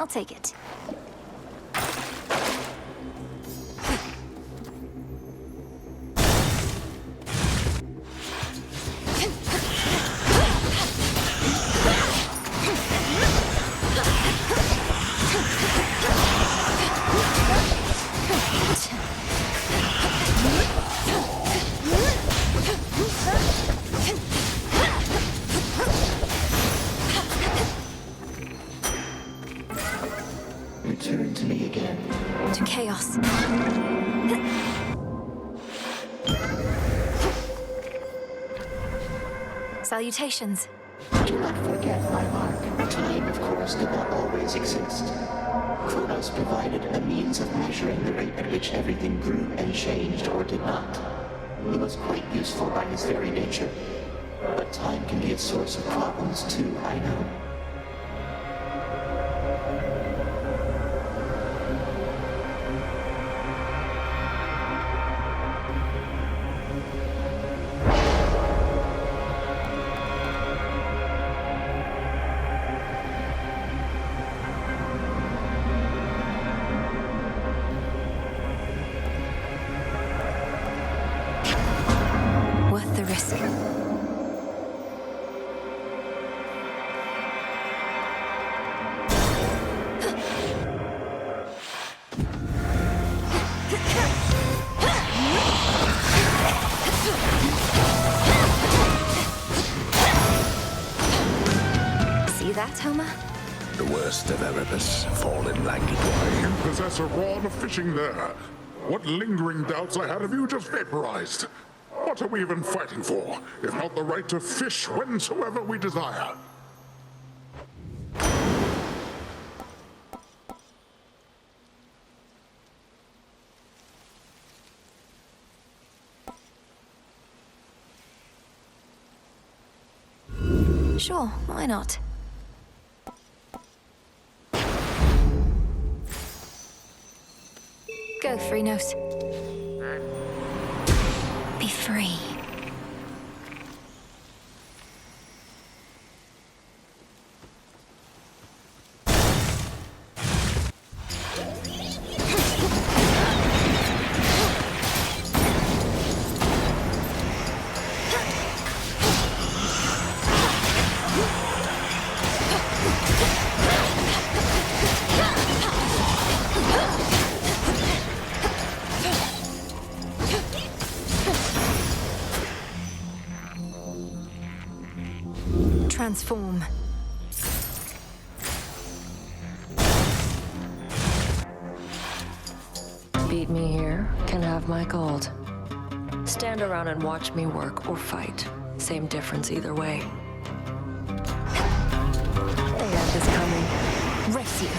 I'll take it. Return to me again. To chaos. Salutations. Do not forget my mark. Time, of course, did not always exist. Kronos provided a means of measuring the rate at which everything grew and changed or did not. He was quite useful by his very nature. But time can be a source of problems too, I know. Worth the risk. See that, Homer? The worst of Erebus, fallen languid. You possess a rod of fishing there. What lingering doubts I had of you just vaporized. What are we even fighting for, if not the right to fish whensoever we desire? Sure, why not? Go, Phrynos. Be free. Transform. Beat me here, can have my gold. Stand around and watch me work or fight. Same difference either way. The end is coming. Race you.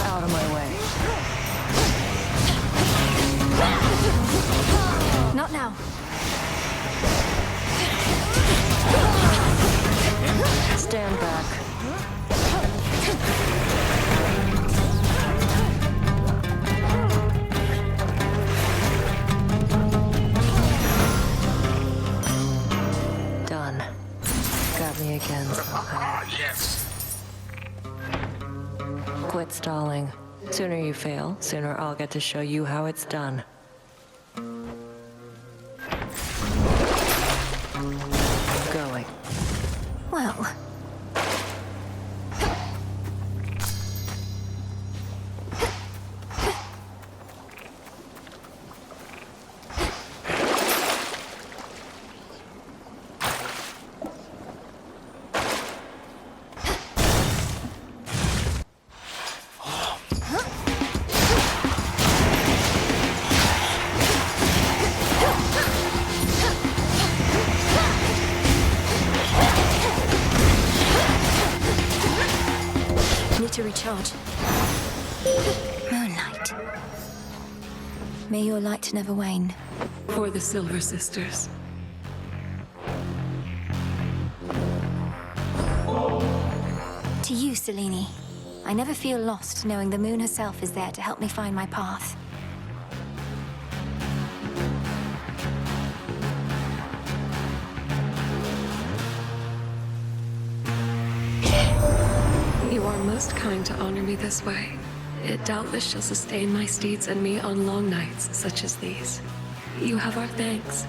Out of my way. Not now. Stand back. Done. Got me again somehow. Yes. Quit stalling. Sooner you fail, sooner I'll get to show you how it's done. Going. Well. To recharge. Moonlight. May your light never wane. For the Silver Sisters. To you, Selene. I never feel lost knowing the moon herself is there to help me find my path. most kind to honor me this way. It doubtless shall sustain my steeds and me on long nights such as these. You have our thanks.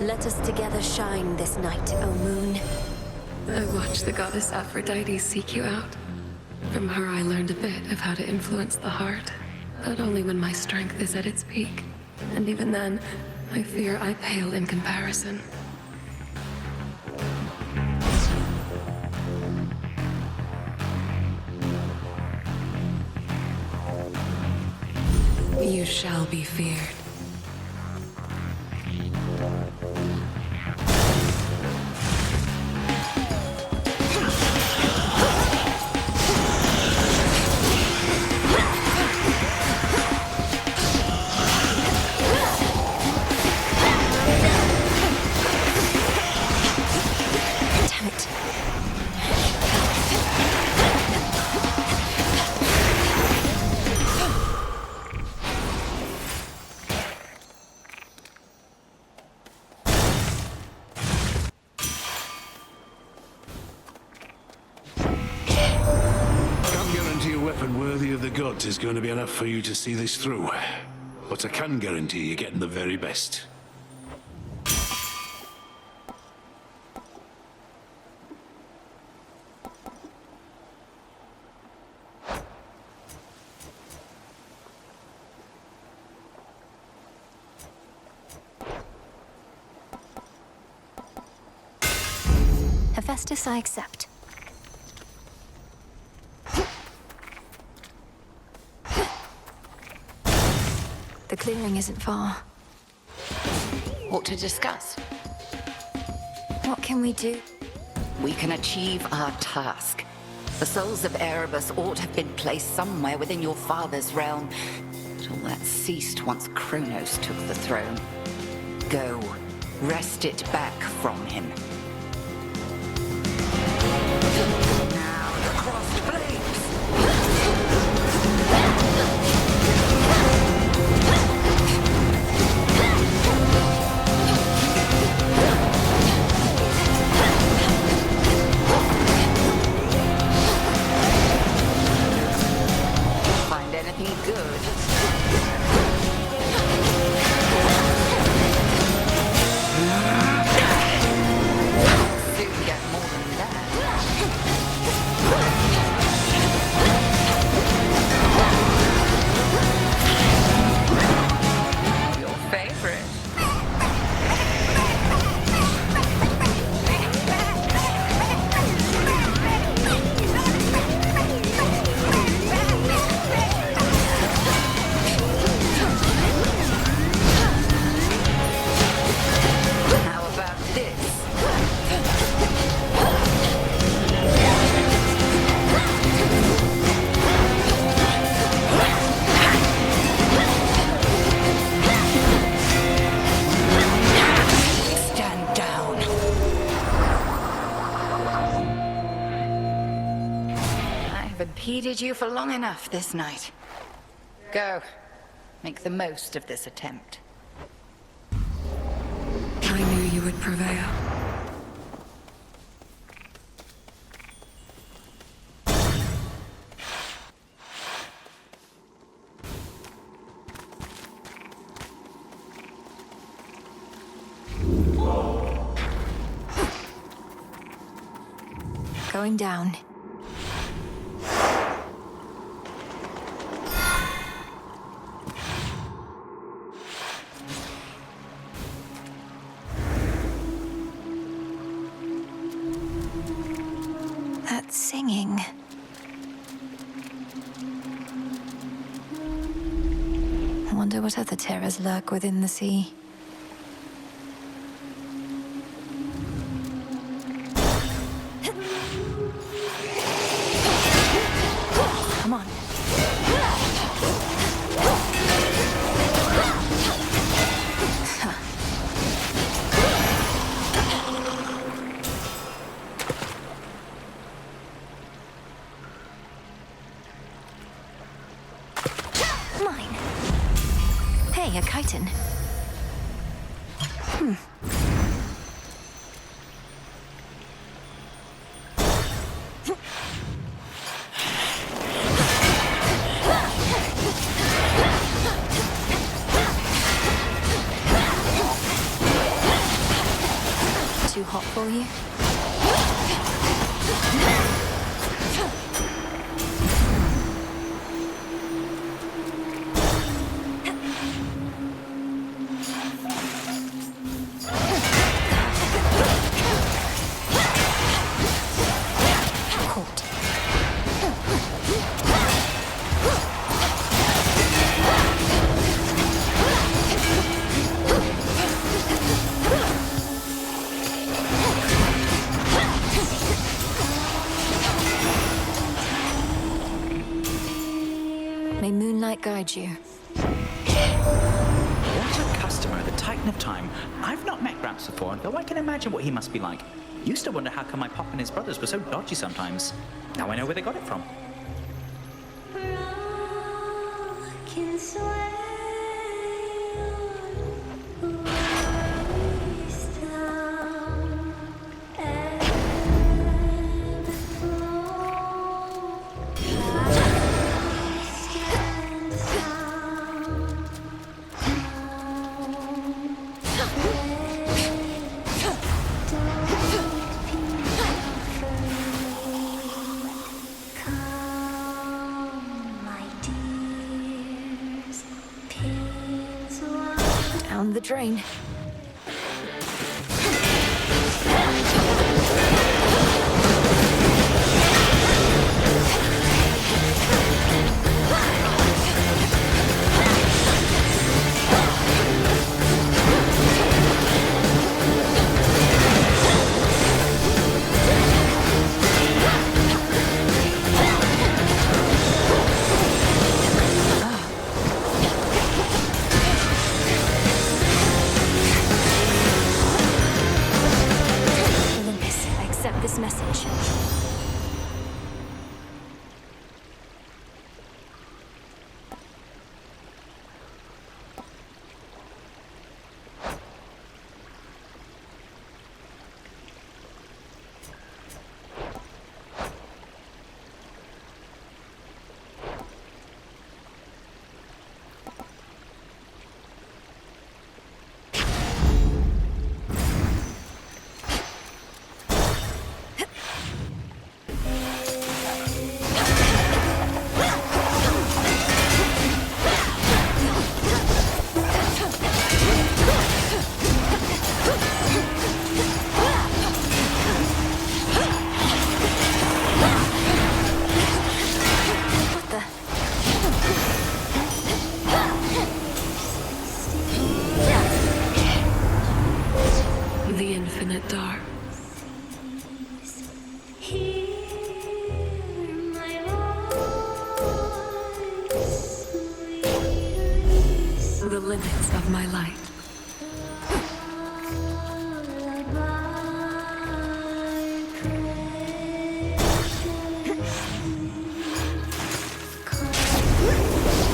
Let us together shine this night, O moon. I watched the goddess Aphrodite seek you out. From her I learned a bit of how to influence the heart, but only when my strength is at its peak. And even then, I fear I pale in comparison. You shall be feared. Is going to be enough for you to see this through. But I can guarantee you're getting the very best. Hephaestus, I accept. The clearing isn't far. What to discuss? What can we do? We can achieve our task. The souls of Erebus ought to have been placed somewhere within your father's realm. But all that ceased once Kronos took the throne. Go, wrest it back from him. Now the crossed flames! Impeded you for long enough this night. Go. Make the most of this attempt. I knew you would prevail. Going down. That singing. I wonder what other terrors lurk within the sea. Come on. Mine. Hey, a chitin. hot for you? May moonlight guide you. What a customer, the Titan of Time. I've not met Gramps before, though I can imagine what he must be like. Used to wonder how come my pop and his brothers were so dodgy sometimes. Now I know where they got it from. Can sway down and flow. Stand sound. Down the drain. Olympus, I accept this message. The infinite dark. The limits of my light.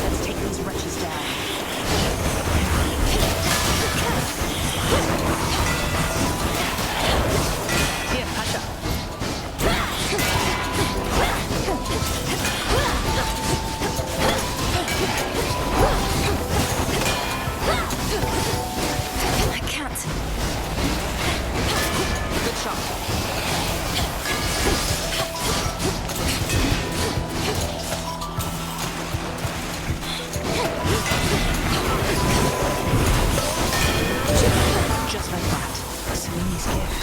Let's take these wretches down. Here, patch up. I can't. Good shot. Just like that. Selene's gift.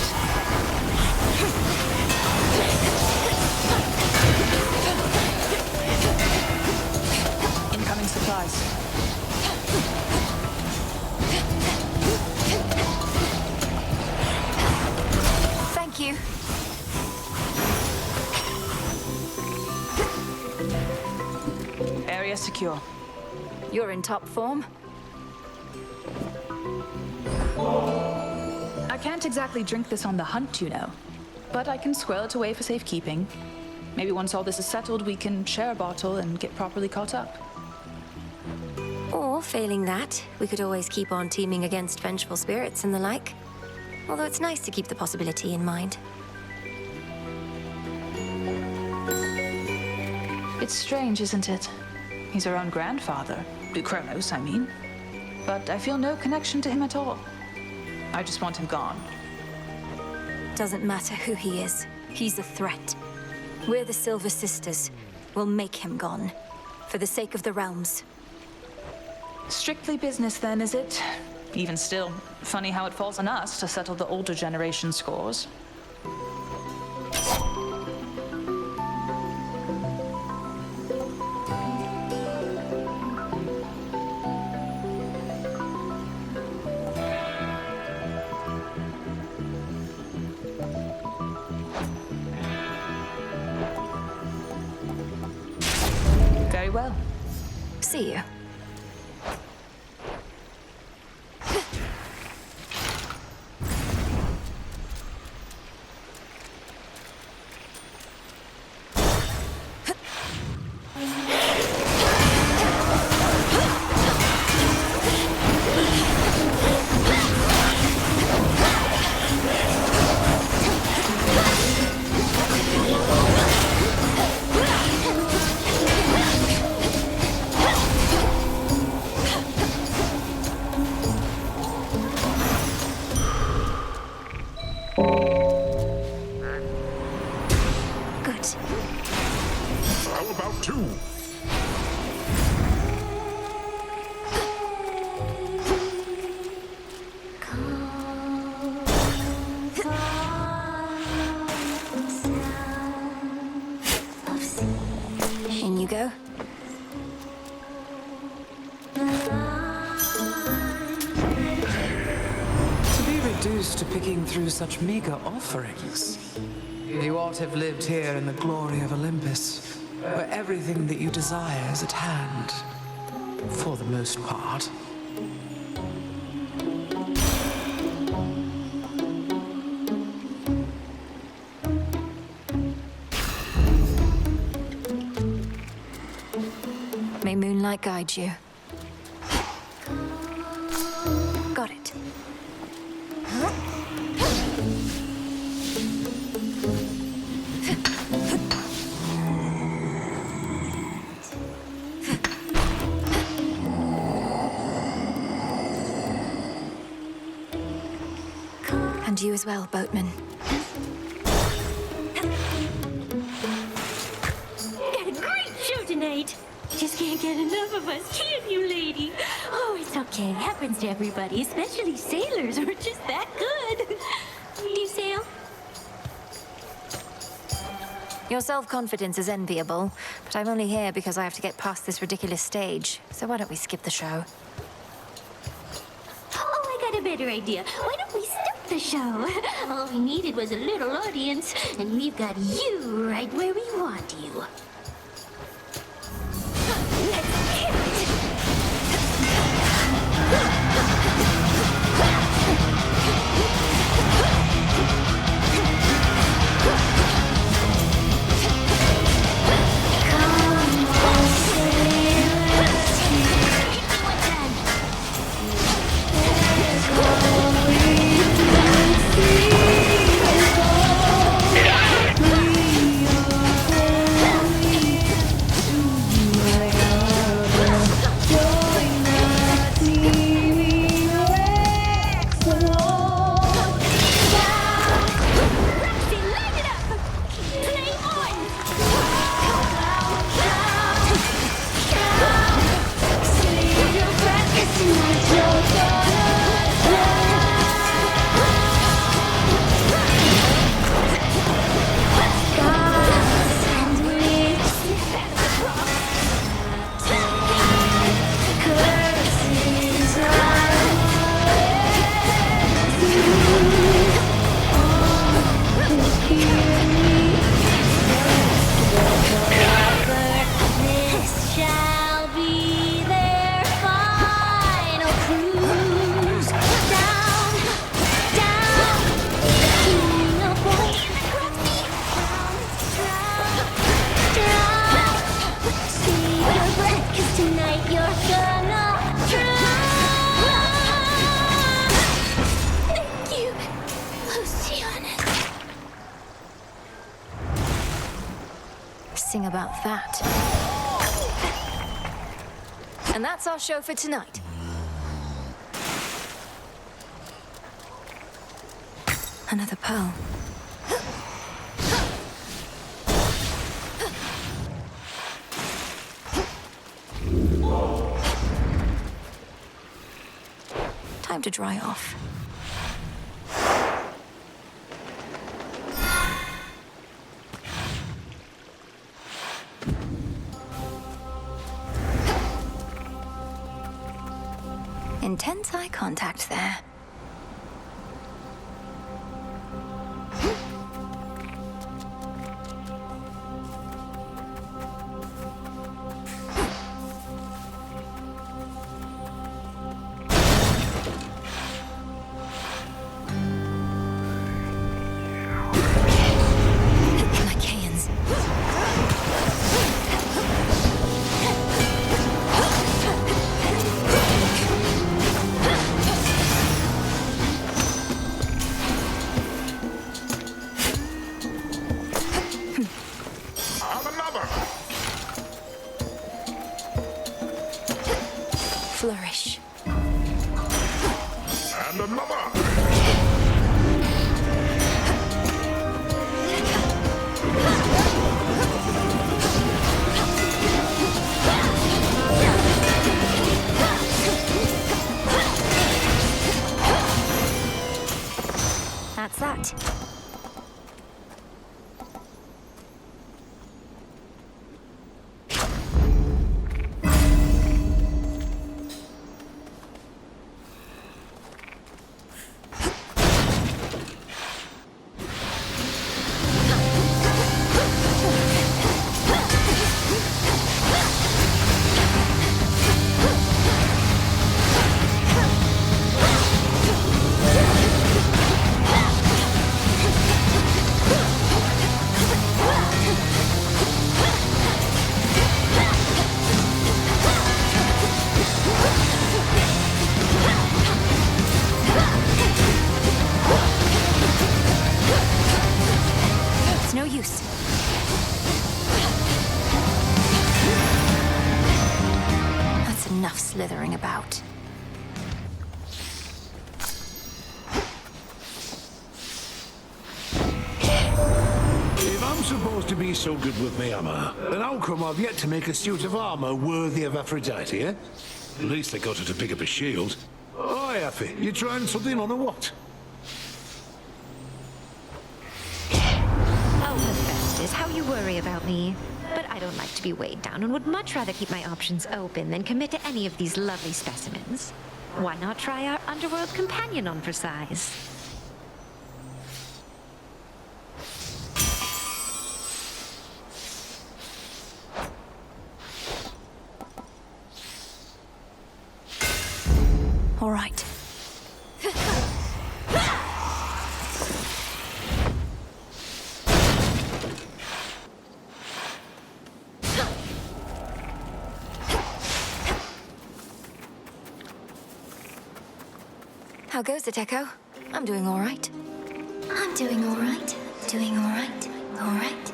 Incoming supplies. Thank you. Area secure. You're in top form. I can't exactly drink this on the hunt, you know. But I can squirrel it away for safekeeping. Maybe once all this is settled, we can share a bottle and get properly caught up. Or, failing that, we could always keep on teaming against vengeful spirits and the like. Although it's nice to keep the possibility in mind. It's strange, isn't it? He's our own grandfather. Kronos, I mean. But I feel no connection to him at all. I just want him gone. Doesn't matter who he is. He's a threat. We're the Silver Sisters. We'll make him gone. For the sake of the realms. Strictly business then, is it? Even still, funny how it falls on us to settle the older generation scores. Very well. See you. How about two? In you go. To be reduced to picking through such meager offerings. You ought to have lived here in the glory of Olympus, where everything that you desire is at hand. For the most part. May moonlight guide you. Got it. And you as well, boatman. Got a great show tonight. Just can't get enough of us, can you, lady? Oh, it's okay. It happens to everybody, especially sailors who are just that good. Do you sail? Your self-confidence is enviable, but I'm only here because I have to get past this ridiculous stage. So why don't we skip the show? Oh, I got a better idea. Why don't we start the show? All we needed was a little audience, and we've got you right where we want you. Sing about that. And that's our show for tonight. Another pearl. Time to dry off. Intense eye contact there. Flourish. And another! That's that. It's no use. That's enough slithering about. If I'm supposed to be so good with my hammer, then how come I've yet to make a suit of armor worthy of Aphrodite, eh? At least I got her to pick up a shield. Oh, Effie, you trying something on or what? Oh, Hephaestus, how you worry about me. But I don't like to be weighed down and would much rather keep my options open than commit to any of these lovely specimens. Why not try our underworld companion on for size? All right. How goes it, Echo? I'm doing all right. I'm doing all right. Doing all right. All right.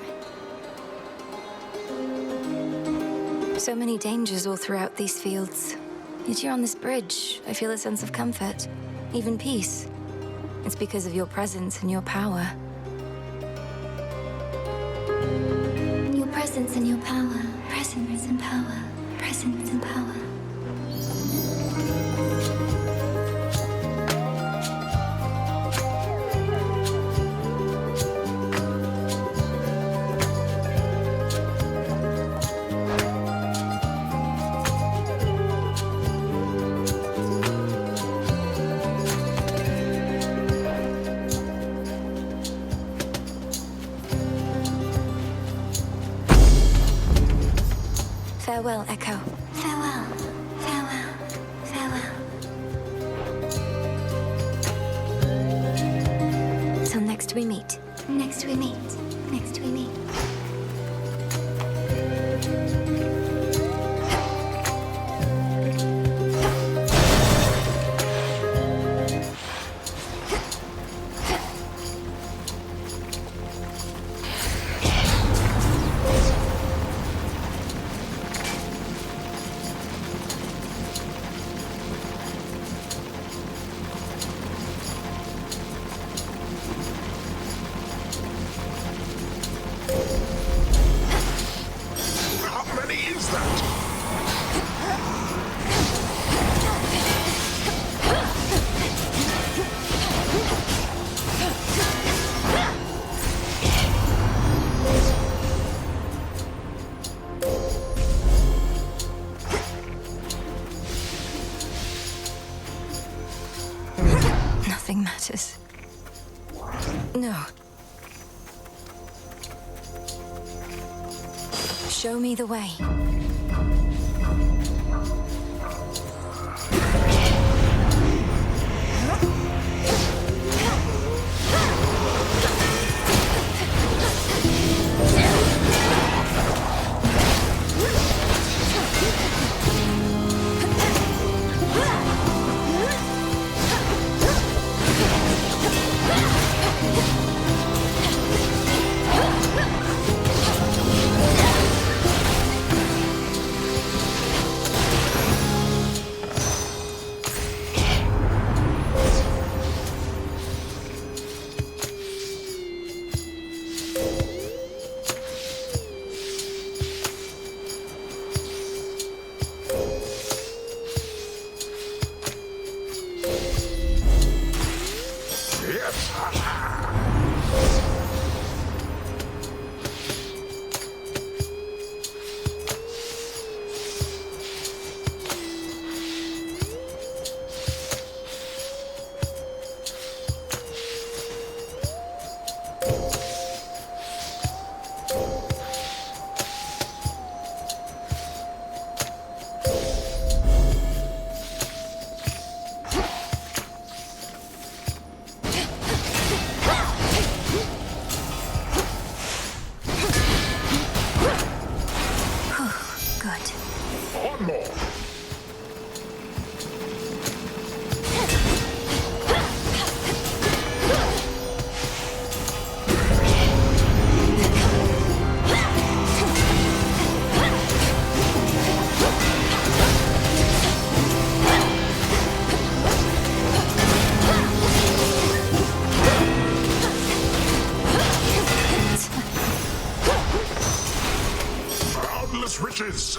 So many dangers all throughout these fields. Yet here on this bridge, I feel a sense of comfort, even peace. It's because of your presence and your power. Your presence and your power. Presence and power. Presence and power. Farewell, Echo. Farewell. Farewell. Farewell. Till next we meet. Next we meet. Next we meet. exactly is that? Nothing matters. No. Show me the way. Riches!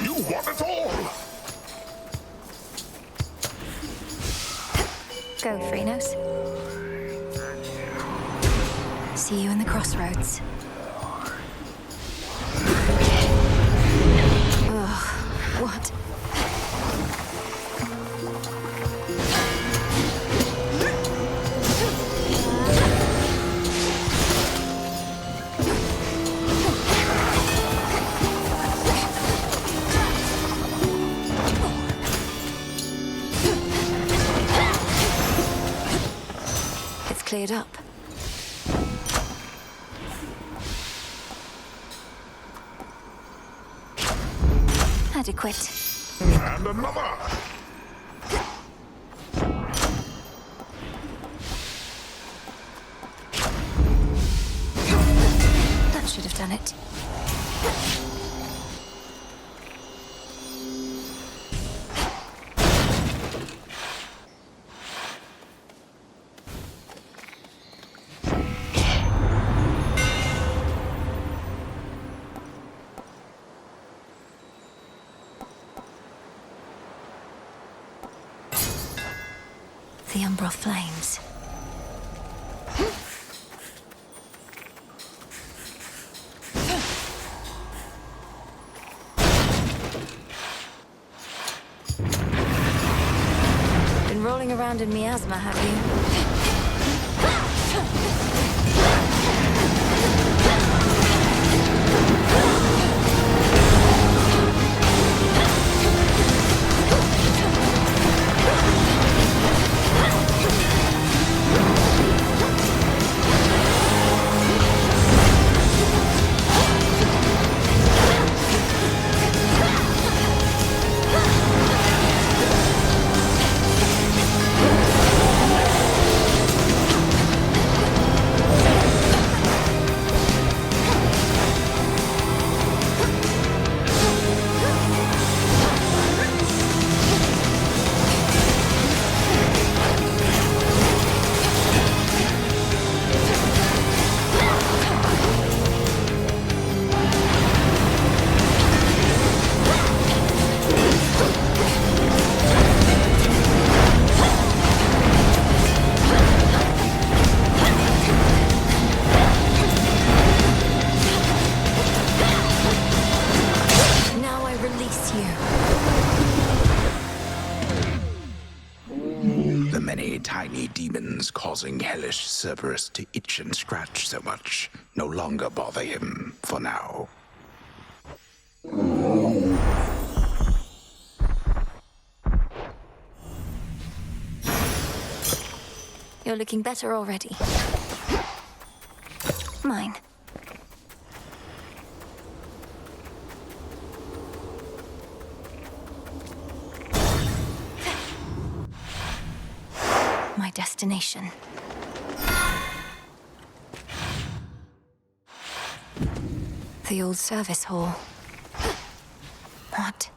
You want it all! Go, Phrenos. See you in the crossroads. Ugh, what? It's cleared up. Adequate. And another! That should have done it. The Umbral flames. Been rolling around in miasma, have you? many tiny demons causing hellish Cerberus to itch and scratch so much no longer bother him for now. You're looking better already. Mine. My destination. The old service hall. What?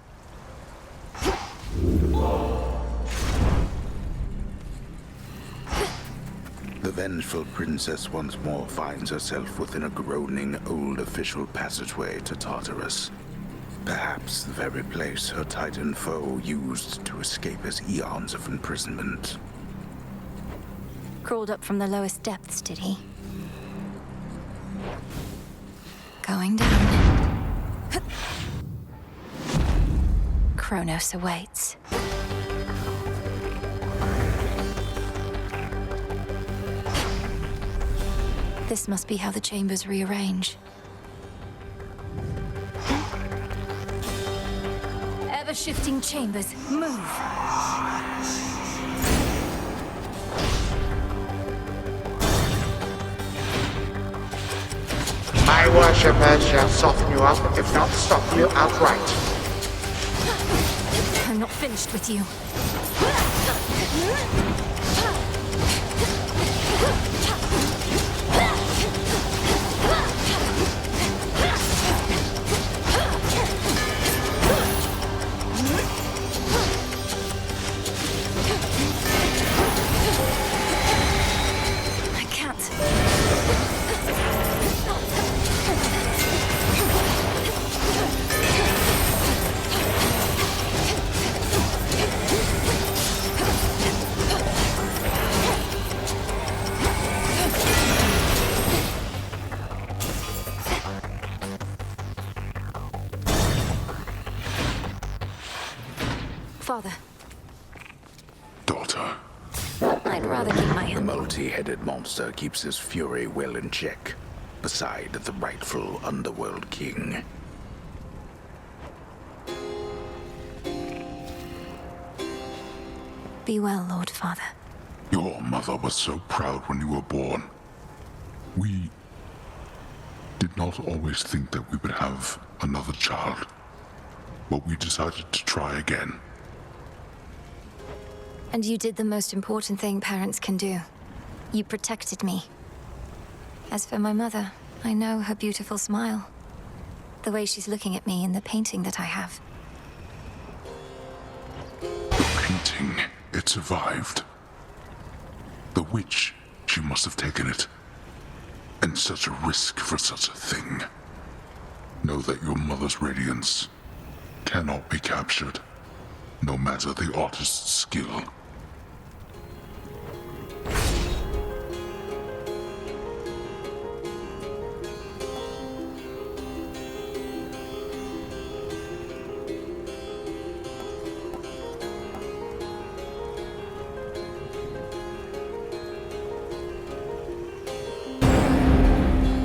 The vengeful princess once more finds herself within a groaning old official passageway to Tartarus. Perhaps the very place her Titan foe used to escape his eons of imprisonment. Crawled up from the lowest depths, did he? Going down. Kronos awaits. This must be how the chambers rearrange. Ever-shifting chambers, move! My worshippers shall soften you up, if not stop you outright. I'm not finished with you. I can't. Father. Daughter. I'd rather keep my The multi-headed monster keeps his fury well in check, beside the rightful underworld king. Be well, Lord Father. Your mother was so proud when you were born. We did not always think that we would have another child, but we decided to try again. And you did the most important thing parents can do. You protected me. As for my mother, I know her beautiful smile. The way she's looking at me in the painting that I have. The painting, it survived. The witch, she must have taken it. And such a risk for such a thing. Know that your mother's radiance cannot be captured, no matter the artist's skill.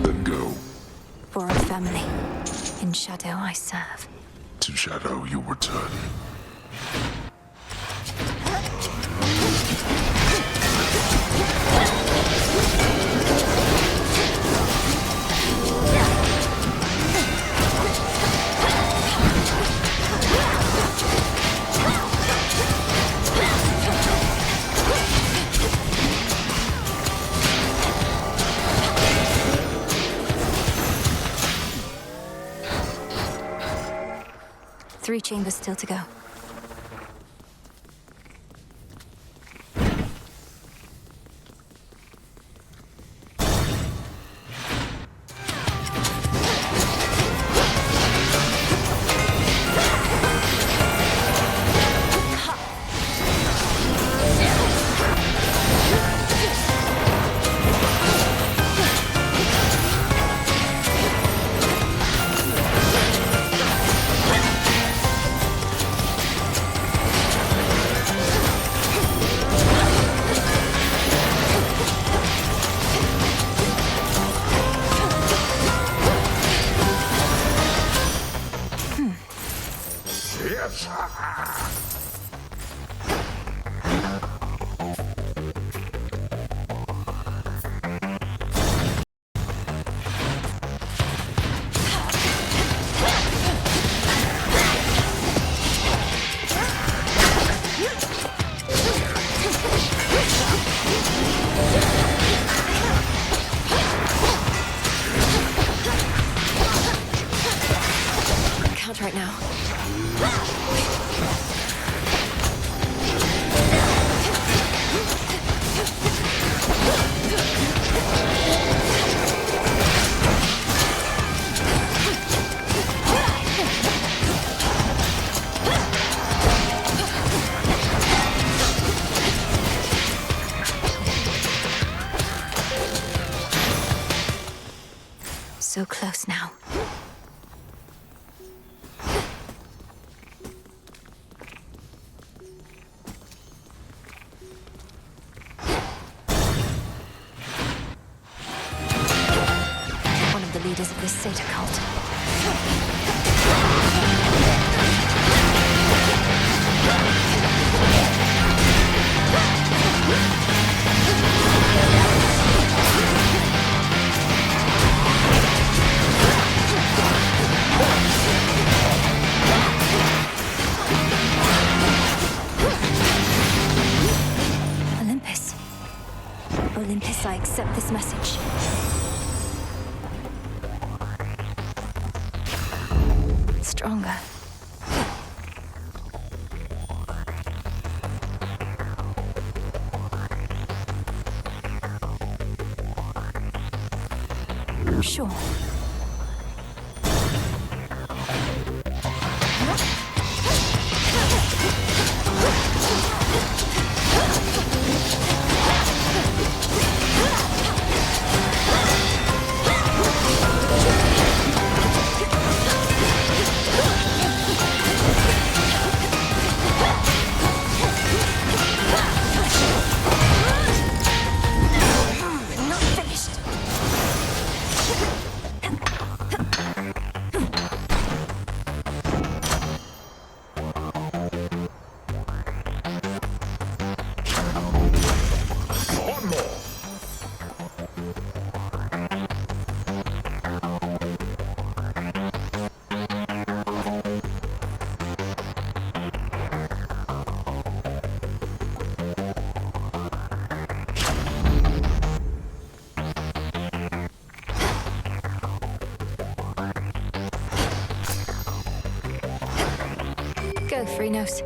Then go. For our family. In shadow I serve. To shadow you return. Three chambers still to go. So close now. One of the leaders of this Satyr cult. Olympus. Olympus, I accept this message. Stronger. Sure. Not finished. Go, Phrynos.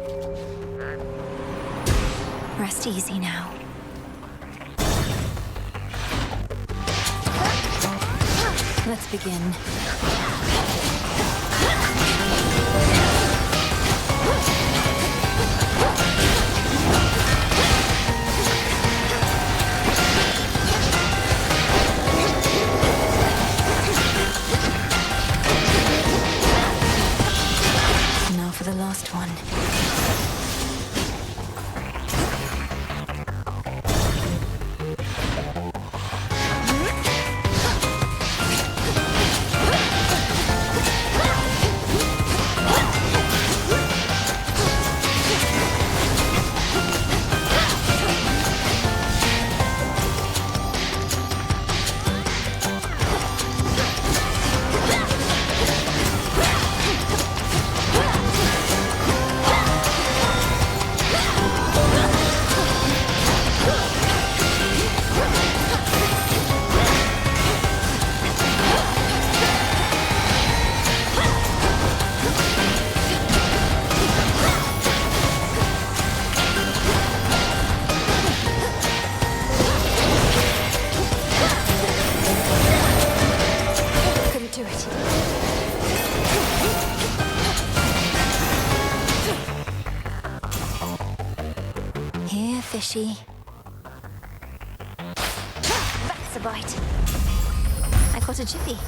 Rest easy now. Let's begin. Now for the last one. Couldn't do it. Here, fishy. That's a bite. I caught a jiffy.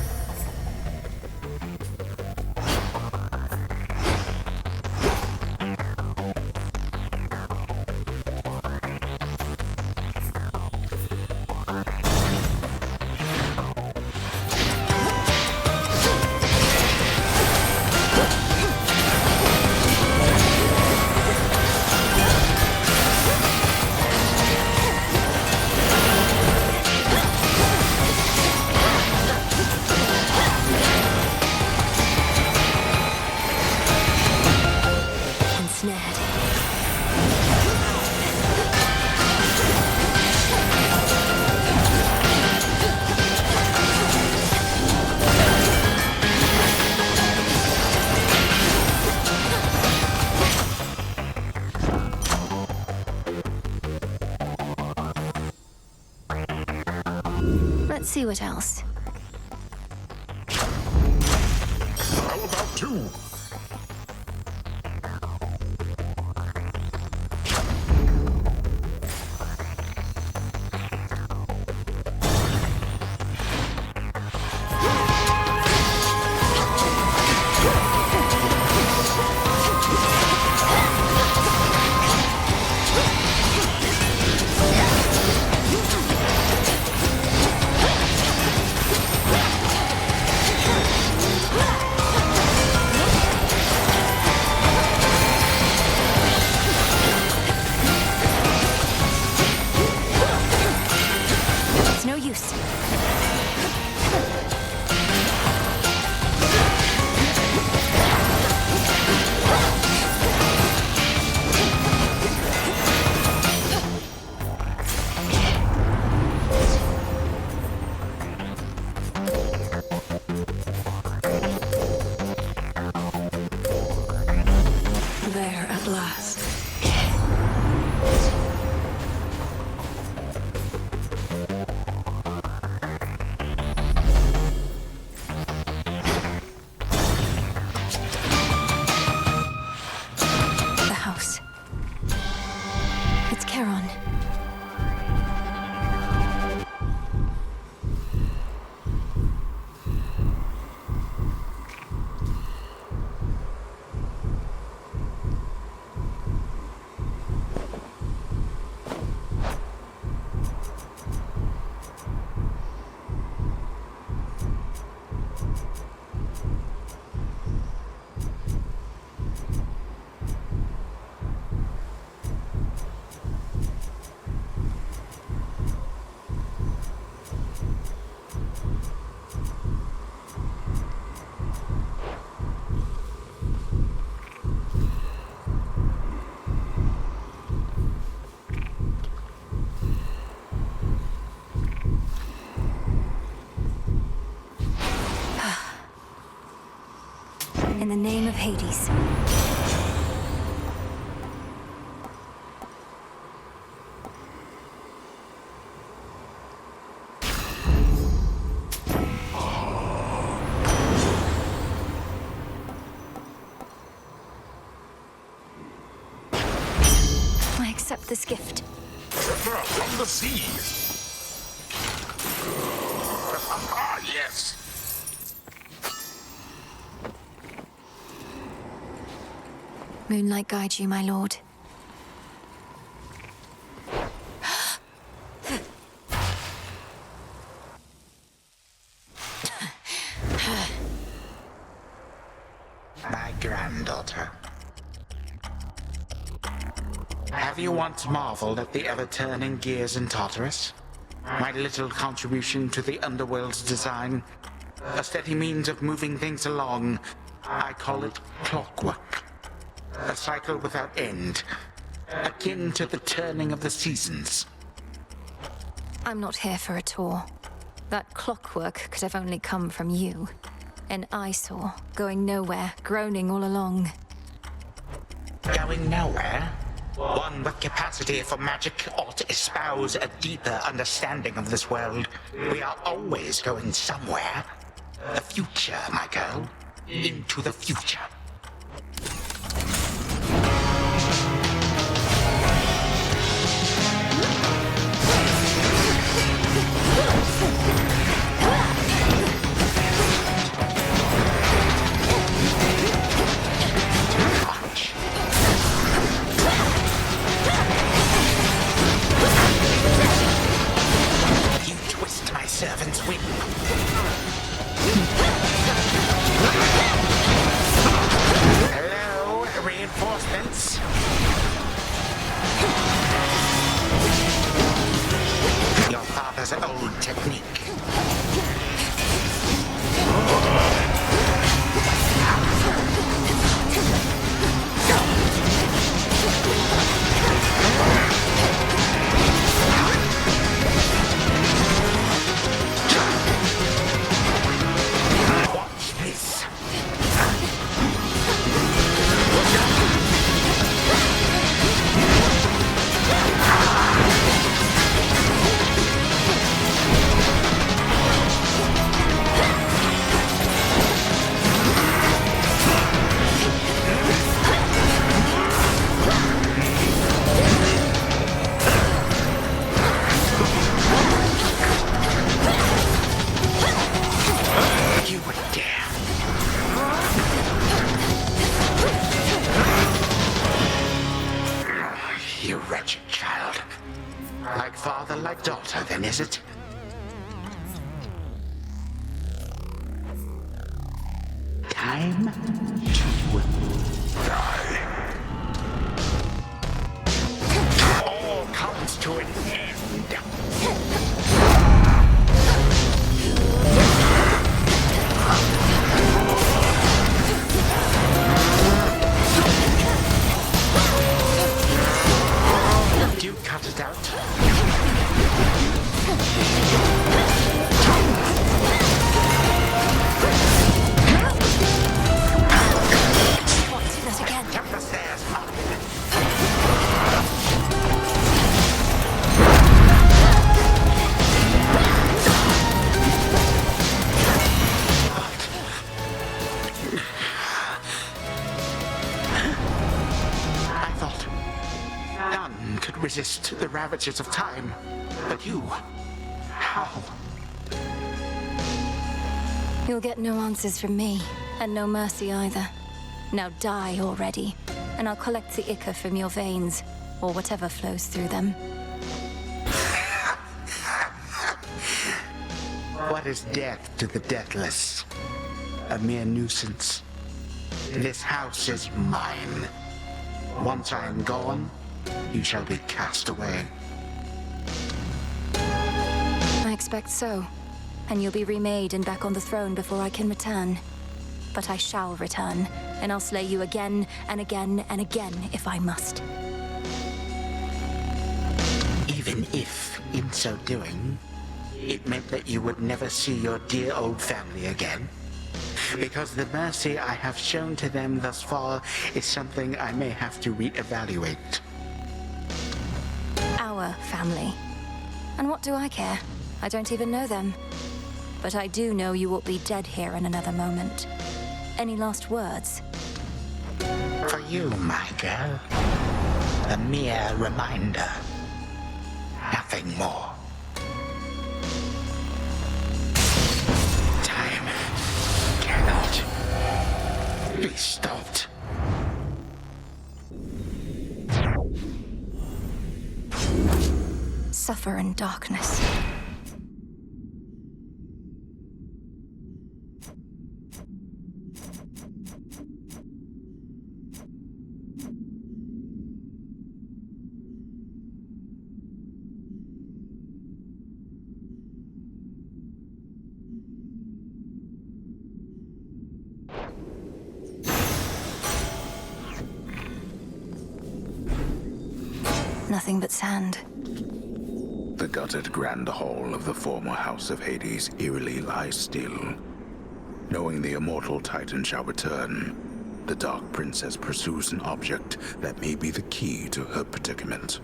Let's see what else. How about two? loose. There at last. The house. It's Charon. In the name of Hades. I accept this gift. From the sea. Ah, yes. Moonlight guide you, my lord. My granddaughter. Have you once marveled at the ever-turning gears in Tartarus? My little contribution to the underworld's design? A steady means of moving things along. I call it clockwork. A cycle without end. Akin to the turning of the seasons. I'm not here for a tour. That clockwork could have only come from you. An eyesore, going nowhere, groaning all along. Going nowhere? One with capacity for magic ought to espouse a deeper understanding of this world. We are always going somewhere. The future, my girl. Into the future. You twist my servant's whip. Hello, reinforcements. Your father's old technique. Watch this. You would dare. You wretched child. Like father, like daughter, then, is it? Time to die. All comes to an end. ravages of time. But you, how? You'll get no answers from me, and no mercy either. Now die already, and I'll collect the ichor from your veins, or whatever flows through them. What is death to the deathless? A mere nuisance. This house is mine. Once I am gone, you shall be cast away. I expect so. And you'll be remade and back on the throne before I can return. But I shall return, and I'll slay you again and again and again if I must. Even if, in so doing, it meant that you would never see your dear old family again. Because the mercy I have shown to them thus far is something I may have to reevaluate. Our family. And what do I care? I don't even know them. But I do know you will be dead here in another moment. Any last words? For you, my girl, a mere reminder. Nothing more. Time cannot be stopped. Suffer in darkness. Nothing but sand. The gutted grand hall of the former House of Hades eerily lies still. Knowing the immortal Titan shall return, the Dark Princess pursues an object that may be the key to her predicament.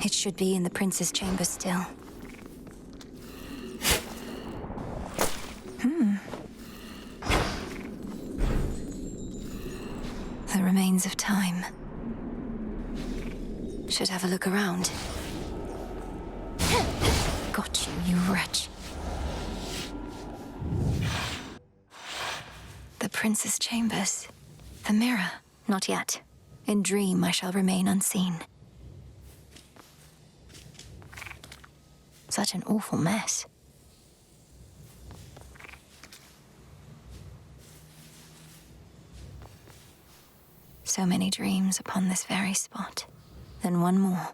It should be in the prince's chamber still. The remains of time. Should have a look around. Got you, you wretch. The prince's chambers. The mirror. Not yet. In dream, I shall remain unseen. Such an awful mess. So many dreams upon this very spot. Then one more.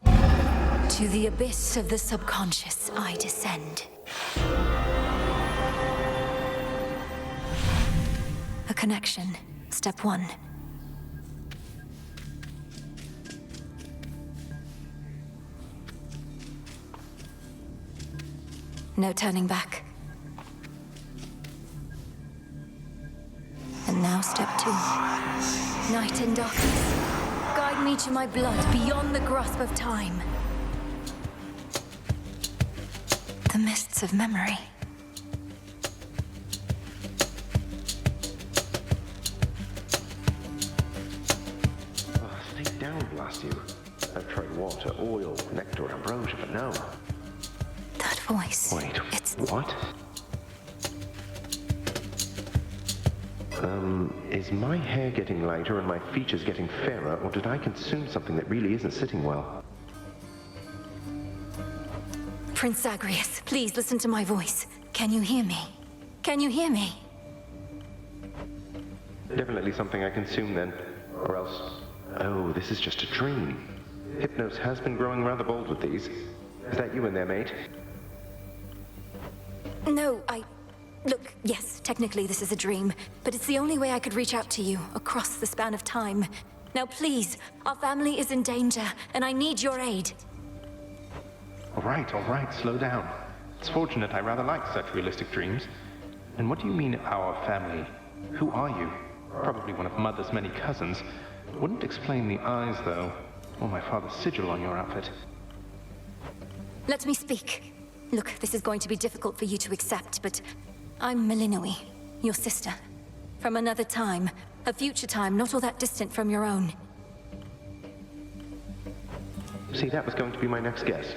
To the abyss of the subconscious I descend. A connection. Step 1. No turning back. And now step 2. Night and darkness. Guide me to my blood beyond the grasp of time. The mists of memory. Stay down, blast you. I've tried water, oil, nectar, ambrosia, but no. That voice. Wait, it's... what? Is my hair getting lighter and my features getting fairer, or did I consume something that really isn't sitting well? Prince Zagreus, please listen to my voice. Can you hear me? Can you hear me? Definitely something I consumed then. Or else... Oh, this is just a dream. Hypnos has been growing rather bold with these. Is that you in there, mate? No, Look, yes, technically this is a dream, but it's the only way I could reach out to you, across the span of time. Now please, our family is in danger, and I need your aid. All right, slow down. It's fortunate I rather like such realistic dreams. And what do you mean, our family? Who are you? Probably one of Mother's many cousins. Wouldn't explain the eyes, though, or my father's sigil on your outfit. Let me speak. Look, this is going to be difficult for you to accept, but I'm Melinoe, your sister. From another time, a future time not all that distant from your own. See, that was going to be my next guess.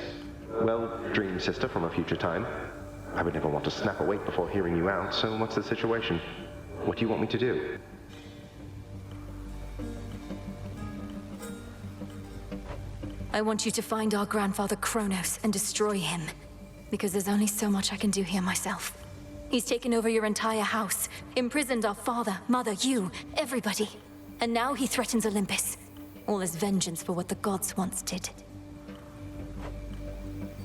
Well, dream sister from a future time. I would never want to snap awake before hearing you out, so what's the situation? What do you want me to do? I want you to find our grandfather Kronos and destroy him. Because there's only so much I can do here myself. He's taken over your entire house, imprisoned our father, mother, you, everybody. And now he threatens Olympus. All as vengeance for what the gods once did.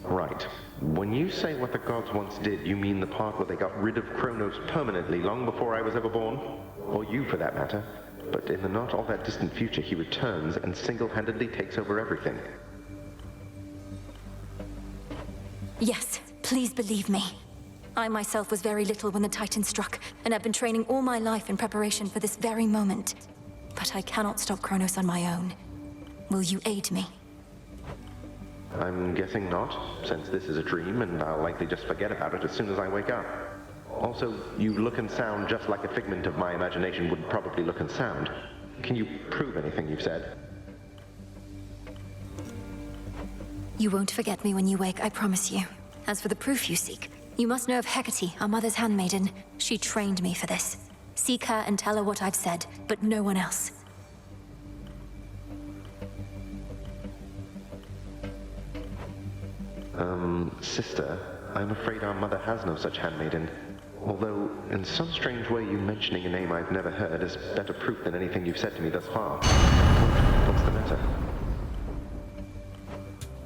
Right. When you say what the gods once did, you mean the part where they got rid of Kronos permanently long before I was ever born? Or you, for that matter. But in the not all that distant future, he returns and single-handedly takes over everything. Yes, please believe me. I myself was very little when the Titan struck, and I've been training all my life in preparation for this very moment. But I cannot stop Kronos on my own. Will you aid me? I'm guessing not, since this is a dream and I'll likely just forget about it as soon as I wake up. Also, you look and sound just like a figment of my imagination would probably look and sound. Can you prove anything you've said? You won't forget me when you wake, I promise you. As for the proof you seek, you must know of Hecate, our mother's handmaiden. She trained me for this. Seek her and tell her what I've said, but no one else. Sister, I'm afraid our mother has no such handmaiden. Although, in some strange way, you mentioning a name I've never heard is better proof than anything you've said to me thus far. What's the matter?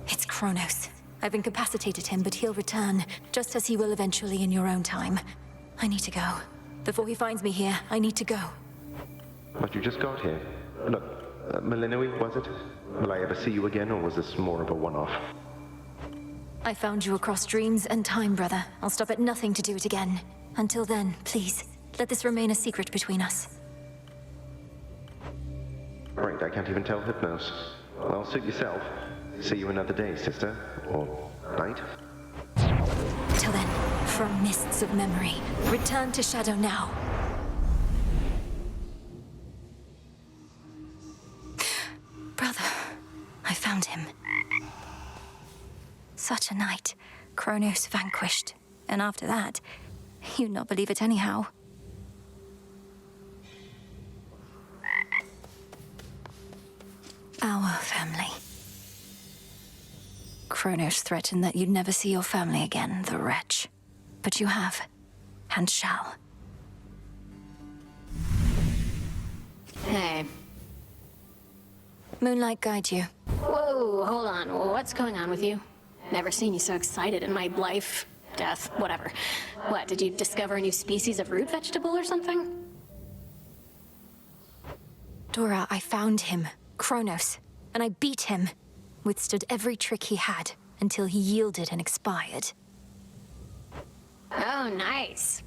It's Kronos. I've incapacitated him, but he'll return, just as he will eventually in your own time. I need to go. Before he finds me here, I need to go. But you just got here. Look, Melinoi, was it? Will I ever see you again, or was this more of a one-off? I found you across dreams and time, brother. I'll stop at nothing to do it again. Until then, please, let this remain a secret between us. Great, I can't even tell Hypnos. Well, suit yourself. See you another day, sister. Or night. Till then, from mists of memory, return to Shadow now. Brother, I found him. Such a night. Kronos vanquished. And after that, you'd not believe it anyhow. Our family. Kronos threatened that you'd never see your family again, the wretch. But you have, and shall. Hey. Moonlight guide you. Whoa, hold on. What's going on with you? Never seen you so excited in my life, death, whatever. What, did you discover a new species of root vegetable or something? Dora, I found him, Kronos, and I beat him. Withstood every trick he had, until he yielded and expired. Oh, nice.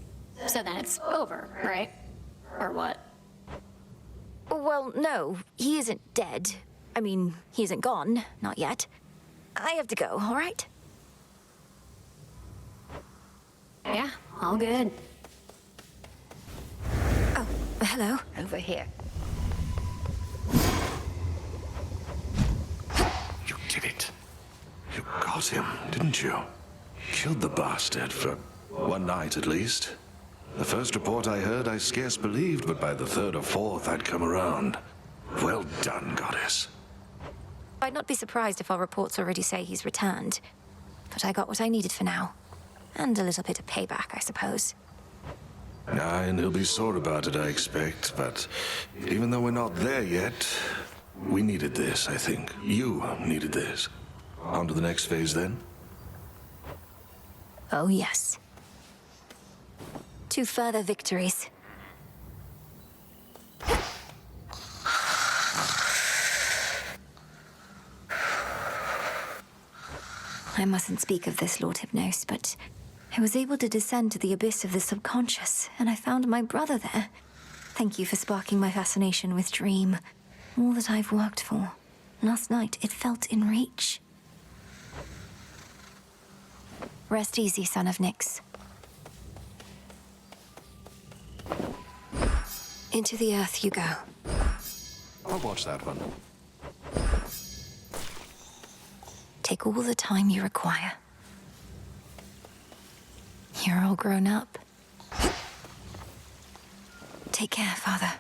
So then it's over, right? Or what? Well, no, he isn't dead. I mean, he isn't gone, not yet. I have to go, all right? Yeah, all good. Oh, hello. Over here. You did it. You got him, didn't you? Killed the bastard for one night at least. The first report I heard I scarce believed, but by the third or fourth I'd come around. Well done, goddess. I'd not be surprised if our reports already say he's returned. But I got what I needed for now. And a little bit of payback, I suppose. Aye, and he'll be sore about it, I expect. But even though we're not there yet, we needed this, I think. You needed this. On to the next phase, then? Oh, yes. To further victories. I mustn't speak of this, Lord Hypnos, but I was able to descend to the abyss of the subconscious, and I found my brother there. Thank you for sparking my fascination with Dream. All that I've worked for. Last night, it felt in reach. Rest easy, son of Nyx. Into the earth you go. I'll watch that one. all the time you require. You're all grown up. Take care, Father.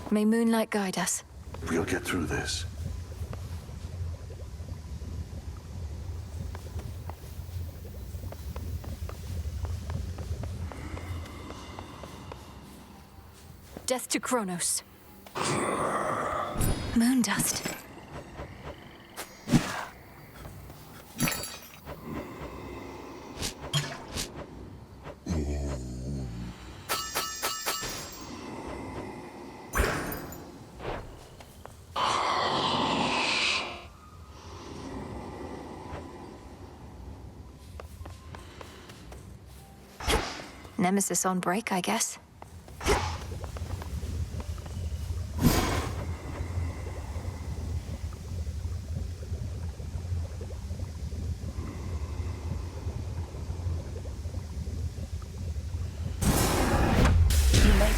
May moonlight guide us. We'll get through this. Death to Kronos. Moondust. Nemesis on break, I guess.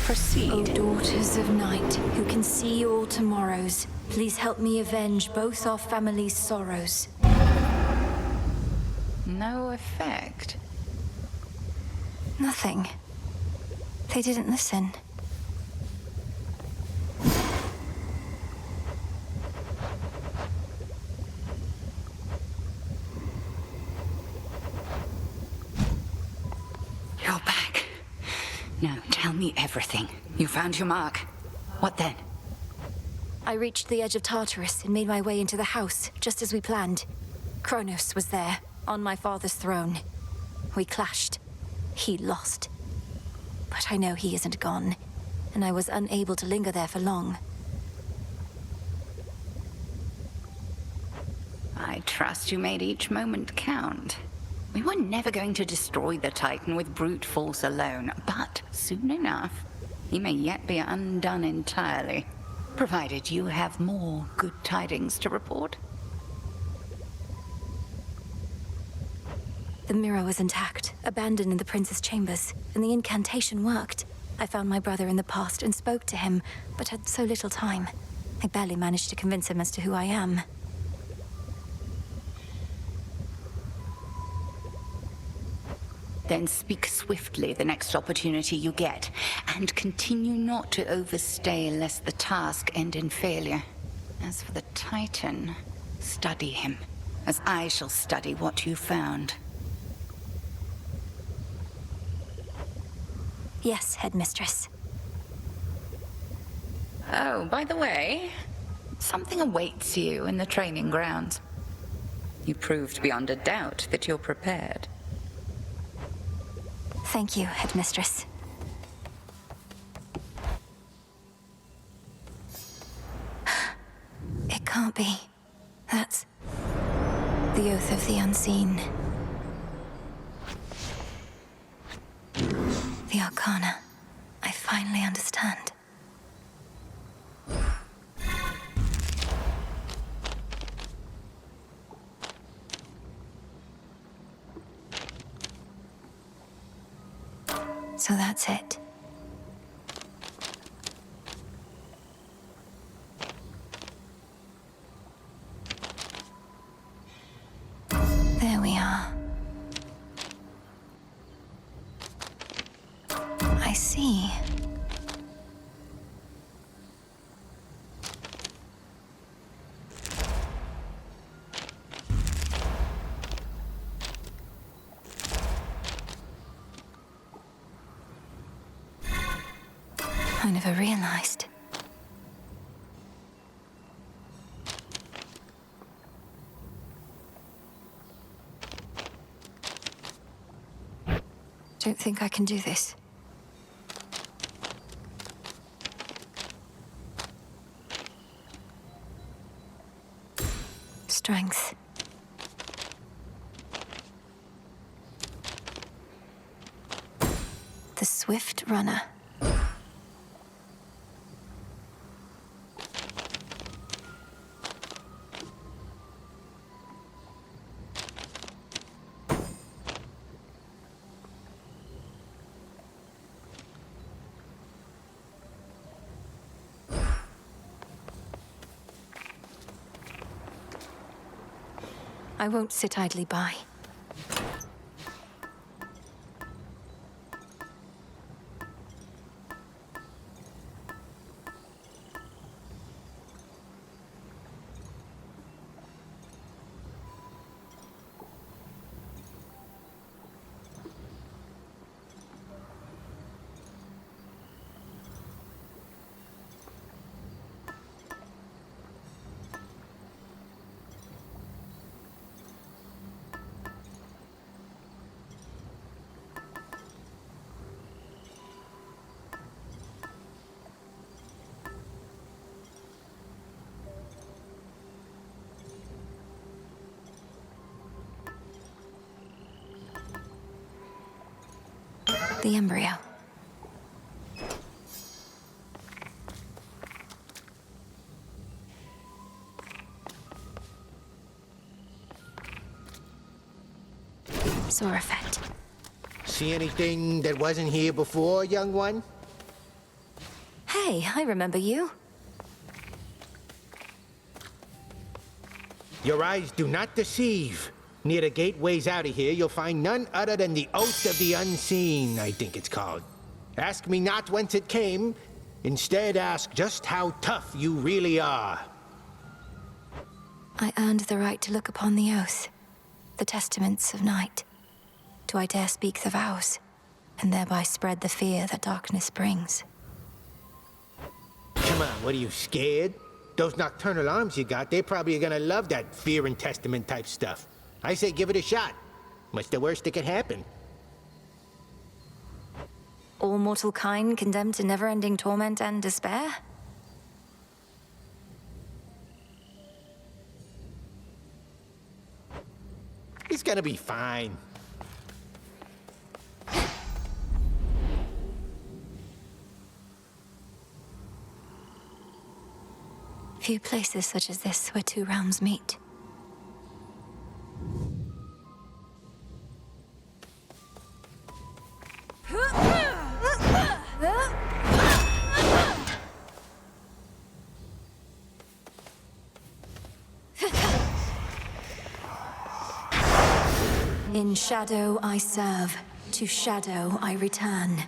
Proceed. O daughters of night, who can see all tomorrows, please help me avenge both our family's sorrows. No effect. Nothing. They didn't listen. You're back. Now, tell me everything. You found your mark. What then? I reached the edge of Tartarus and made my way into the house, just as we planned. Kronos was there, on my father's throne. We clashed. He lost. But I know he isn't gone, and I was unable to linger there for long. I trust you made each moment count. We were never going to destroy the Titan with brute force alone, but soon enough, he may yet be undone entirely, provided you have more good tidings to report. The mirror was intact, abandoned in the prince's chambers, and the incantation worked. I found my brother in the past and spoke to him, but had so little time. I barely managed to convince him as to who I am. Then speak swiftly the next opportunity you get, and continue not to overstay lest the task end in failure. As for the Titan, study him, as I shall study what you found. Yes, Headmistress. Oh, by the way, something awaits you in the training grounds. You proved beyond a doubt that you're prepared. Thank you, Headmistress. It can't be. That's the Oath of the Unseen. The Arcana. I finally understand. So that's it. There we are. I see. I never realized. Don't think I can do this. Strength. The Swift Runner. I won't sit idly by. The embryo. Sorafet. See anything that wasn't here before, young one? Hey, I remember you. Your eyes do not deceive. Near the gateways out of here, you'll find none other than the Oath of the Unseen, I think it's called. Ask me not whence it came. Instead, ask just how tough you really are. I earned the right to look upon the oath, the testaments of night. Do I dare speak the vows, and thereby spread the fear that darkness brings? Come on, what are you, scared? Those nocturnal arms you got, they're probably gonna love that fear and testament type stuff. I say give it a shot. What's the worst that could happen? All mortal kind condemned to never-ending torment and despair? He's gonna be fine. Few places such as this where two realms meet. In shadow I serve, to shadow I return.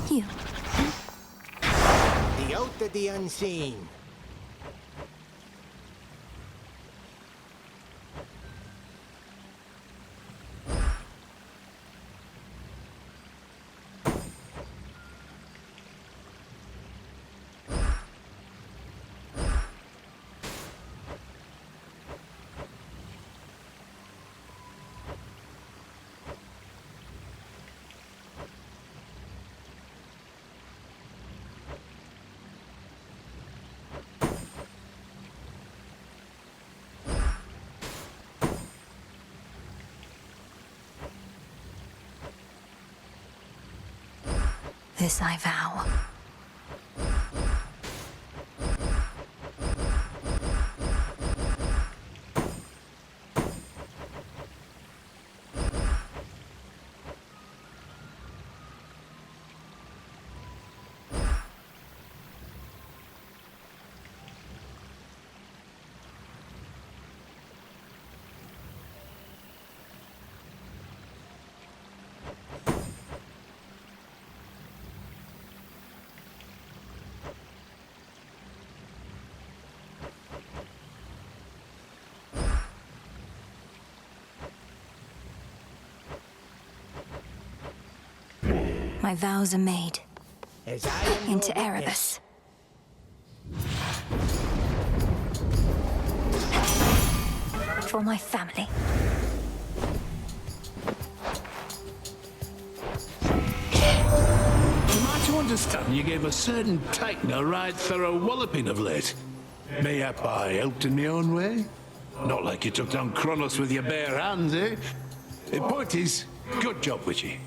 You. The Oath of the Unseen. This I vow. My vows are made. As I am into your Erebus. For my family. Am I to understand you gave a certain titan a right thorough walloping of late? Mayhap I helped in my own way? Not like you took down Kronos with your bare hands, eh? The point is, good job, Witchy.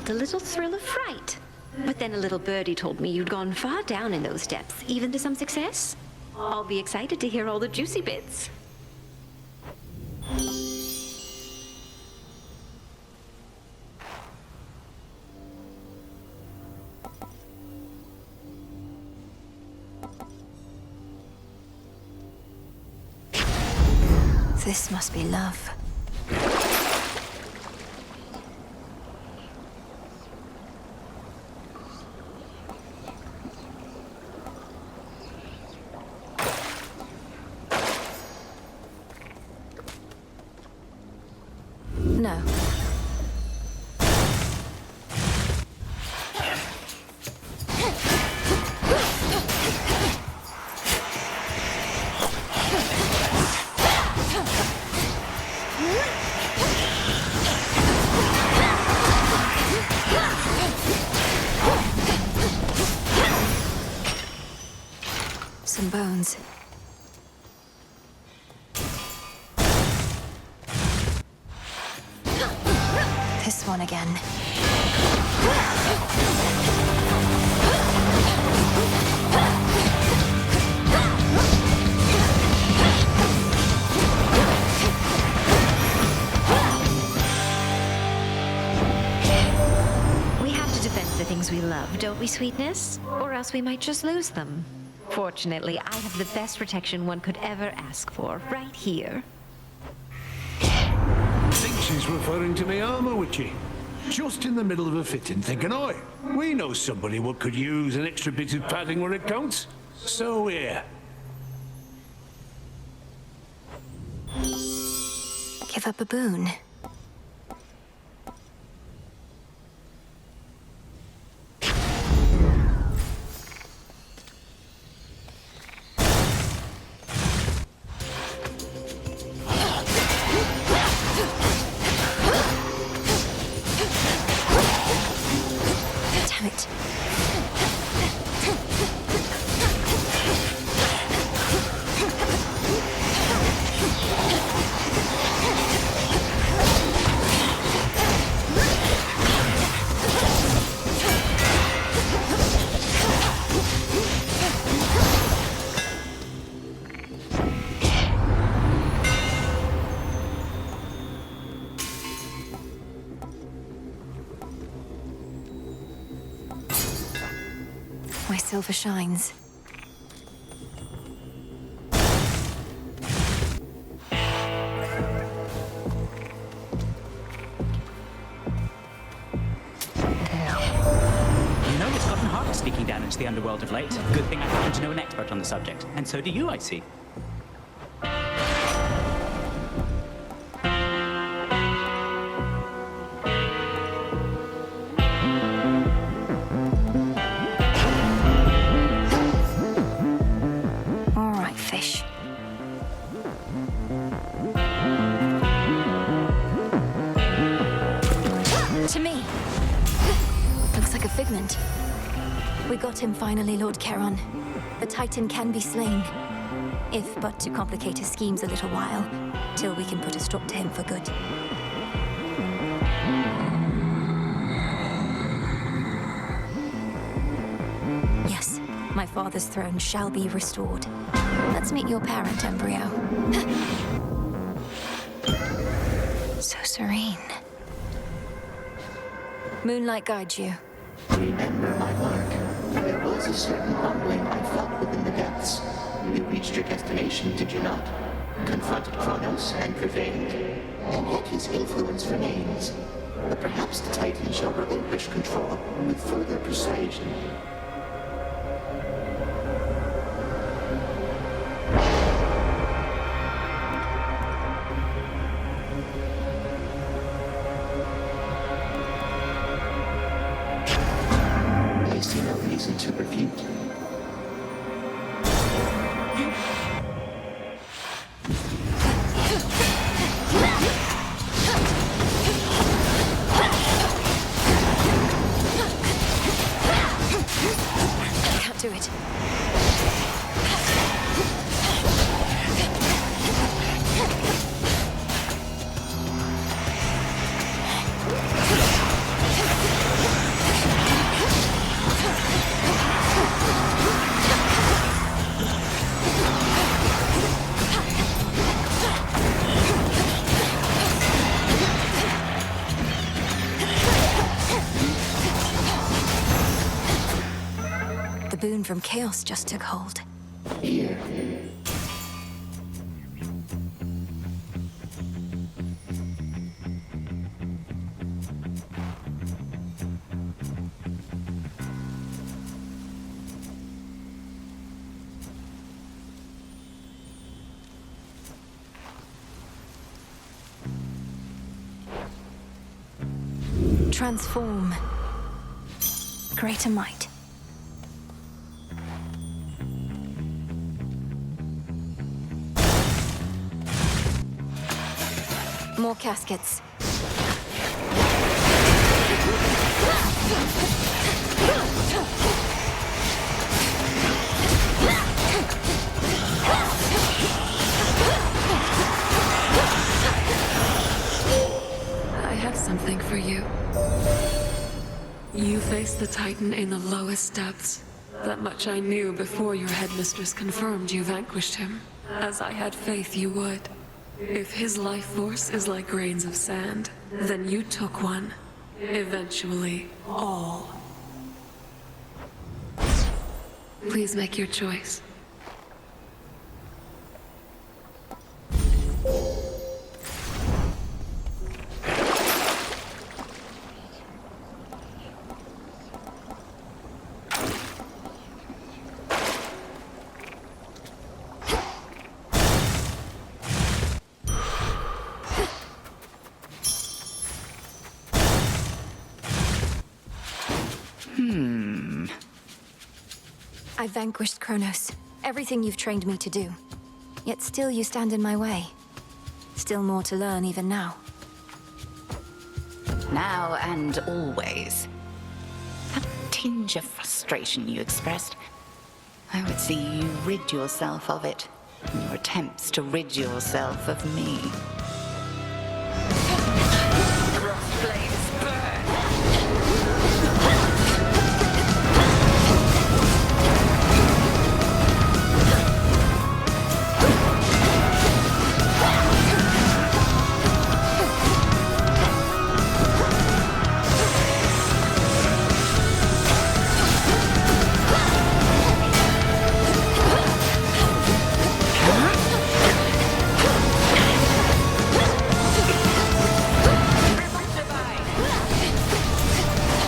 felt a little thrill of fright. But then a little birdie told me you'd gone far down in those depths, even to some success. I'll be excited to hear all the juicy bits. This must be love. No. Some bones. This one again. We have to defend the things we love, don't we, sweetness? Or else we might just lose them. Fortunately, I have the best protection one could ever ask for, right here. I think she's referring to me armor, Witchy. Just in the middle of a fitting, thinking, oi, we know somebody what could use an extra bit of padding where it counts. So here. Give up a boon. Damn it. My silver shines. You know, it's gotten harder sneaking down into the underworld of late. Good thing I happen to know an expert on the subject. And so do you, I see. All right, fish. To me. Looks like a figment. We got him finally, Lord Charon. The Titan can be slain. If but to complicate his schemes a little while, till we can put a stop to him for good. Yes, my father's throne shall be restored. Let's meet your parent, Embryo. So serene. Moonlight guides you. Remember my mark. There was a certain humbling I felt within the depths. You reached your destination, did you not? Confronted Kronos and prevailed. And yet his influence remains. But perhaps the Titan shall relinquish control with further persuasion. I see no reason to refute. from chaos just took hold. Here. Transform. Greater might. More caskets. I have something for you. You faced the Titan in the lowest depths. That much I knew before your headmistress confirmed you vanquished him, as I had faith you would. If his life force is like grains of sand, then you took one. Eventually, all. Please make your choice. I vanquished Kronos. Everything you've trained me to do. Yet still you stand in my way. Still more to learn even now. Now and always. That tinge of frustration you expressed, I would see you rid yourself of it in your attempts to rid yourself of me. Cross flames burn!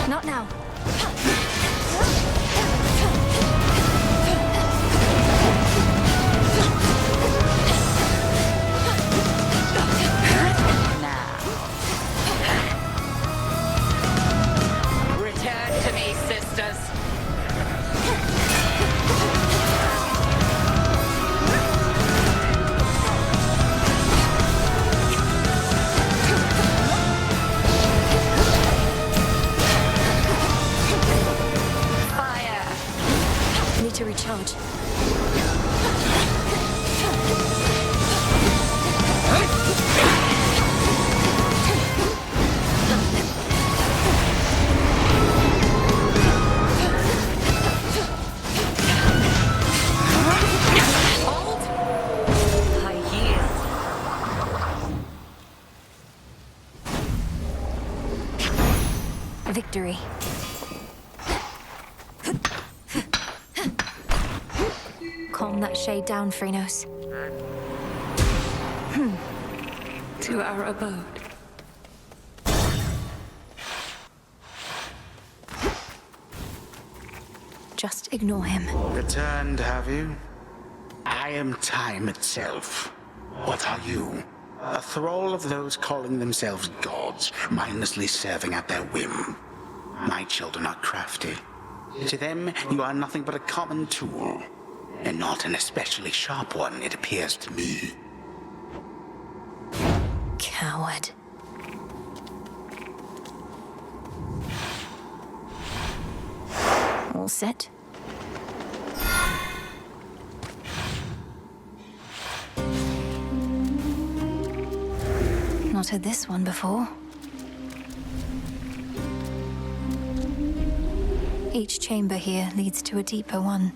Not now. Return to me, sisters. Need to recharge. Victory. Calm that shade down, Phrenos. To our abode. Just ignore him. Returned, have you? I am time itself. What are you? A thrall of those calling themselves gods, mindlessly serving at their whim. My children are crafty. To them, you are nothing but a common tool. And not an especially sharp one, it appears to me. Coward. All set? Not heard this one before. Each chamber here leads to a deeper one.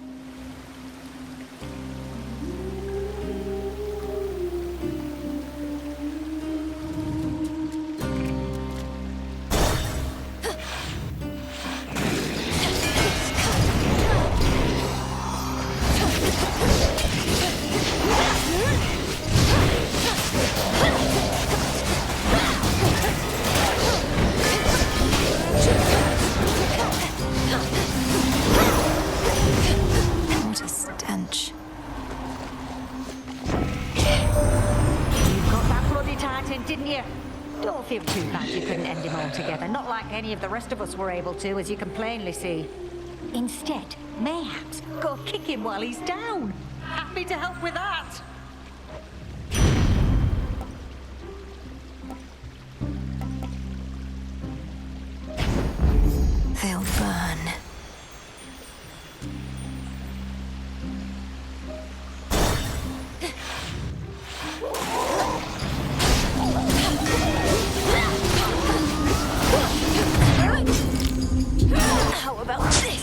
Here, don't feel too bad you couldn't end him altogether. Not like any of the rest of us were able to, as you can plainly see. Instead, mayhaps go kick him while he's down. Happy to help with that. They'll burn. How about this?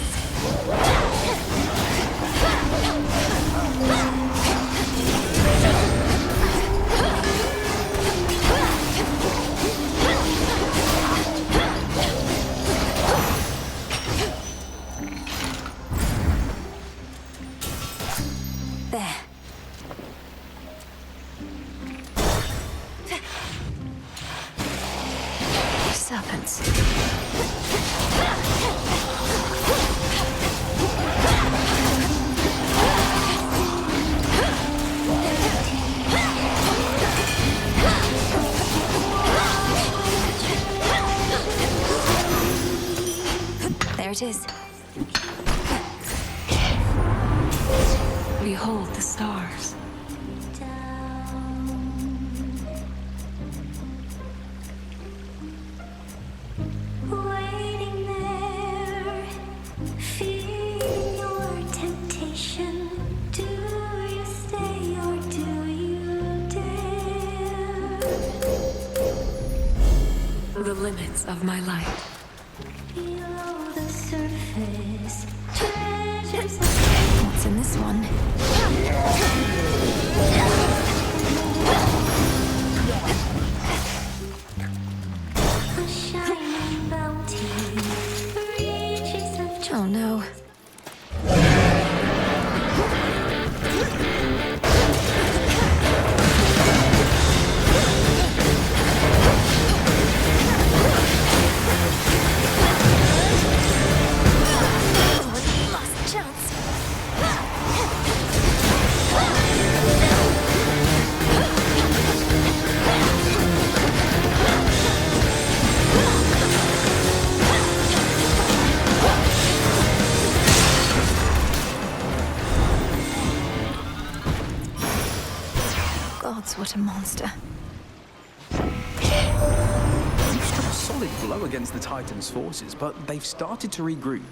There. Serpents. There it is. Behold the stars. Waiting there, feeling your temptation. Do you stay or do you dare? The limits of my light. Below the surface, treasures What's in this one? a shining bounty, reaches of Oh no. lost chance. Gods, what a monster. We've struck a solid blow against the Titans' forces, but they've started to regroup.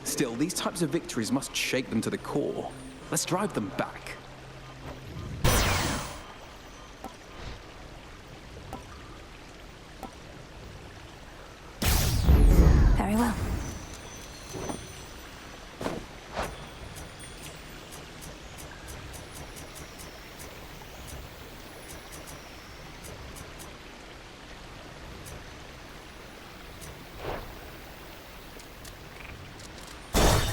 Still, these types of victories must shake them to the core. Let's drive them back. Very well.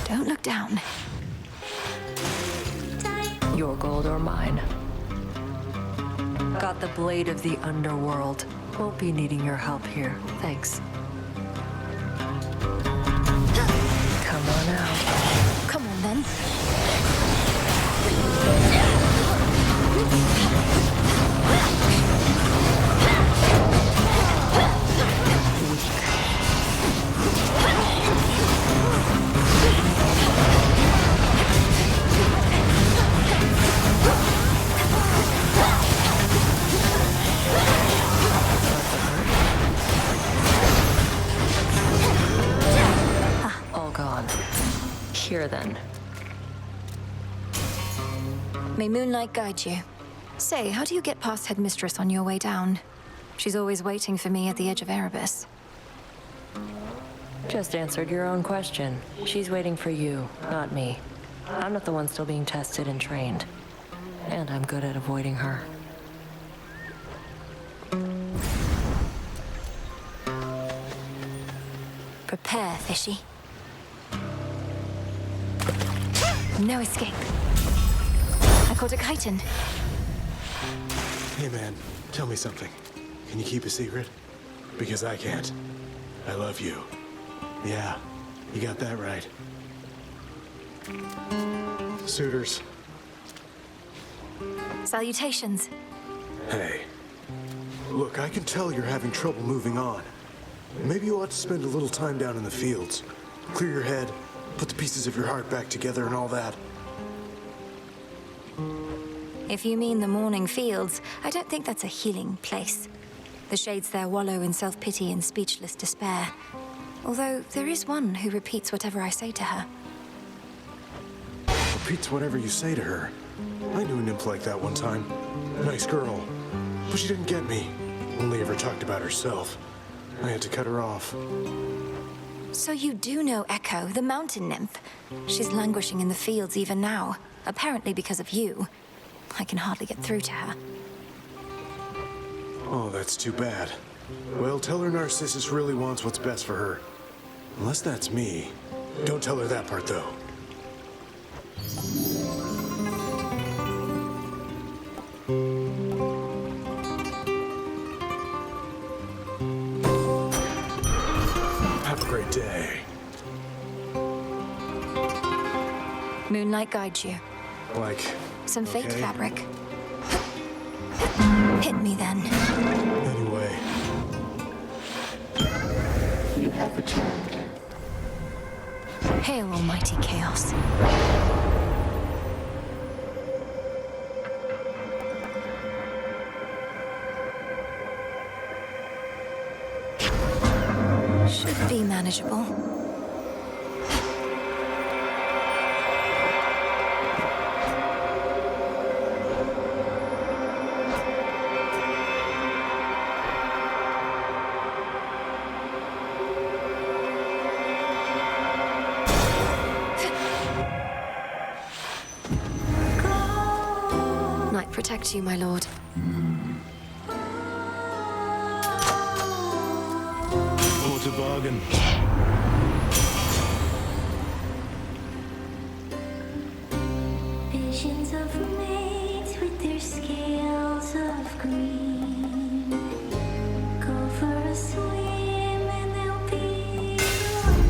Don't look down. Your gold or mine? Got the blade of the underworld. Won't be needing your help here. Thanks. Come on out. Come on then. All gone. Here then. May Moonlight guide you. Say, how do you get past Headmistress on your way down? She's always waiting for me at the edge of Erebus. Just answered your own question. She's waiting for you, not me. I'm not the one still being tested and trained. And I'm good at avoiding her. Prepare, Fishy. No escape. I caught a chitin. Hey man, tell me something. Can you keep a secret? Because I can't. I love you. Yeah, you got that right. Suitors. Salutations. Hey. Look, I can tell you're having trouble moving on. Maybe you ought to spend a little time down in the fields. Clear your head, put the pieces of your heart back together and all that. If you mean the morning fields, I don't think that's a healing place. The shades there wallow in self-pity and speechless despair. Although there is one who repeats whatever I say to her. Repeats whatever you say to her. I knew a nymph like that one time. Nice girl. But she didn't get me. Only ever talked about herself. I had to cut her off. So you do know Echo, the mountain nymph. She's languishing in the fields even now, apparently because of you. I can hardly get through to her. Oh, that's too bad. Well, tell her Narcissus really wants what's best for her. Unless that's me. Don't tell her that part, though. Have a great day. Moonlight guides you. Like... Some fate okay. fabric. Hit me then. Anyway. You have returned. Hail, almighty chaos. Should be manageable. Night protect you, my lord. What a bargain. Visions of maids with their scales of green. Go for a swim and they'll be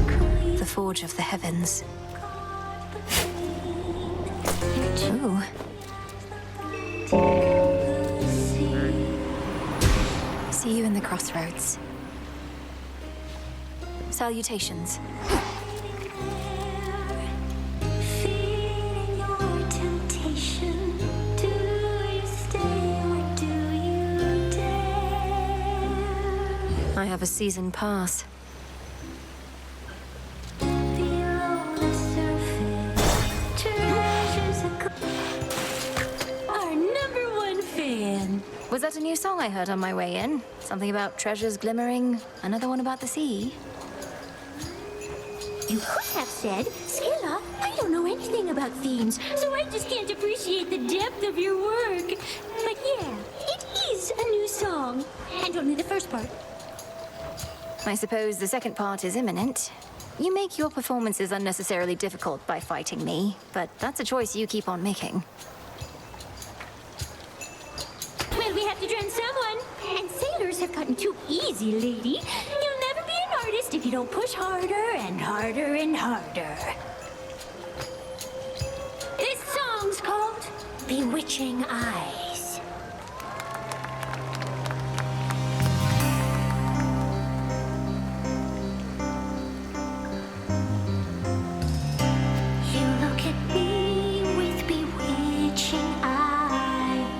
queen. The forge of the heavens. Ooh. See you in the crossroads. Salutations. Feeling your temptation. Do you stay or do you dare? I have a season pass. Below the surface, treasures Our #1 fan. Was that a new song I heard on my way in? Something about treasures glimmering, another one about the sea? You could have said, Skilla, I don't know anything about themes, so I just can't appreciate the depth of your work. But yeah, it is a new song. And only the first part. I suppose the second part is imminent. You make your performances unnecessarily difficult by fighting me, but that's a choice you keep on making. Well, we have to drown someone. And sailors have gotten too easy, lady. You'll never be an artist if you don't push harder and harder and harder. This song's called Bewitching Eyes. You look at me with bewitching eyes.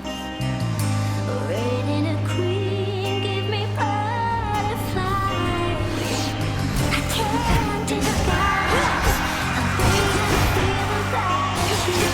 Red and a cream give me butterflies. I can't disguise a way I feel about you.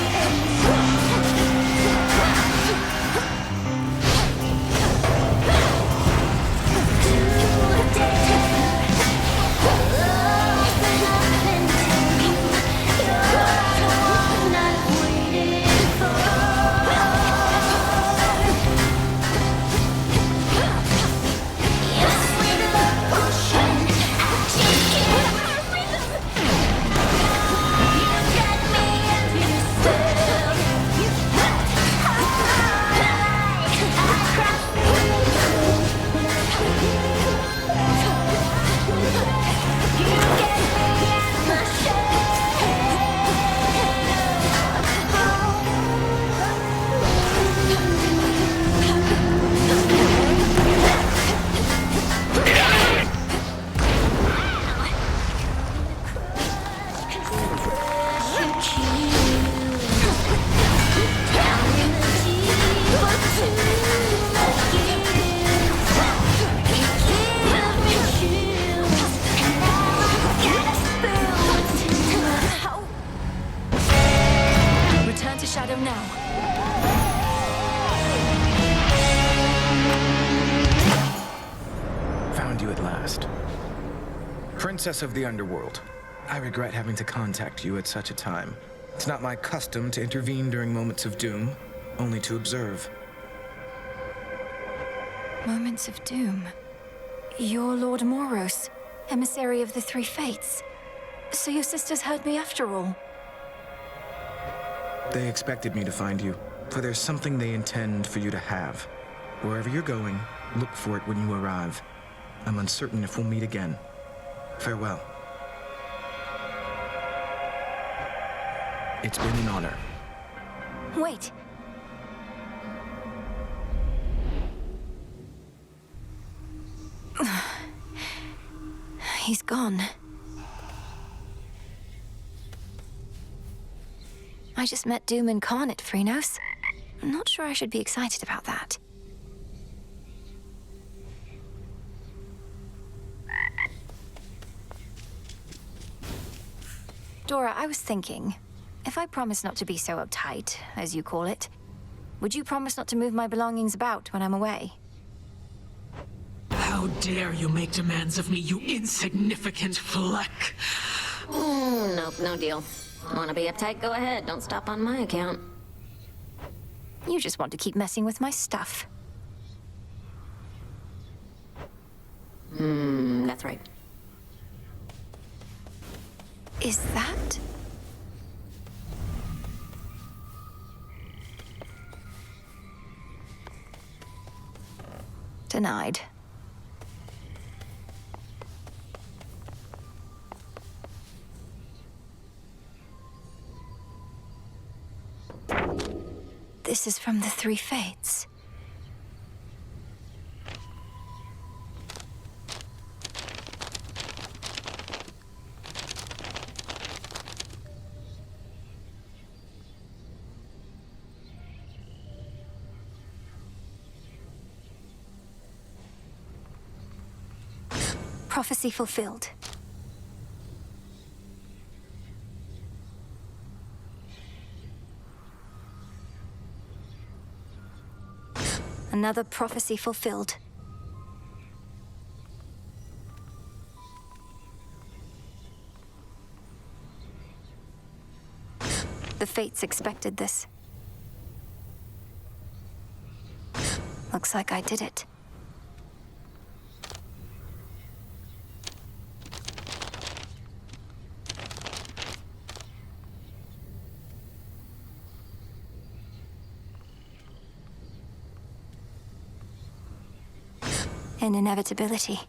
Now. Found you at last. Princess of the Underworld. I regret having to contact you at such a time. It's not my custom to intervene during moments of doom, only to observe. Moments of doom. You're Lord Moros, emissary of the Three Fates. So your sisters heard me after all. They expected me to find you, for there's something they intend for you to have. Wherever you're going, look for it when you arrive. I'm uncertain if we'll meet again. Farewell. It's been an honor. Wait. He's gone. I just met Doom Incarnate, Phrynos. I'm not sure I should be excited about that. Dora, I was thinking, if I promise not to be so uptight, as you call it, would you promise not to move my belongings about when I'm away? How dare you make demands of me, you insignificant fleck! Nope, no deal. Wanna be uptight? Go ahead. Don't stop on my account. You just want to keep messing with my stuff. That's right. Is that... Denied. This is from the Three Fates. Prophecy fulfilled. Another prophecy fulfilled. The Fates expected this. Looks like I did it. An inevitability.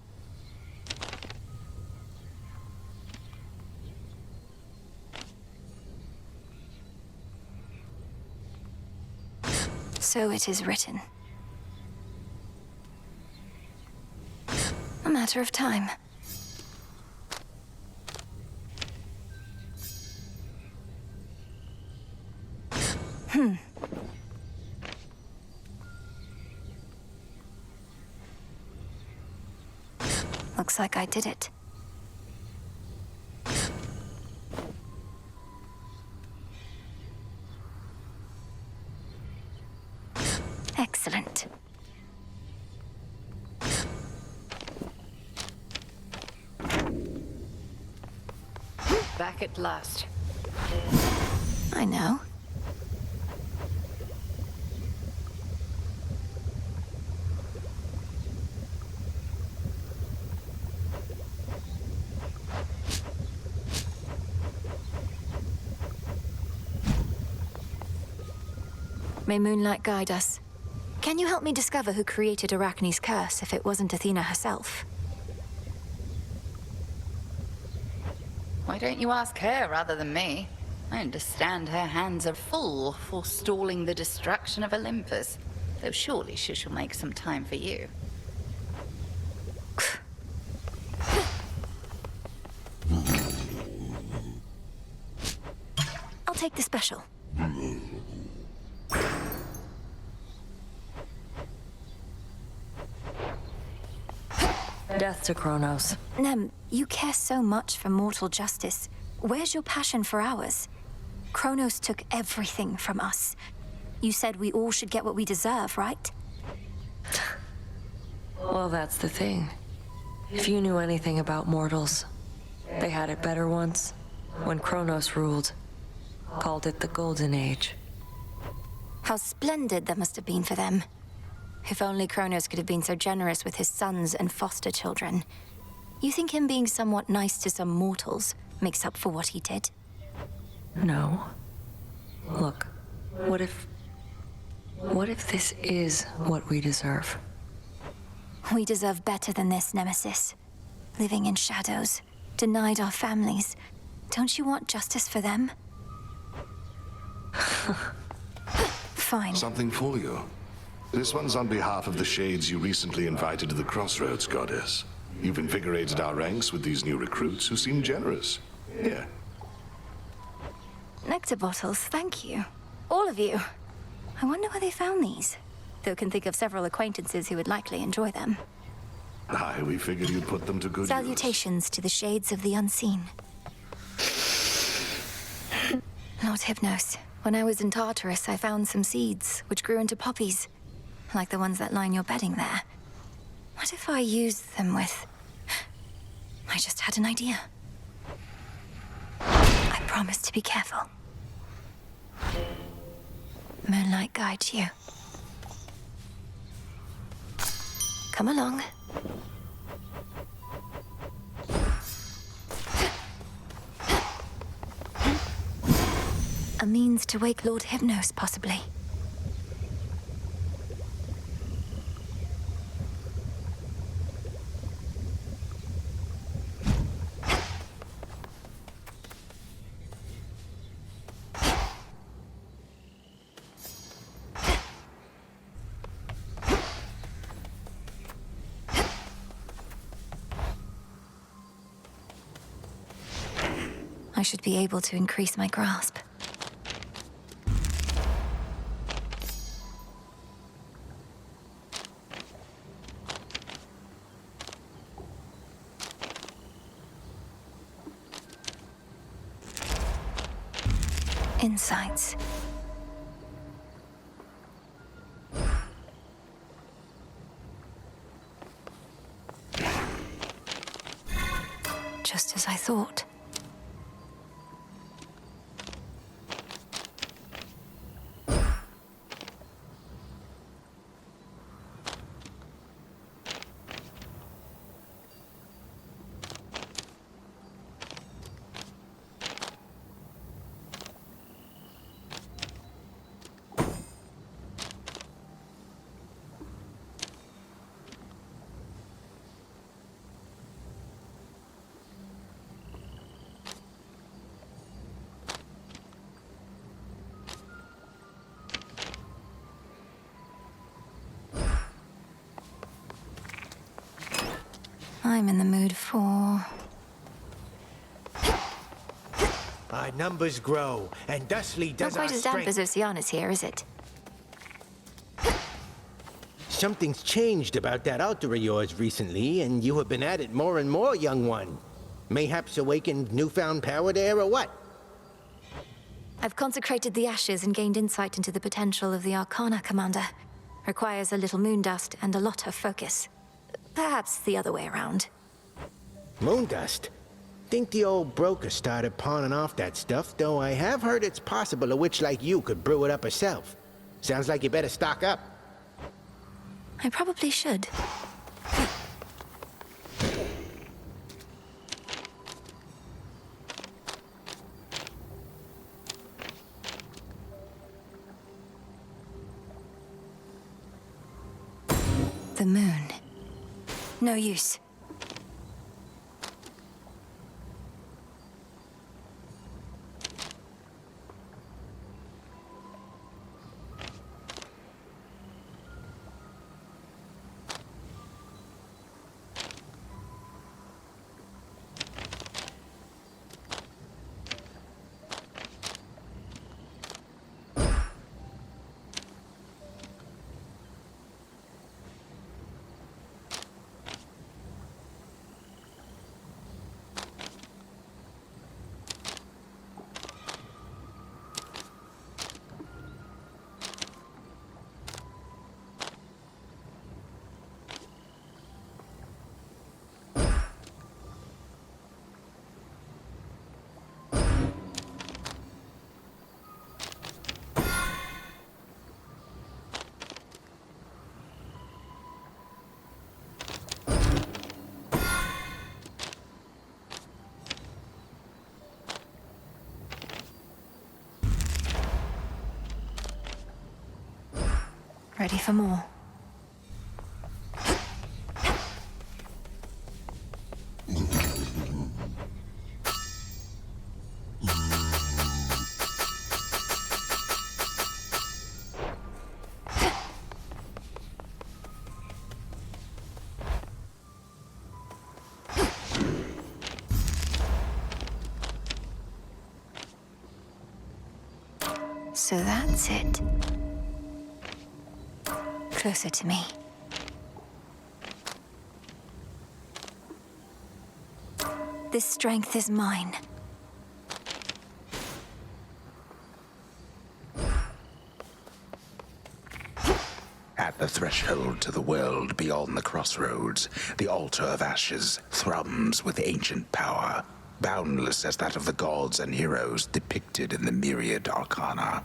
So it is written. A matter of time. Looks like I did it. Excellent. Back at last. I know. May moonlight guide us. Can you help me discover who created Arachne's curse if it wasn't Athena herself? Why don't you ask her rather than me? I understand her hands are full forestalling the destruction of Olympus. Though surely she shall make some time for you. I'll take the special. Death to Kronos. Nem, you care so much for mortal justice. Where's your passion for ours? Kronos took everything from us. You said we all should get what we deserve, right? Well, that's the thing. If you knew anything about mortals, they had it better once, when Kronos ruled. Called it the Golden Age. How splendid that must have been for them. If only Kronos could have been so generous with his sons and foster children. You think him being somewhat nice to some mortals makes up for what he did? No. Look, what if this is what we deserve? We deserve better than this, Nemesis. Living in shadows, denied our families. Don't you want justice for them? Fine. Something for you. This one's on behalf of the Shades you recently invited to the Crossroads, Goddess. You've invigorated our ranks with these new recruits who seem generous. Here. Nectar bottles, thank you. All of you. I wonder where they found these. Though can think of several acquaintances who would likely enjoy them. Aye, we figured you'd put them to good use. Salutations to the Shades of the Unseen. Lord Hypnos, when I was in Tartarus, I found some seeds, which grew into poppies. Like the ones that line your bedding there. What if I used them with... I just had an idea. I promise to be careful. Moonlight guides you. Come along. A means to wake Lord Hypnos, possibly. I should be able to increase my grasp. Insights. Just as I thought. I'm in the mood for... Our numbers grow, and thusly does Not our quite as damp strength. as Oceanus here, is it? Something's changed about that altar of yours recently, and you have been at it more and more, young one. Mayhaps awakened newfound power there, or what? I've consecrated the ashes and gained insight into the potential of the Arcana, Commander. Requires a little moon dust and a lot of focus. Perhaps the other way around. Moondust? Think the old broker started pawning off that stuff, though I have heard it's possible a witch like you could brew it up herself. Sounds like you better stock up. I probably should. The moon. No use. Ready for more? So that's it. Closer to me. This strength is mine. At the threshold to the world beyond the crossroads, the altar of ashes thrums with ancient power, boundless as that of the gods and heroes depicted in the myriad arcana.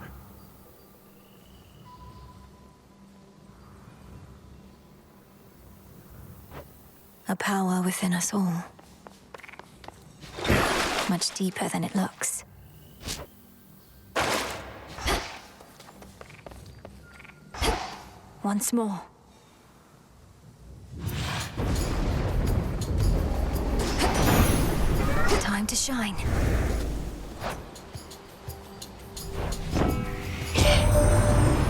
A power within us all. Much deeper than it looks. Once more. Time to shine.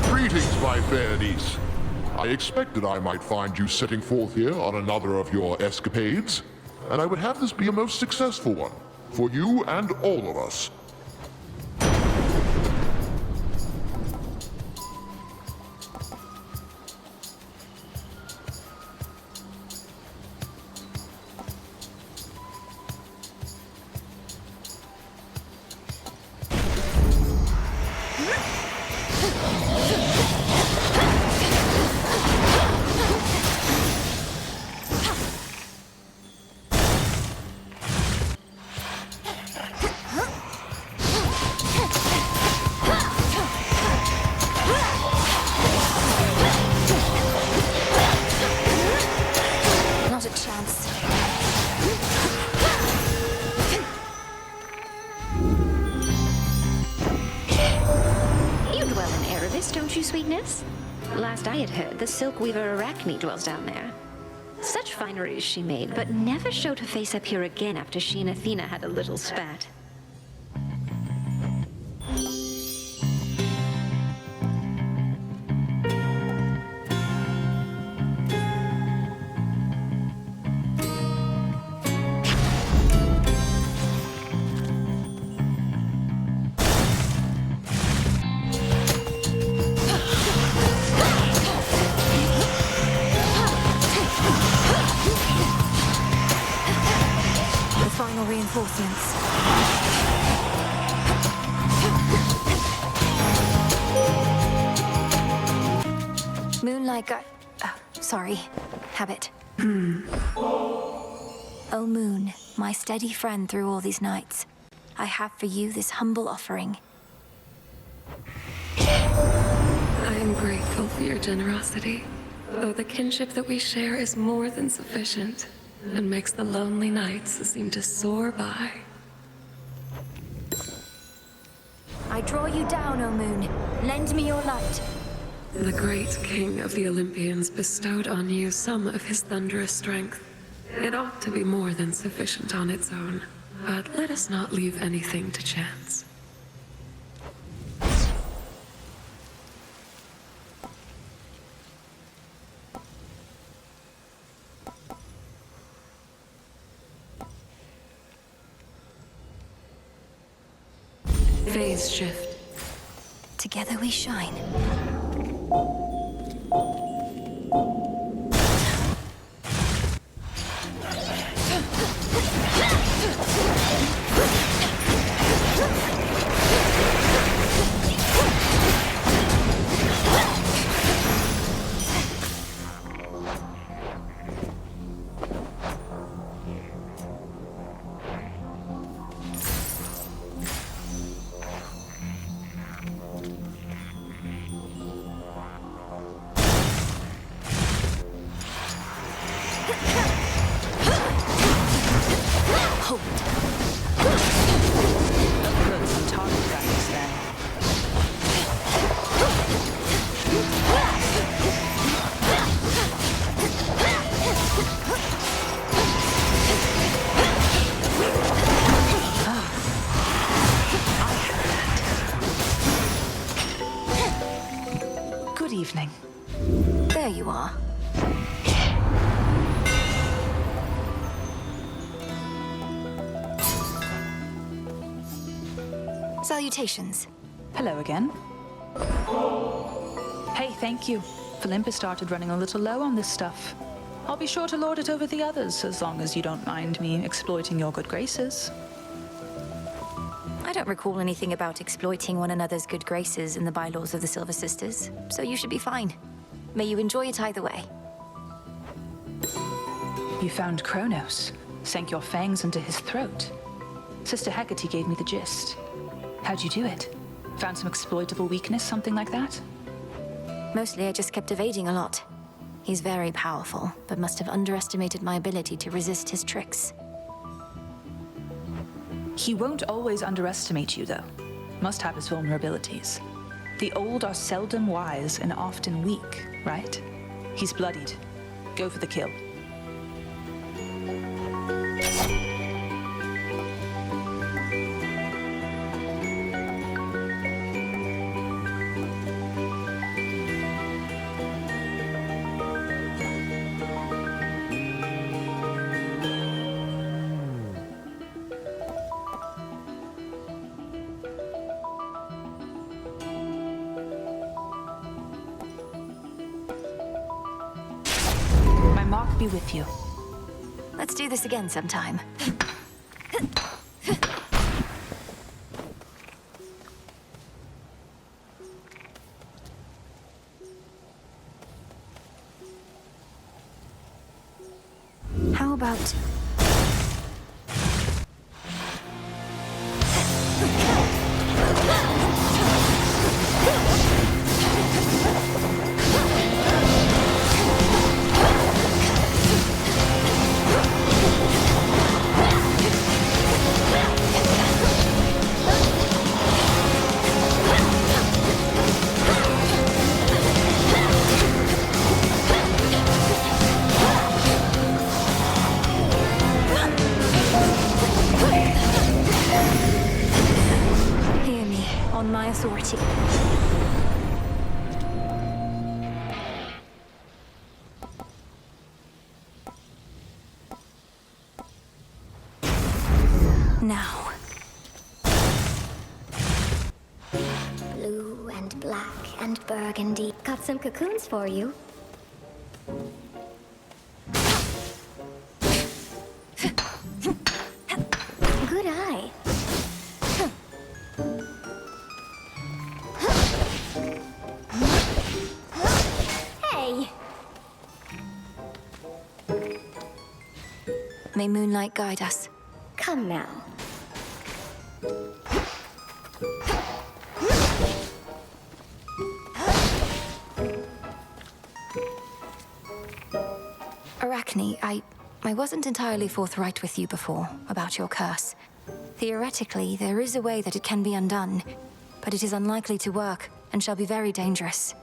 Greetings, my fair niece. I expected I might find you setting forth here on another of your escapades, and I would have this be a most successful one, for you and all of us. Not a chance. You dwell in Erebus, don't you, sweetness? Last I had heard, the silk weaver Arachne dwells down there. Such fineries she made, but never showed her face up here again after she and Athena had a little spat. The final reinforcements. Moonlight got... sorry. Habit. Oh, Moon, my steady friend through all these nights. I have for you this humble offering. I am grateful for your generosity, though the kinship that we share is more than sufficient and makes the lonely nights seem to soar by. I draw you down, O Moon. Lend me your light. The great king of the Olympians bestowed on you some of his thunderous strength. It ought to be more than sufficient on its own, but let us not leave anything to chance. Phase shift. Together we shine. Hold. Good evening. There you are. Salutations. Hello again. Hey, thank you. Olympus started running a little low on this stuff. I'll be sure to lord it over the others, as long as you don't mind me exploiting your good graces. I don't recall anything about exploiting one another's good graces in the bylaws of the Silver Sisters, so you should be fine. May you enjoy it either way. You found Kronos, sank your fangs into his throat. Sister Hecate gave me the gist. How'd you do it? Found some exploitable weakness, something like that? Mostly I just kept evading a lot. He's very powerful, but must have underestimated my ability to resist his tricks. He won't always underestimate you, though. Must have his vulnerabilities. The old are seldom wise and often weak, right? He's bloodied. Go for the kill. Mark be with you. Let's do this again sometime. How about... authority. Now. Blue and black and burgundy. Got some cocoons for you. Good eye. Hey! May moonlight guide us. Come now. Arachne, I wasn't entirely forthright with you before about your curse. Theoretically, there is a way that it can be undone, but it is unlikely to work and shall be very dangerous.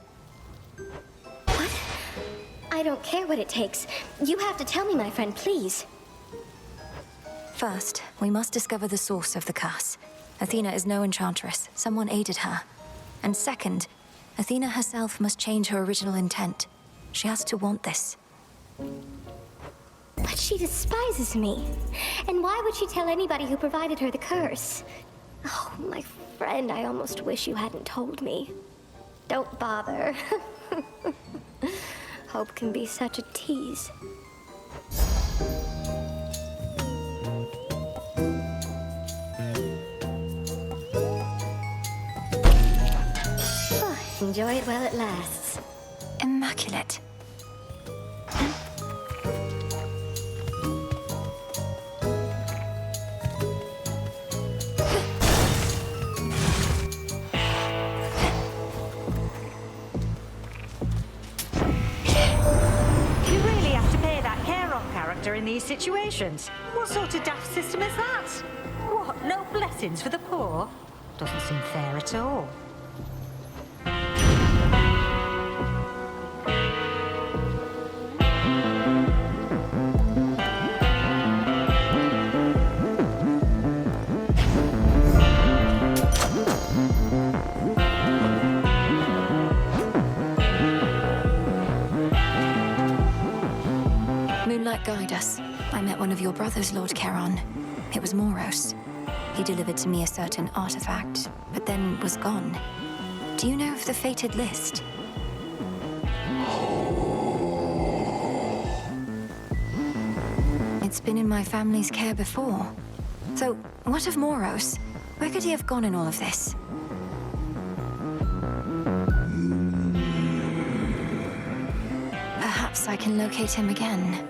What? I don't care what it takes. You have to tell me, my friend, please. First, we must discover the source of the curse. Athena is no enchantress. Someone aided her. And second, Athena herself must change her original intent. She has to want this. But she despises me. And why would she tell anybody who provided her the curse? Oh, my friend, I almost wish you hadn't told me. Don't bother. Hope can be such a tease. Enjoy it while it lasts. Immaculate. In these situations. What sort of daft system is that? What, no blessings for the poor? Doesn't seem fair at all. that guide us, I met one of your brothers, Lord Charon. It was Moros. He delivered to me a certain artifact, but then was gone. Do you know of the fated list? It's been in my family's care before. So, what of Moros? Where could he have gone in all of this? Perhaps I can locate him again.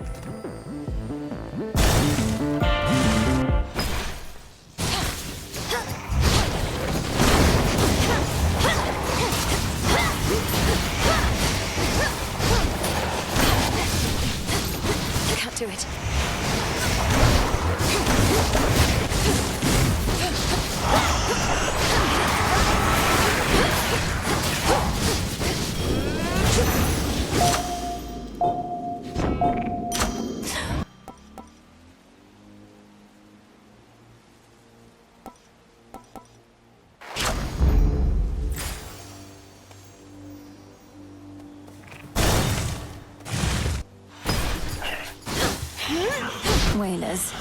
Can't do it. Whalers.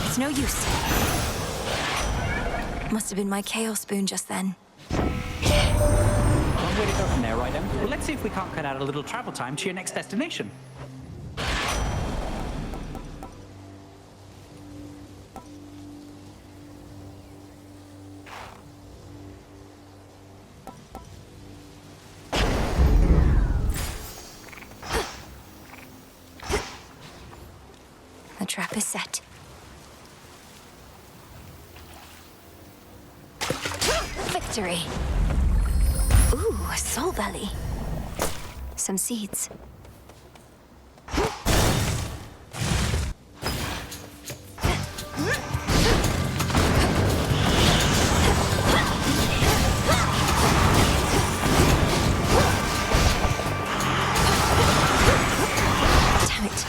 It's no use. Must have been my Chaos Spoon just then. Long way to go from there, right then? Well, let's see if we can't cut out a little travel time to your next destination. The trap is set. Victory! Ooh, a soul belly. Some seeds. Damn it.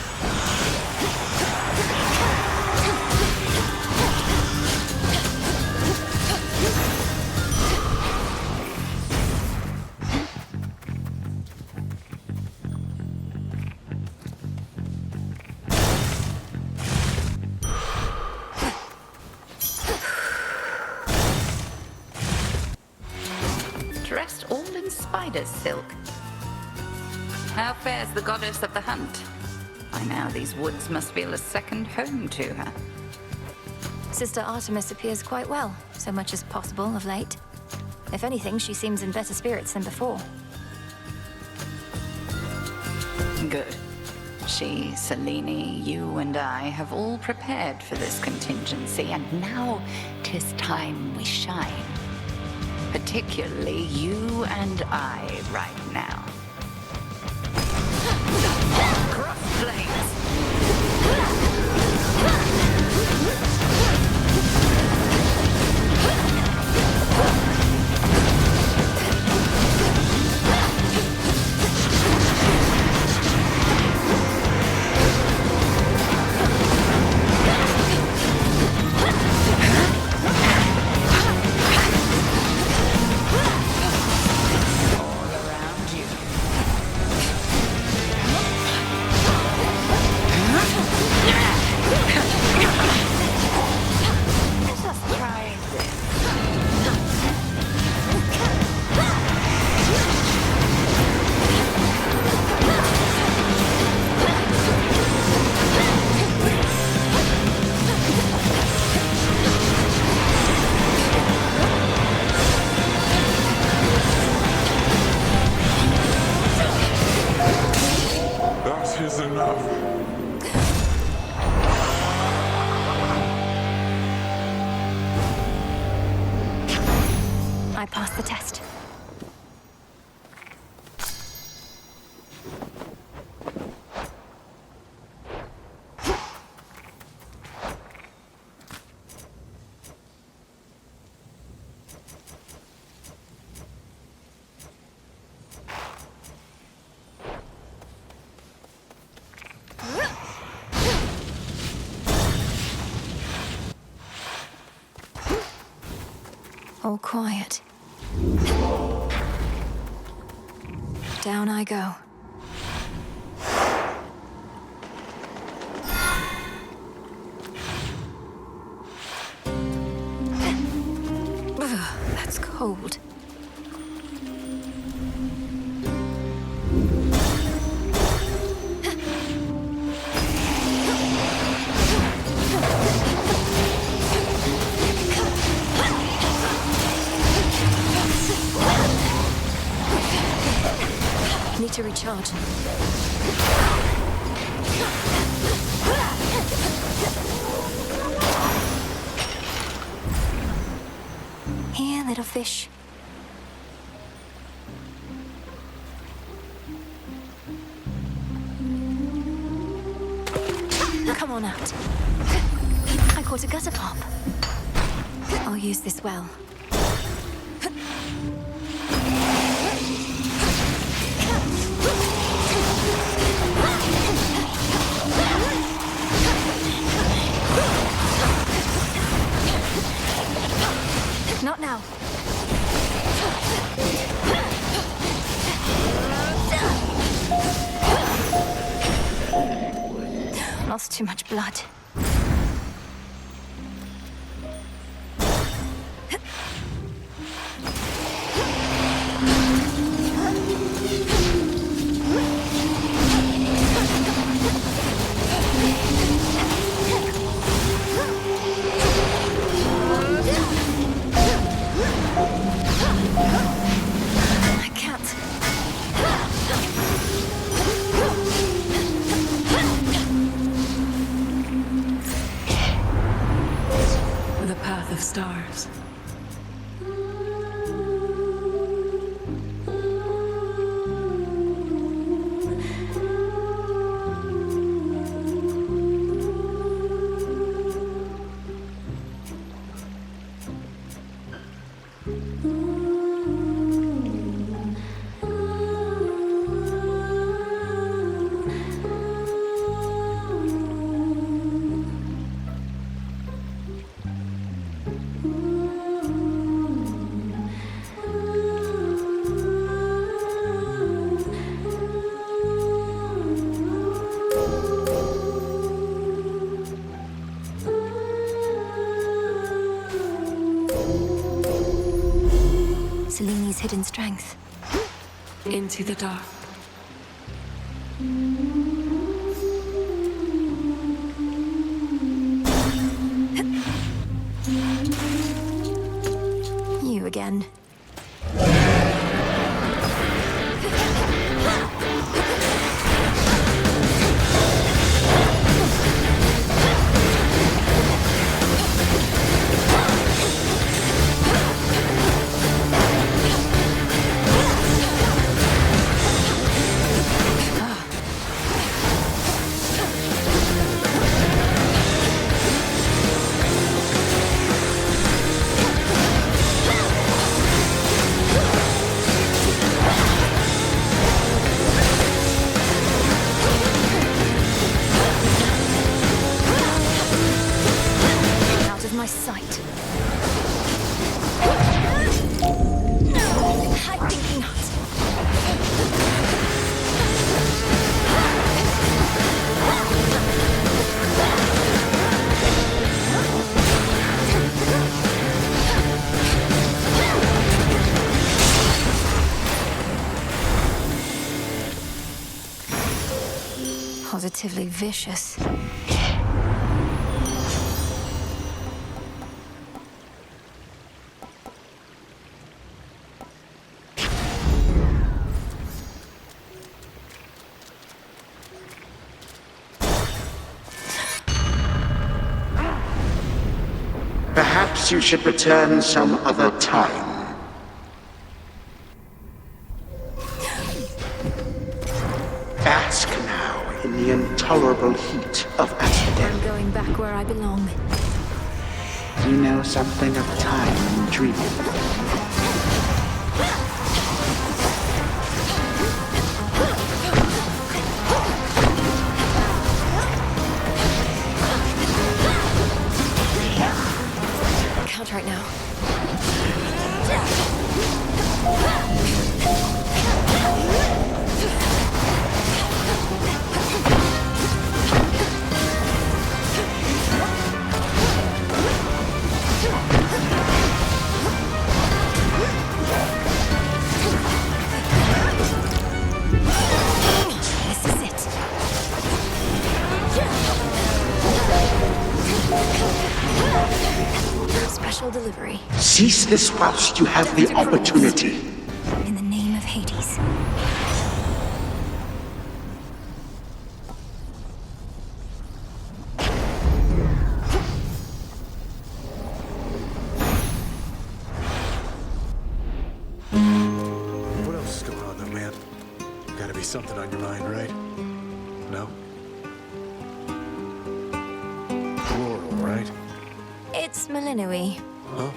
Dressed all in spider's silk. How fares the goddess of the hunt? By now these woods must feel a second home to her. Sister Artemis appears quite well, so much as possible of late. If anything, she seems in better spirits than before. Good. She, Selene, you and I have all prepared for this contingency, and now 'tis time we shine. Particularly you and I right now. Cross blades! I passed the test. All quiet. Down I go. Ugh, that's cold. Need to recharge. Here, little fish. Come on out. I caught a gutter pop. I'll use this well. Not now. Lost too much blood. I can't. The path of stars. Seleni's hidden strength. Into the dark. You again. Out of my sight. I think not. Positively vicious. Perhaps you should return some other time. Bask now in the intolerable heat of Asphodel. I'm going back where I belong. You know something of time and dreaming. Can't right now. Special delivery. Cease this whilst you have the opportunity. In the name of Hades. What else is going on, though, man? Gotta be something on your mind, right? No? Floral, right? It's Malinui. Huh?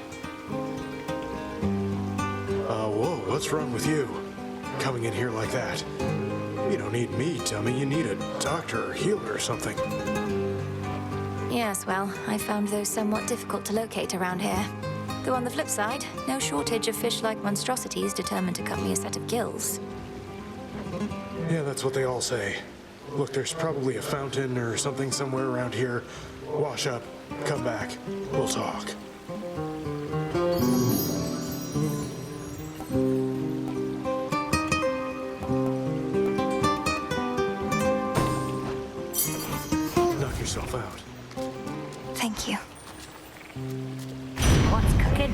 Whoa, what's wrong with you? Coming in here like that. You don't need me, dummy. You need a doctor or healer or something. Yes, well, I found those somewhat difficult to locate around here. Though on the flip side, no shortage of fish-like monstrosities determined to cut me a set of gills. Yeah, that's what they all say. Look, there's probably a fountain or something somewhere around here. Wash up, come back, we'll talk. Knock yourself out. Thank you. What's cooking?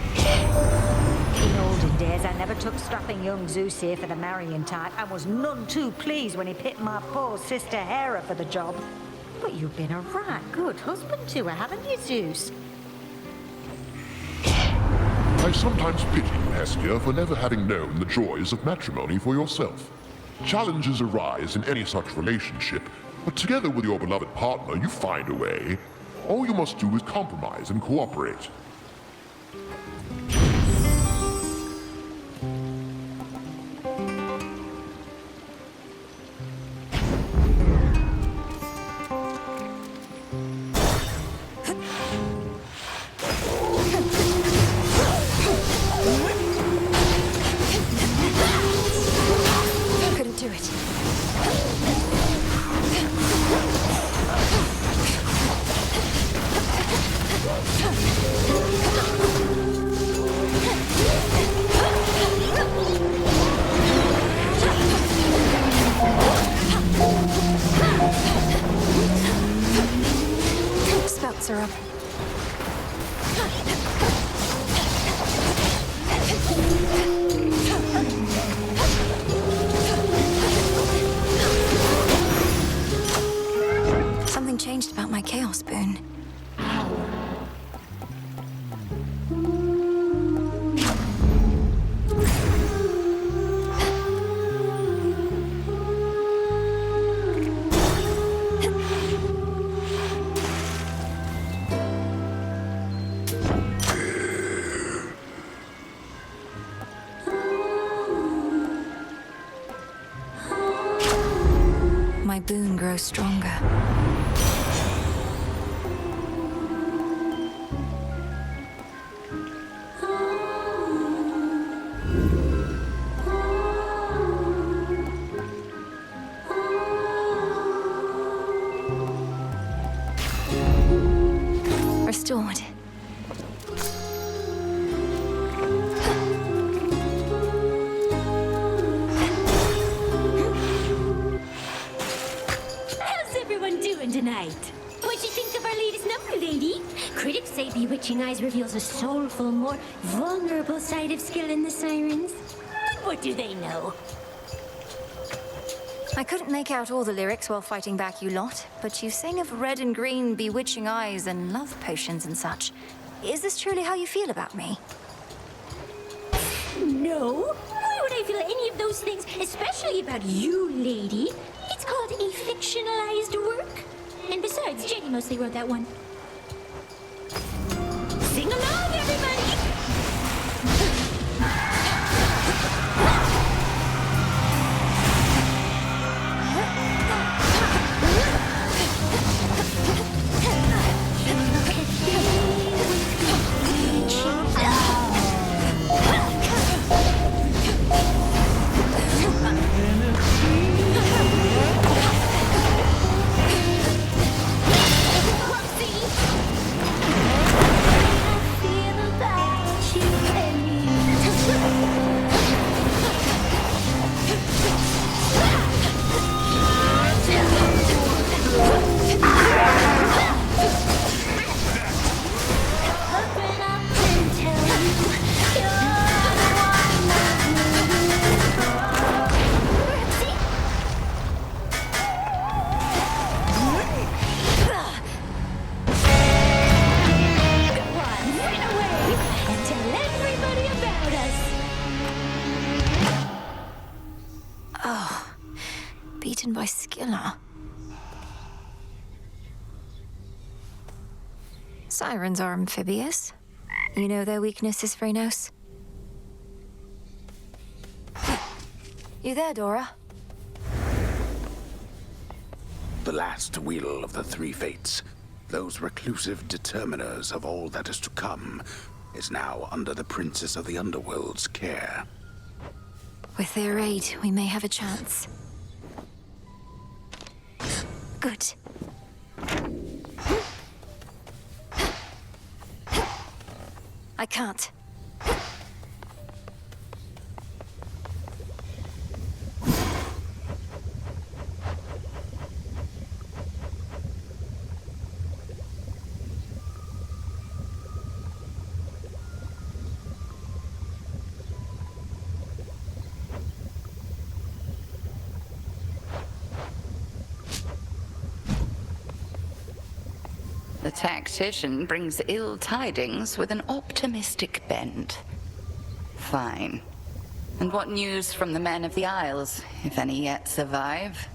In olden days, I never took strapping young Zeus here for the marrying type. I was none too pleased when he picked my poor sister Hera for the job. But you've been a right good husband to her, haven't you, Zeus? I sometimes pity you, Hestia, for never having known the joys of matrimony for yourself. Challenges arise in any such relationship, but together with your beloved partner, you find a way. All you must do is compromise and cooperate. Couldn't do it. Spouts are up. Something changed about my Chaos Boon. My boon grows stronger. Restored. How's everyone doing tonight? What'd you think of our latest number, lady? Critics say Bewitching Eyes reveals a soulful, more vulnerable side of skill in the sirens. But what do they know? I couldn't make out all the lyrics while fighting back you lot, but you sang of red and green bewitching eyes and love potions and such. Is this truly how you feel about me? No. Why would I feel any of those things, especially about you, lady? It's called a fictionalized work. And besides, Jenny mostly wrote that one. Sing along, everybody! Feel Sirens are amphibious. You know their weaknesses, Phrenos? You there, Dora? The last wheel of the three fates, those reclusive determiners of all that is to come, is now under the Princess of the Underworld's care. With their aid, we may have a chance. Good. I can't. The tactician brings ill tidings with an optimistic bent. Fine. And what news from the Men of the Isles, if any yet survive?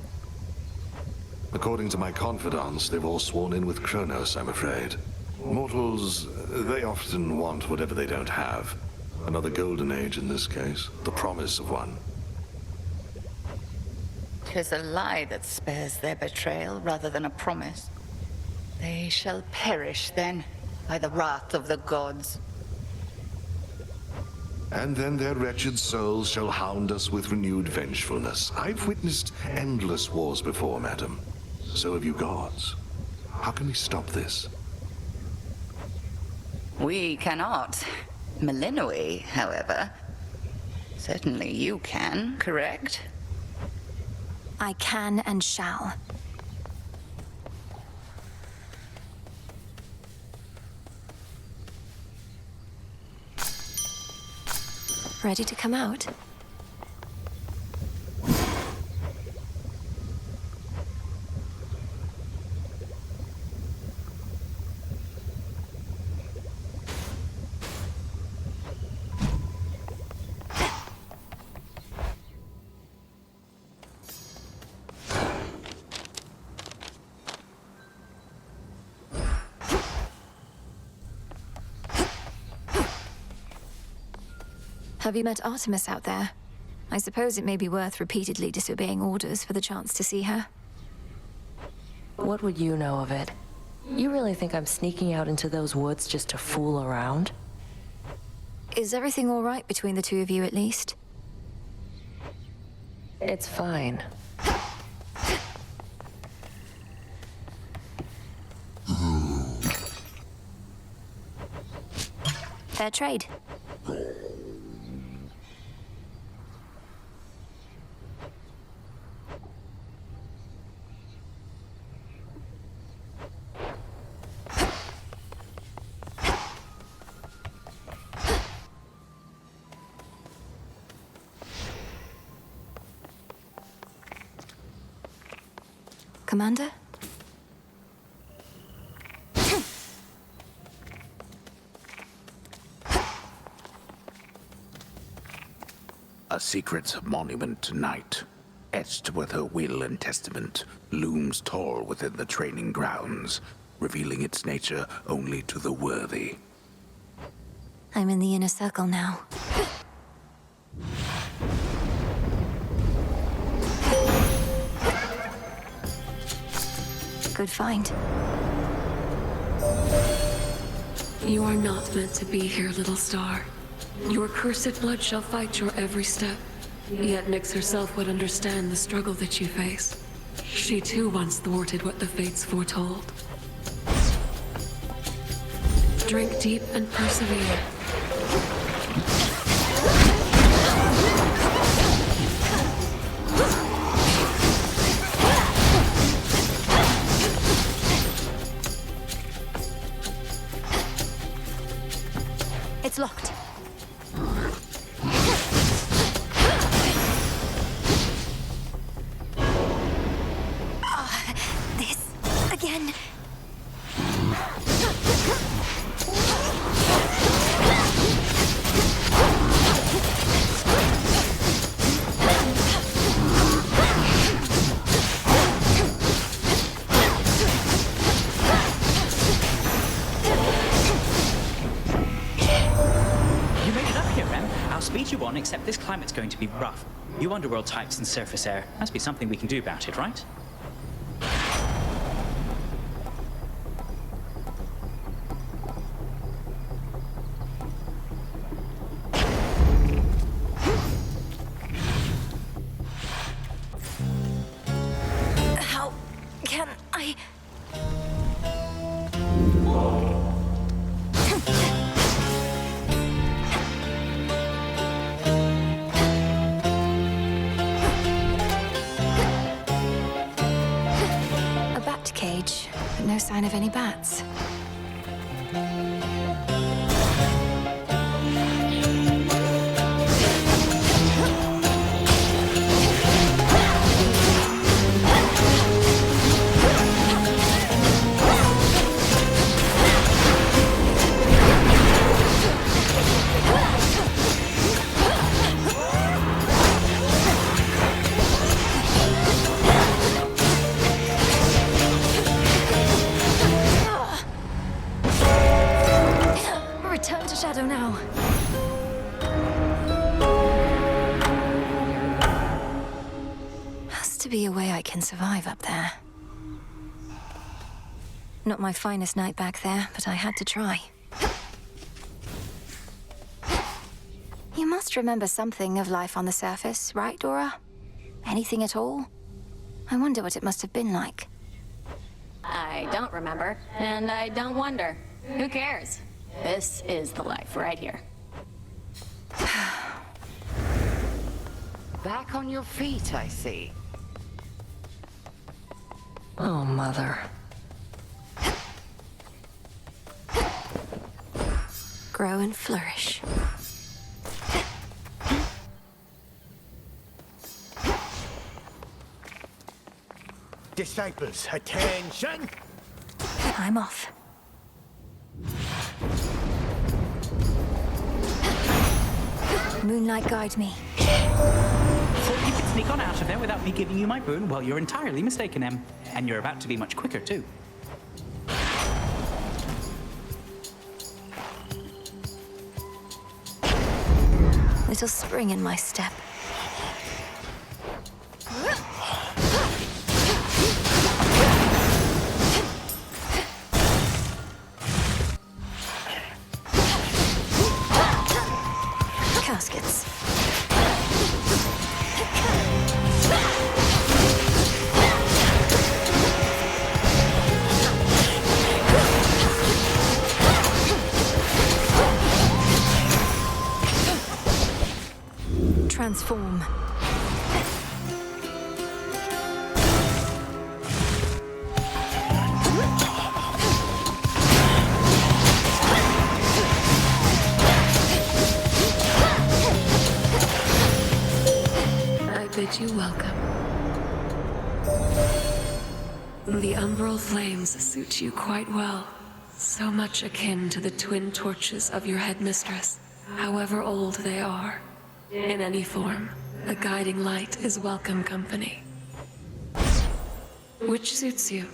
According to my confidants, they've all sworn in with Kronos, I'm afraid. Mortals, they often want whatever they don't have. Another golden age in this case, the promise of one. 'Tis a lie that spares their betrayal rather than a promise. They shall perish then, by the wrath of the gods. And then their wretched souls shall hound us with renewed vengefulness. I've witnessed endless wars before, madam. So have you gods. How can we stop this? We cannot. Melinoi, however. Certainly you can, correct? I can and shall. Ready to come out? Have you met Artemis out there? I suppose it may be worth repeatedly disobeying orders for the chance to see her. What would you know of it? You really think I'm sneaking out into those woods just to fool around? Is everything all right between the two of you, at least? It's fine. Fair trade. Commander? A secret monument tonight, etched with her will and testament, looms tall within the training grounds, revealing its nature only to the worthy. I'm in the inner circle now. Good find. You are not meant to be here, little star. Your cursed blood shall fight your every step. Yet Nyx herself would understand the struggle that you face. She too once thwarted what the fates foretold. Drink deep and persevere. It's locked. This again. on, except this climate's going to be rough. You underworld types and surface air. Must be something we can do about it, right? How can I... A bat cage, but no sign of any bats. Return to Shadow now. Has to be a way I can survive up there. Not my finest night back there, but I had to try. You must remember something of life on the surface, right, Dora? Anything at all? I wonder what it must have been like. I don't remember, and I don't wonder. Who cares? This is the life right here. Back on your feet, I see. Oh, Mother. Grow and flourish. Disciples, attention! I'm off. Moonlight, guide me. Thought you could sneak on out of there without me giving you my boon? Well, you're entirely mistaken, Em. And you're about to be much quicker, too. Little spring in my step. Caskets. Transform. I bid you welcome. The umbral flames suit you quite well. So much akin to the twin torches of your headmistress, however old they are. In any form, a guiding light is welcome company. Which suits you?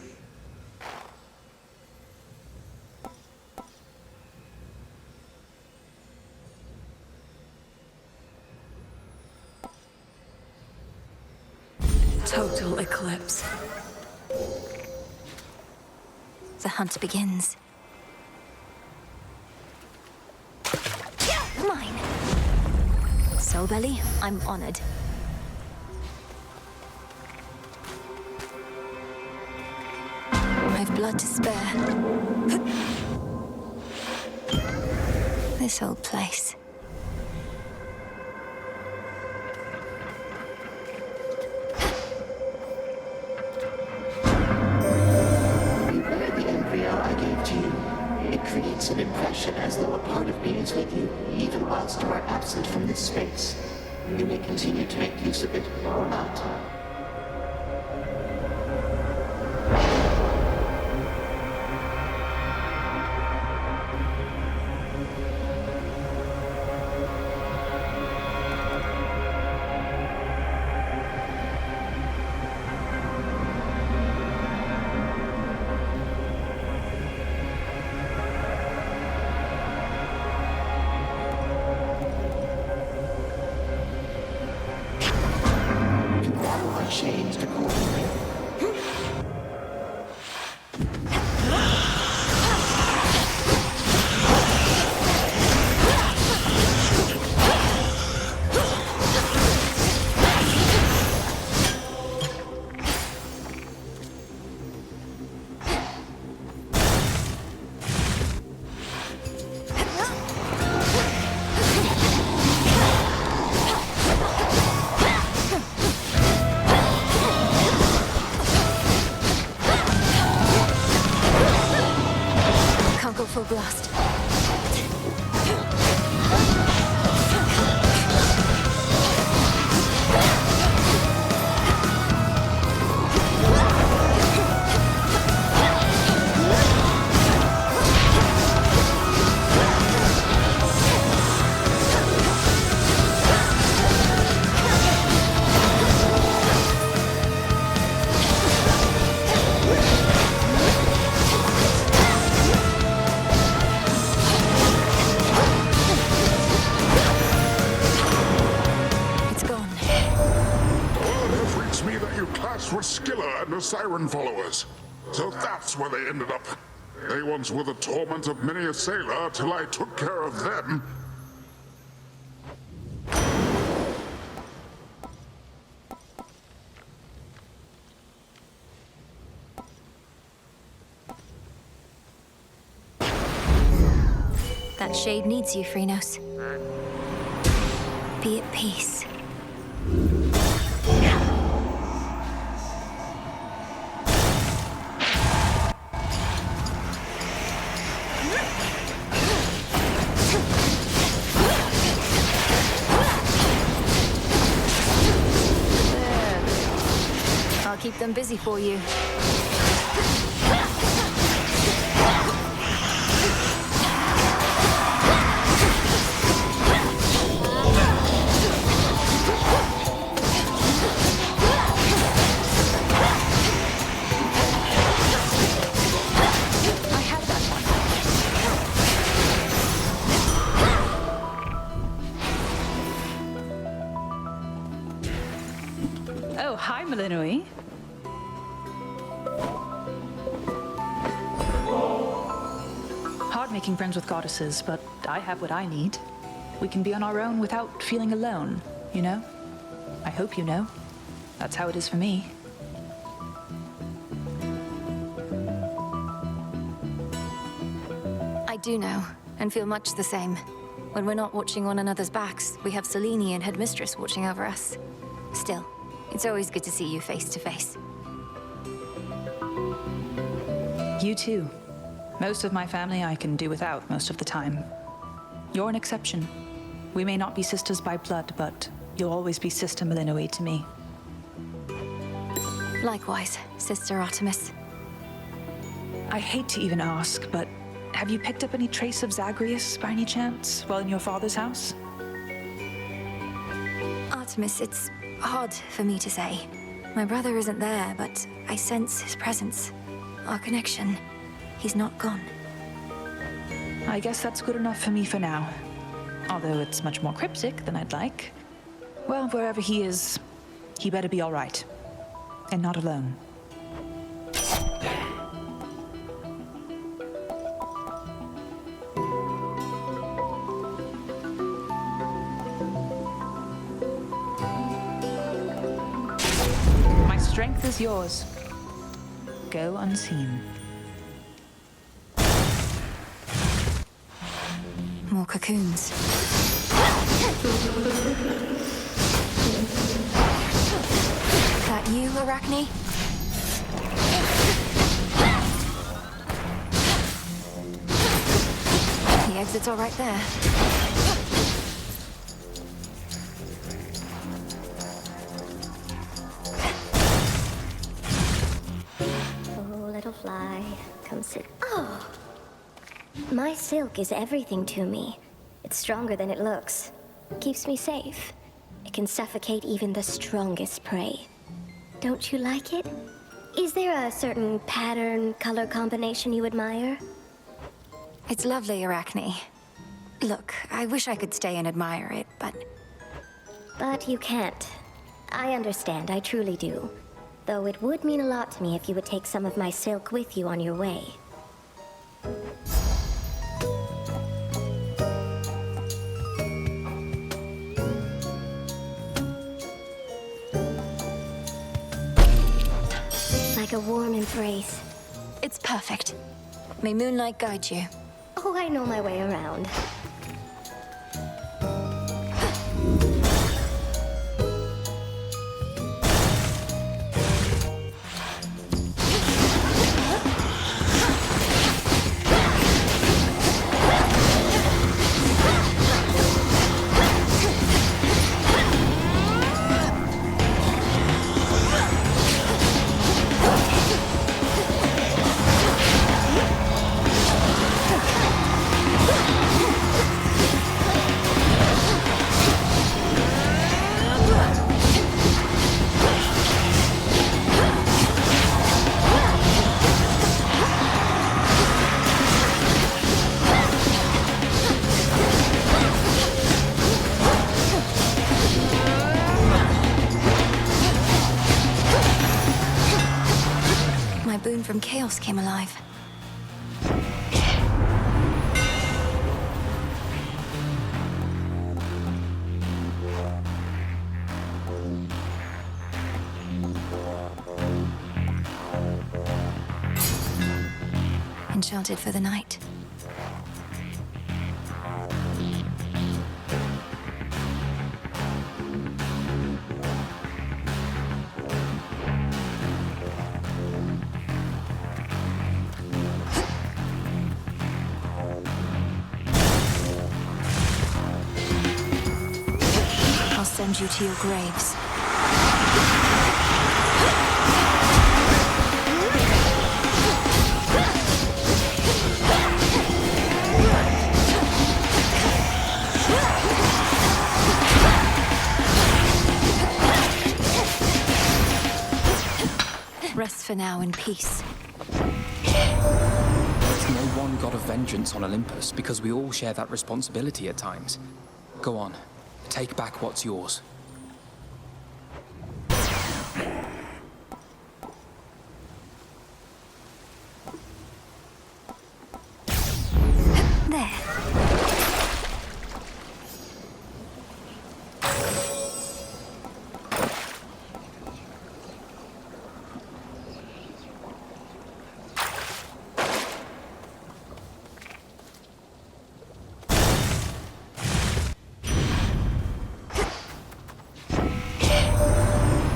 Total eclipse. The hunt begins. Mine. Soulbelly, I'm honored. I've blood to spare. This old place. Beware the embryo I gave to you. It creates an impression as though a part of me is with you, even whilst you are absent from this space. You may continue to make use of it, or not. go full blast. Were Skilla and her Siren followers. So that's where they ended up. They once were the torment of many a sailor till I took care of them. That shade needs you, Phrynos. Be at peace. I'll keep them busy for you. Oh, hi, Melinoi. Hard making friends with goddesses, but I have what I need. We can be on our own without feeling alone, you know? I hope you know. That's how it is for me. I do know, and feel much the same. When we're not watching one another's backs, we have Selene and Headmistress watching over us. Still, it's always good to see you face to face. You too. Most of my family I can do without most of the time. You're an exception. We may not be sisters by blood, but you'll always be Sister Melinoi to me. Likewise, Sister Artemis. I hate to even ask, but have you picked up any trace of Zagreus by any chance while in your father's house? Artemis, it's hard for me to say. My brother isn't there, but I sense his presence. Our connection. He's not gone. I guess that's good enough for me for now. Although it's much more cryptic than I'd like. Well, wherever he is, he better be all right. And not alone. My strength is yours. Go unseen. More cocoons. That you, Arachne? The exits are right there. Oh, little fly, come sit. Oh! My silk is everything to me. It's stronger than it looks. Keeps me safe. It can suffocate even the strongest prey. Don't you like it? Is there a certain pattern, color combination you admire? It's lovely, Arachne. Look, I wish I could stay and admire it, but... But you can't. I understand, I truly do. Though it would mean a lot to me if you would take some of my silk with you on your way. Like a warm embrace. It's perfect. May moonlight guide you. Oh, I know my way around. else came alive. Enchanted for the night. I'll send you to your graves. Rest for now in peace. There's no one god of vengeance on Olympus because we all share that responsibility at times. Go on, take back what's yours. There.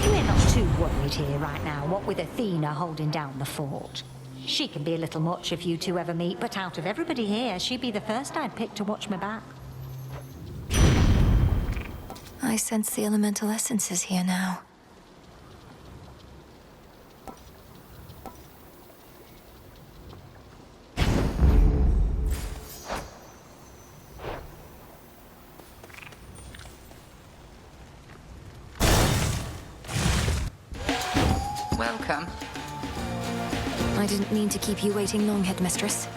We're not too worried here right now, what with Athena holding down the fort. She can be a little much if you two ever meet, but out of everybody here, she'd be the first I'd pick to watch my back. I sense the elemental essences here now. Welcome. I didn't mean to keep you waiting long, Headmistress.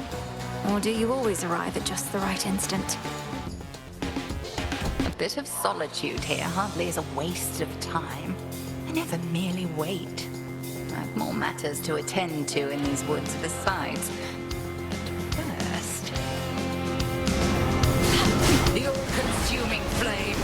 Or do you always arrive at just the right instant? A bit of solitude here hardly is a waste of time. I never merely wait. I have more matters to attend to in these woods besides. But first... the all-consuming flame!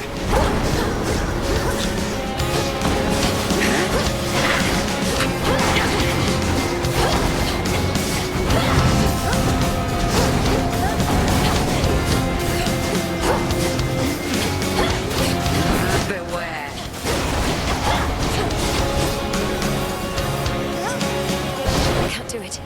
Do it.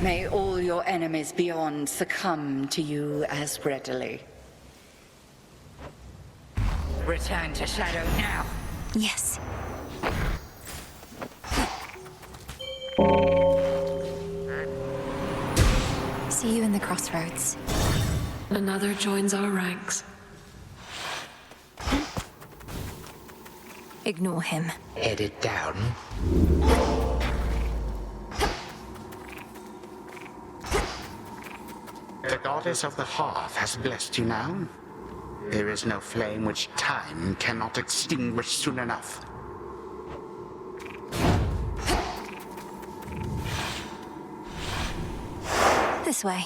May all your enemies beyond succumb to you as readily. Return to Shadow now. Yes. See you in the crossroads. Another joins our ranks. Ignore him. Headed down. The goddess of the hearth has blessed you now. There is no flame which time cannot extinguish soon enough. This way.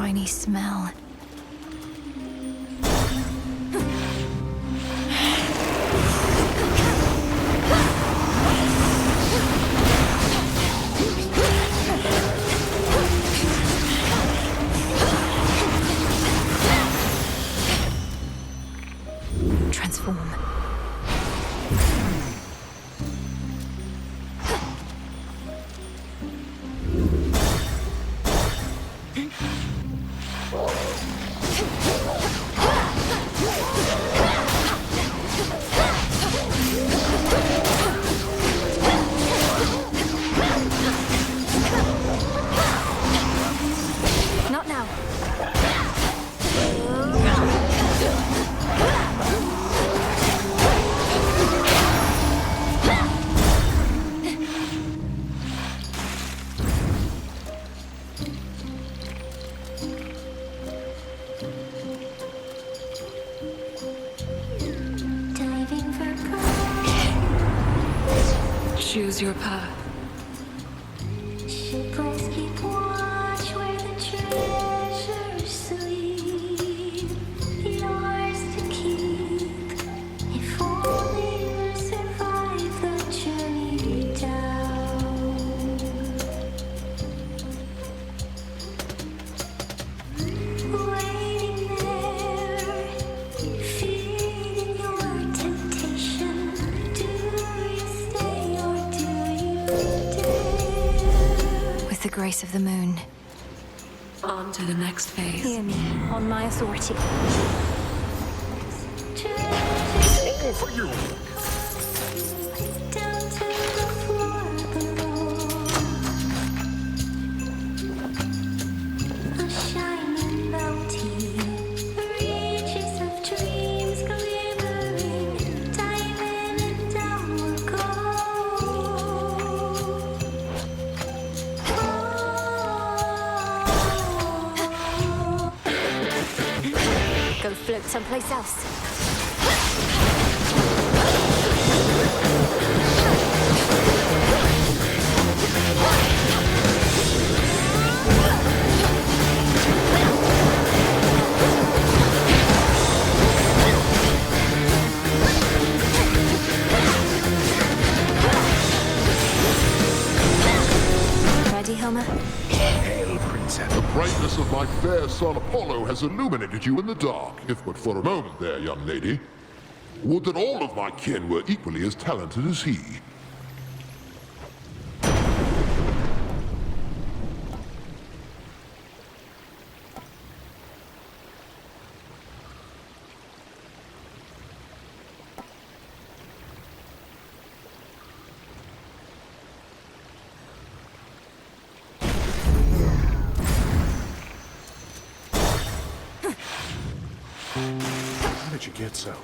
briny smell. Transform. Not now. Diving for Choose your path. shipwrecks, keep watch where the treasures sleep. Yours to keep. If only you survive the journey down. Waiting there, feeding your temptation. Do you stay or do you dare? With the grace of the moon. On to the next phase. Hear me, on my authority. All for you. Down to the floor below. A shining bounty. Reaches of dreams glimmering. Dive in and down we'll go. Go float someplace else. Ready, Hilma? Hail, Princess. The brightness of my fair son Apollo has illuminated you in the dark, if but for a moment there, young lady. Would that all of my kin were equally as talented as he. How did you get so?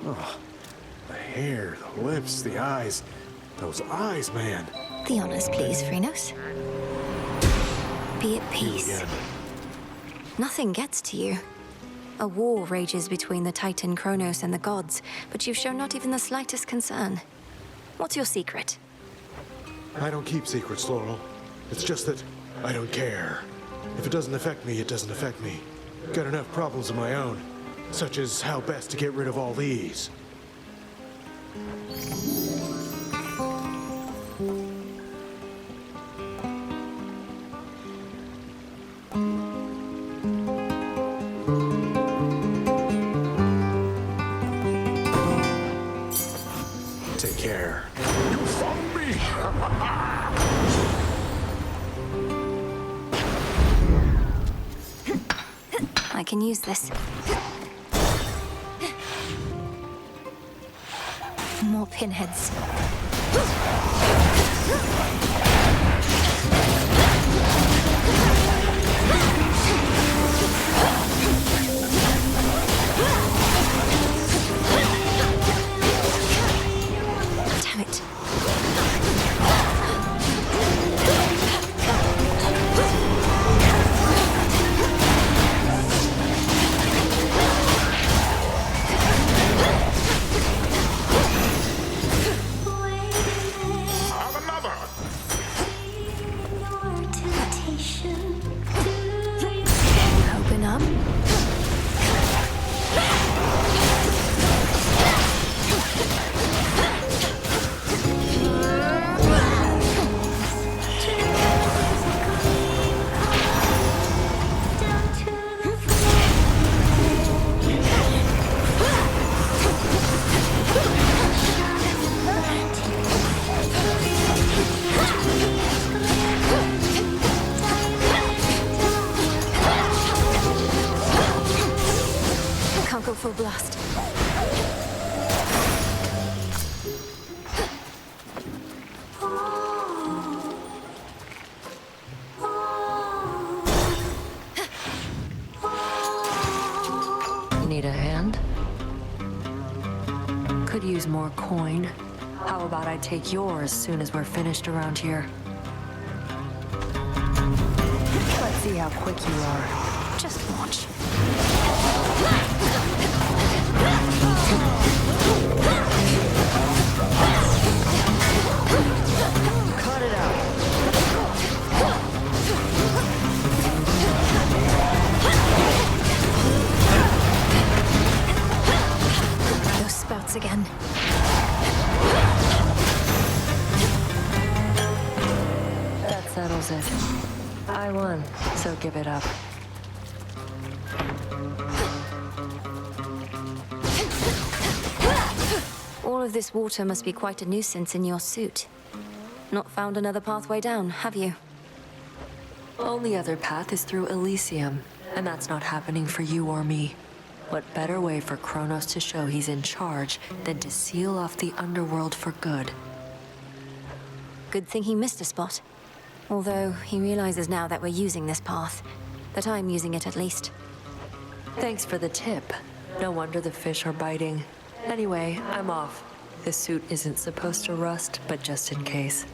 Oh, the hair, the lips, the eyes. Those eyes, man. The honors, please, Phrenos. Be at peace. Nothing gets to you. A war rages between the Titan Kronos and the gods, but you've shown not even the slightest concern. What's your secret? I don't keep secrets, Laurel. It's just that I don't care. If it doesn't affect me, it doesn't affect me. Got enough problems of my own, such as how best to get rid of all these. Take care. You found me! I can use this. More pinheads. Damn it. Have another! could use more coin. How about I take yours as soon as we're finished around here? Let's see how quick you are. Just watch. Cut it out. Those spouts again. That settles it. I won, so give it up. All of this water must be quite a nuisance in your suit. Not found another pathway down, have you? Only other path is through Elysium, and that's not happening for you or me. What better way for Kronos to show he's in charge than to seal off the underworld for good? Good thing he missed a spot. Although he realizes now that we're using this path. That I'm using it at least. Thanks for the tip. No wonder the fish are biting. Anyway, I'm off. The suit isn't supposed to rust, but just in case.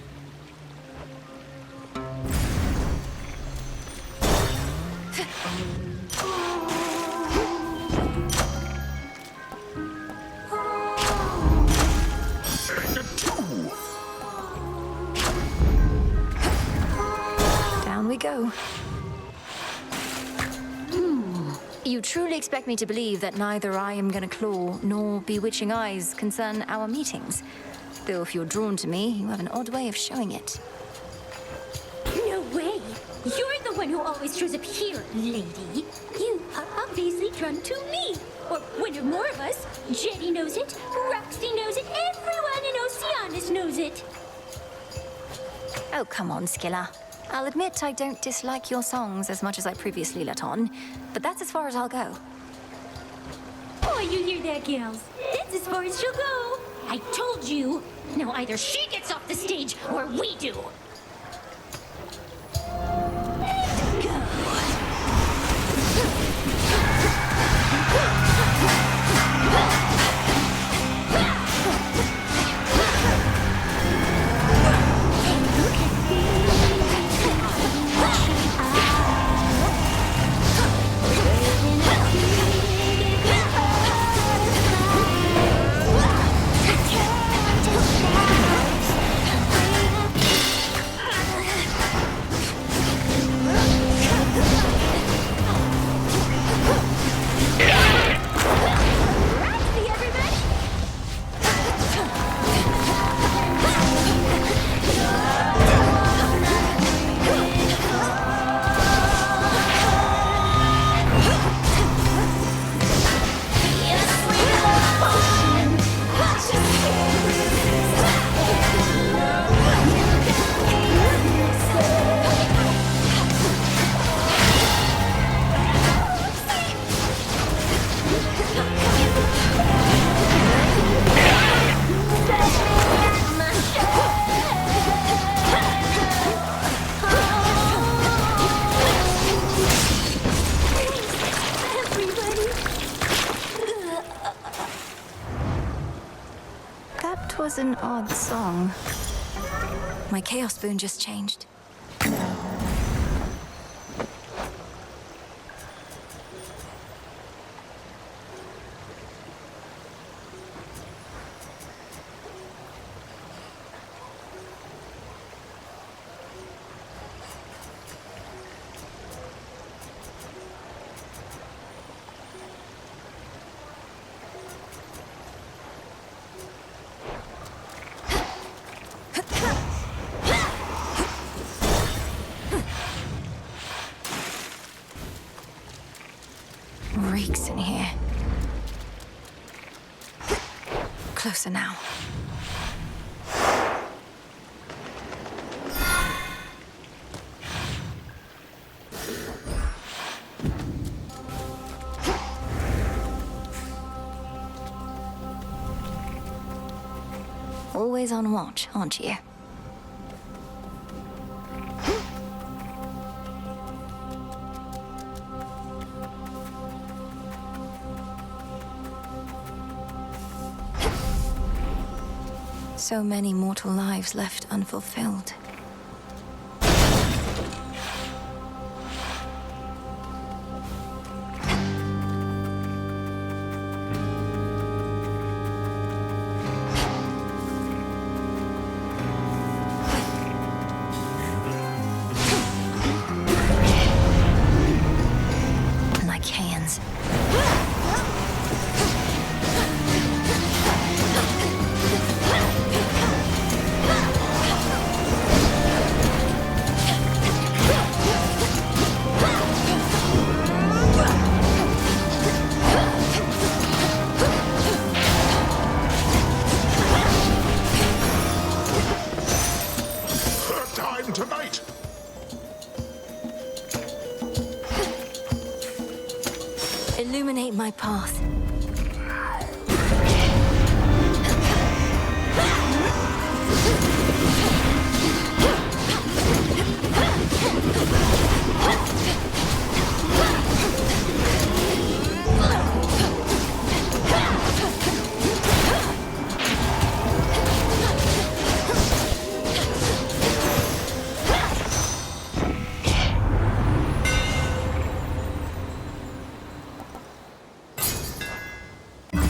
Down we go. You truly expect me to believe that neither I am gonna claw nor bewitching eyes concern our meetings? Though if you're drawn to me, you have an odd way of showing it. No way! You're the one who always shows up here, lady. You are obviously drawn to me. Or when there are more of us, Jetty knows it, Roxy knows it, everyone in Oceanus knows it. Oh, come on, Skilla. I'll admit I don't dislike your songs as much as I previously let on, but that's as far as I'll go. Oh, you hear that, gals? That's as far as she'll go. I told you. Now either she gets off the stage or we do. That was an odd song. My Chaos Boon just changed. Reeks in here. Closer now. Always on watch, aren't you? So many mortal lives left unfulfilled. Lycaons. Third time tonight! Illuminate my path.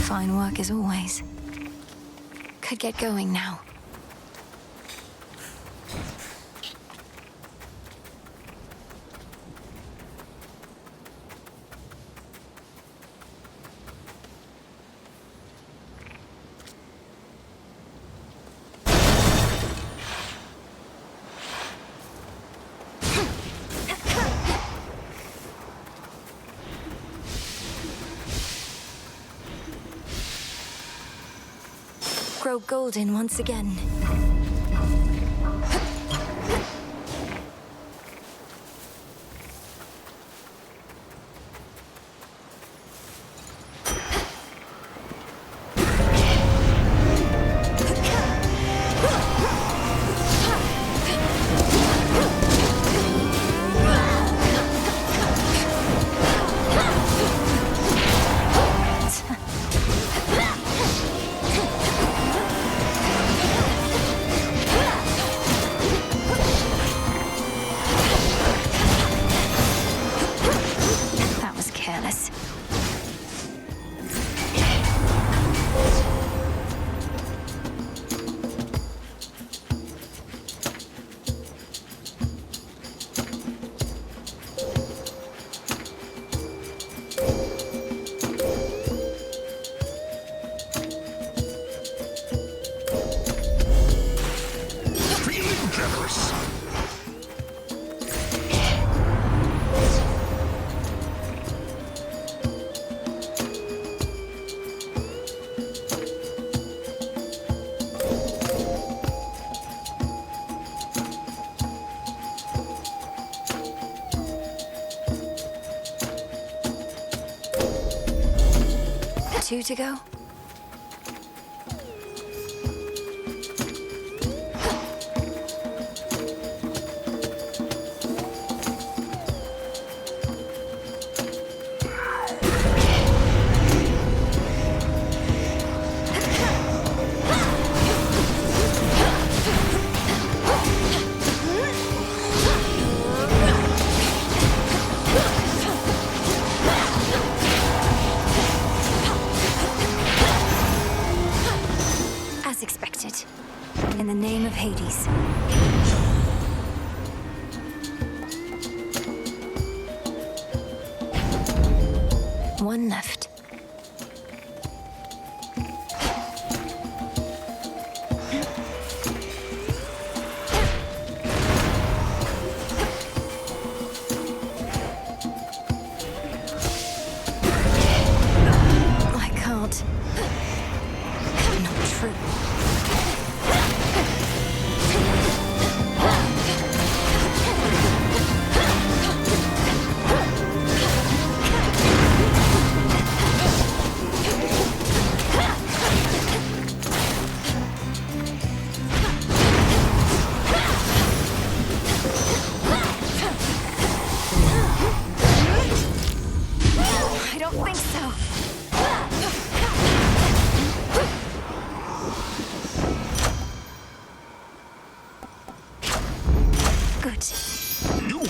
Fine work as always. Could get going now. Grow golden once again. That was careless. Feeling generous! 2 to go?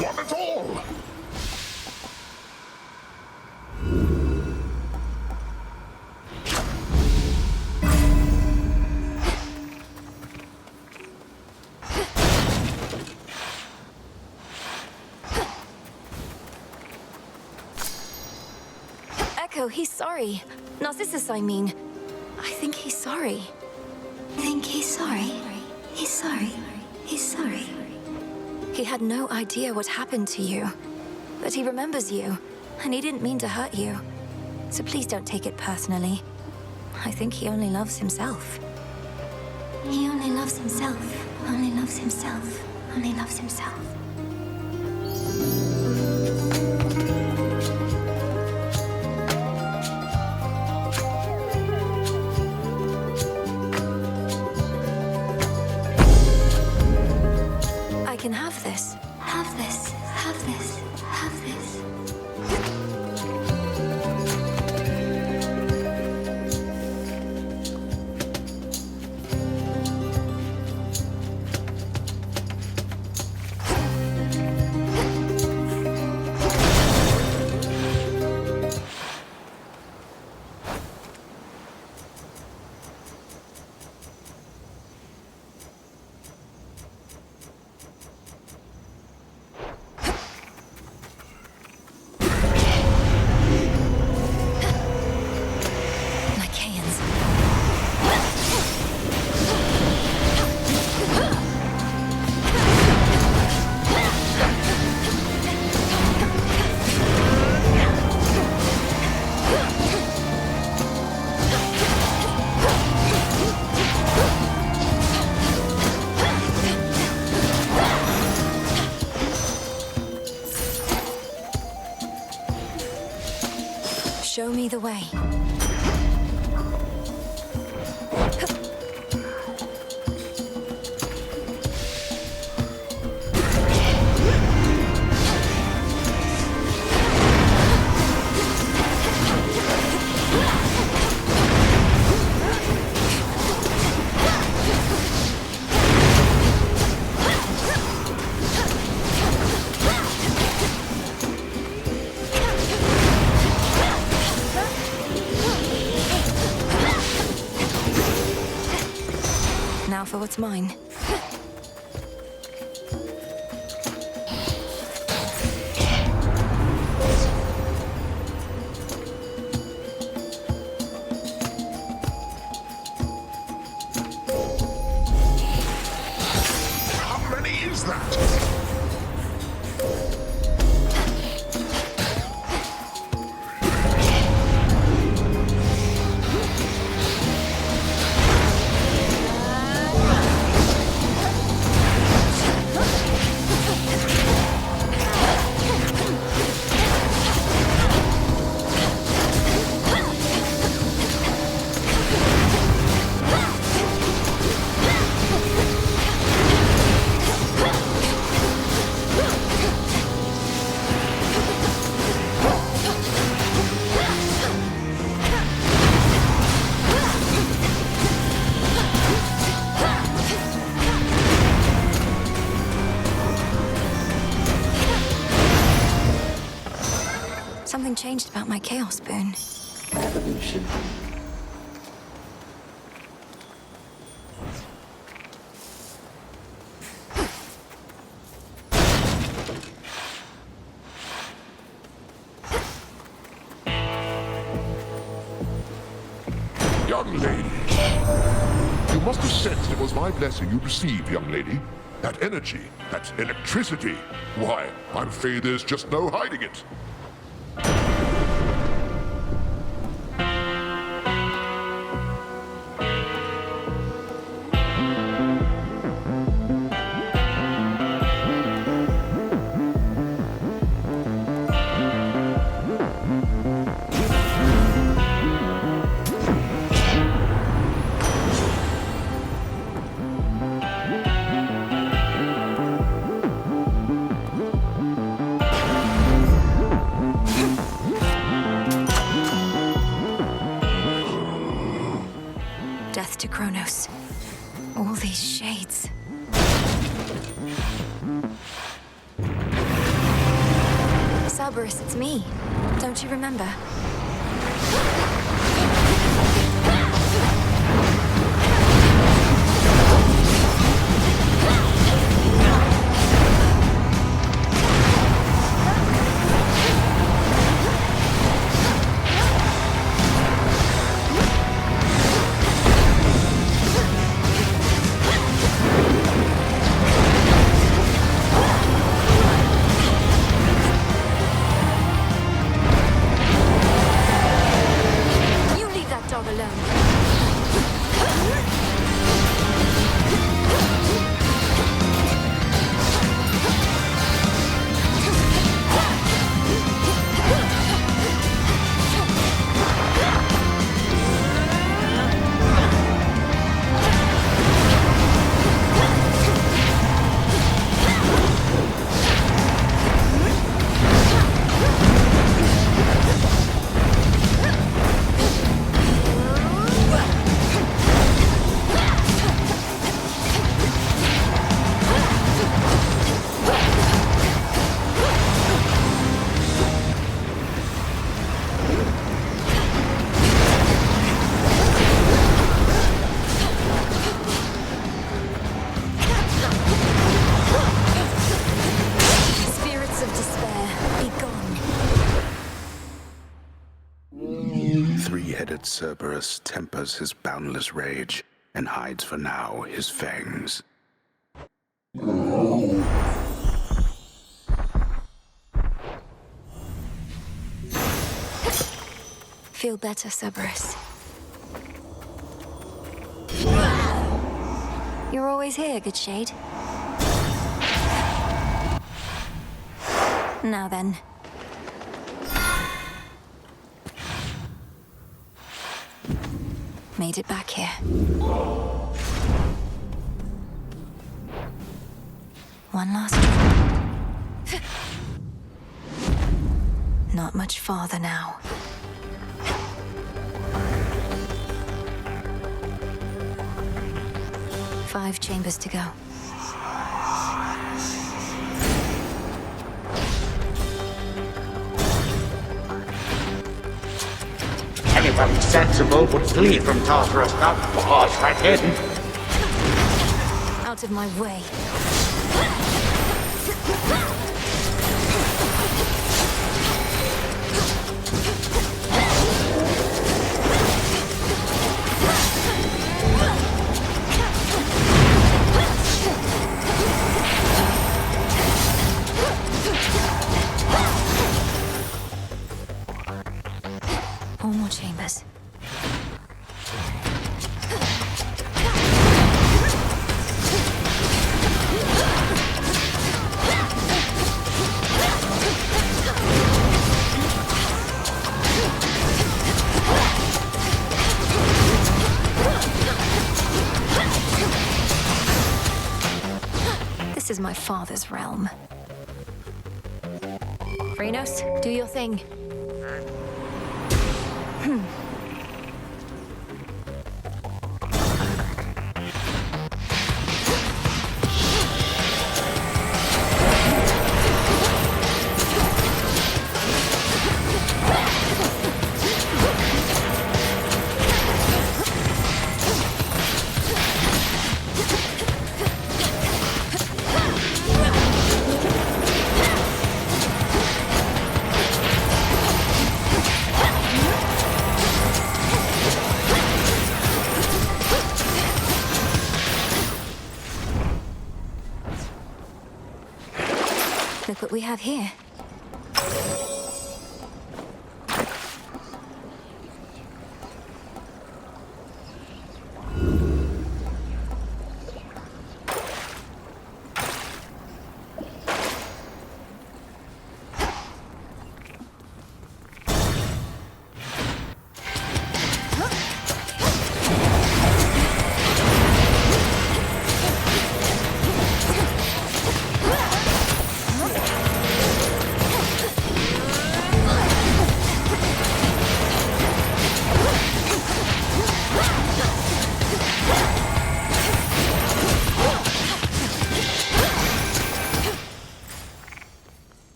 one at all! Echo, he's sorry. Narcissus, I mean. I think he's sorry. Think he's sorry? He's sorry. He's sorry. He had no idea what happened to you. But he remembers you, and he didn't mean to hurt you. So please don't take it personally. I think he only loves himself. He only loves himself. Only loves himself. Only loves himself. I can have this. Have this. Have this. Have this. Show me the way. Now for what's mine. How many is that? Something changed about my Chaos Boon. Evolution. Young lady. You must have sensed it was my blessing you received, young lady. That energy, that electricity. Why, I'm afraid there's just no hiding it. Death to Kronos. All these shades. It's me. Don't you remember? Three-headed Cerberus tempers his boundless rage and hides for now his fangs. Feel better, Cerberus. You're always here, good shade. Now then. Made it back here. One last trip. Not much farther now. Five chambers to go. Anybody sensible would flee from Tartarus, not barge right in. Out of my way. Four more chambers. This is my father's realm. Phrenos, do your thing. Look what we have here.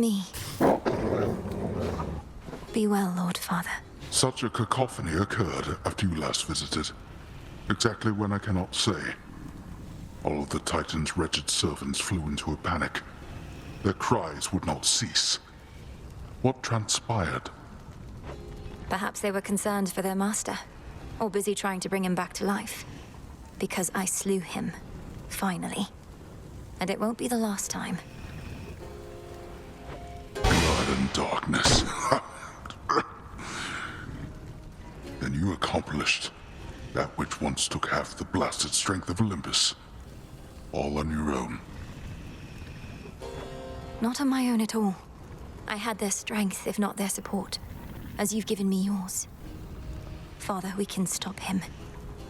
me. Be well, Lord Father. Such a cacophony occurred after you last visited. Exactly when I cannot say. All of the Titan's wretched servants flew into a panic. Their cries would not cease. What transpired? Perhaps they were concerned for their master, or busy trying to bring him back to life. Because I slew him, finally. And it won't be the last time. Blood and darkness. Then you accomplished that which once took half the blasted strength of Olympus. All on your own. Not on my own at all. I had their strength, if not their support, as you've given me yours. Father, we can stop him.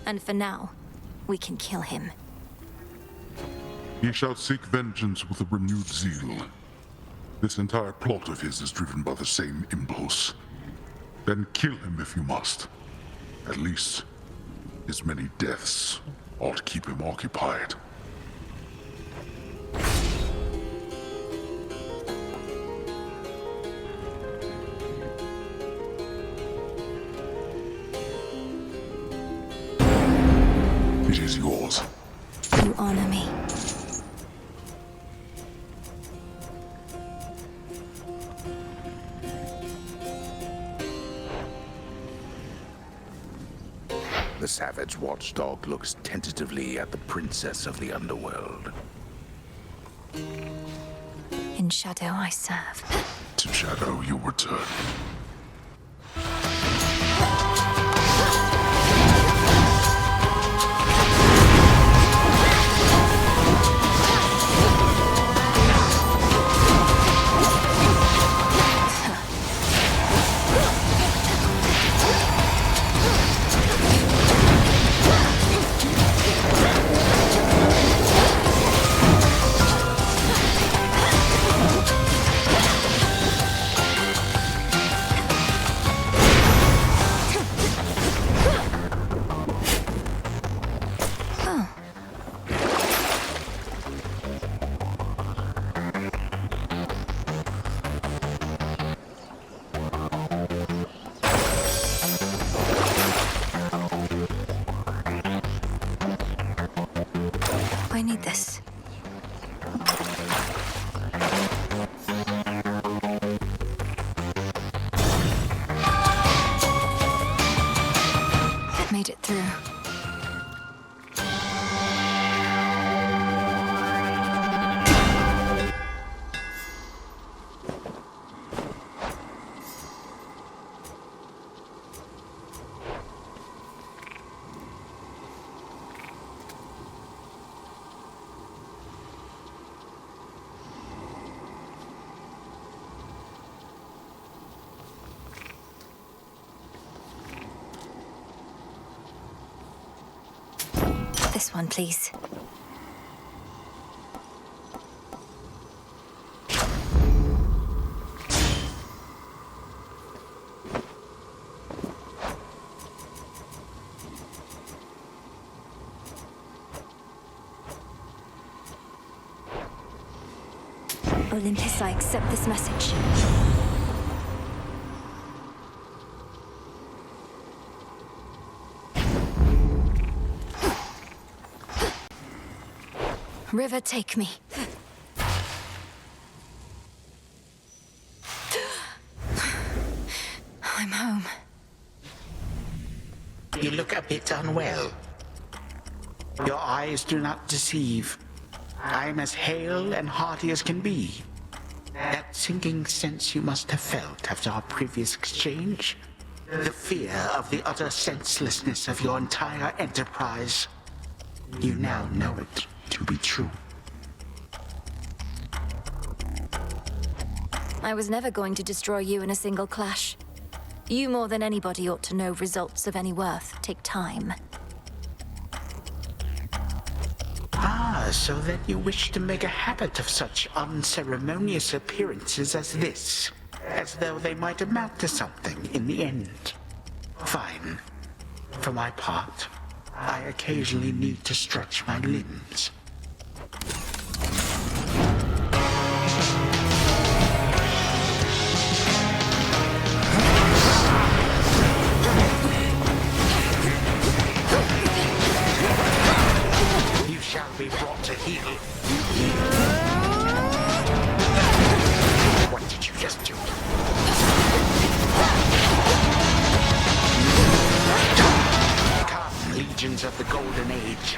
And for now, we can kill him. He shall seek vengeance with a renewed zeal. This entire plot of his is driven by the same impulse. Then kill him if you must. At least, his many deaths ought to keep him occupied. It is yours. You honor me. The savage watchdog looks tentatively at the princess of the underworld. In shadow I serve. To shadow you return. I need this. I've made it through. This one, please. Olympus, I accept this message. River, take me. I'm home. You look a bit unwell. Your eyes do not deceive. I'm as hale and hearty as can be. That sinking sense you must have felt after our previous exchange. The fear of the utter senselessness of your entire enterprise. You now know it to be true. I was never going to destroy you in a single clash. You more than anybody ought to know results of any worth take time. Ah, so that you wish to make a habit of such unceremonious appearances as this, as though they might amount to something in the end. Fine. For my part, I occasionally need to stretch my limbs. regions of the Golden Age.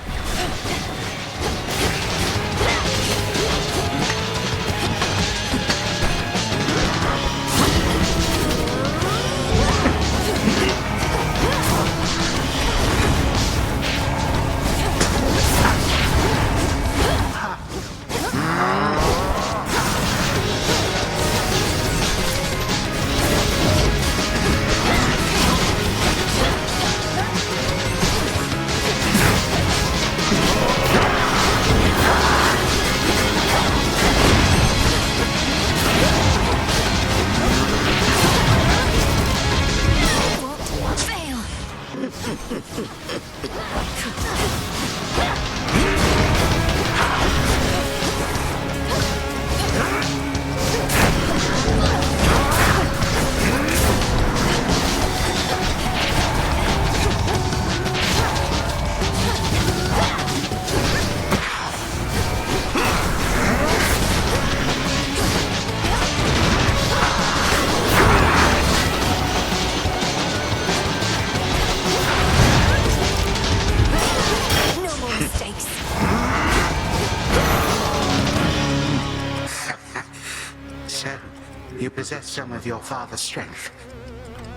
You possess some of your father's strength.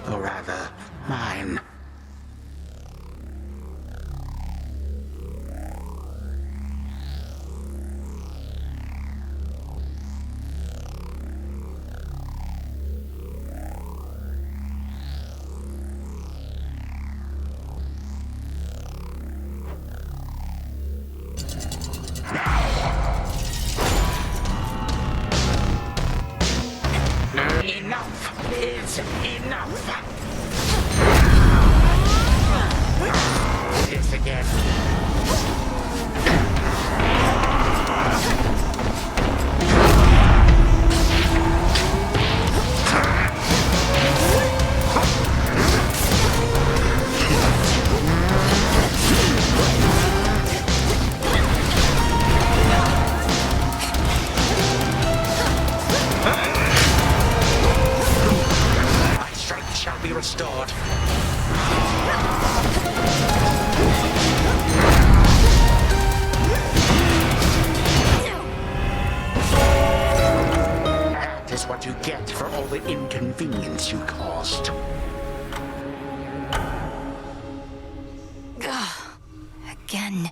Or rather, mine. Enough is enough. This again. Be restored. That is what you get for all the inconvenience you caused. Again.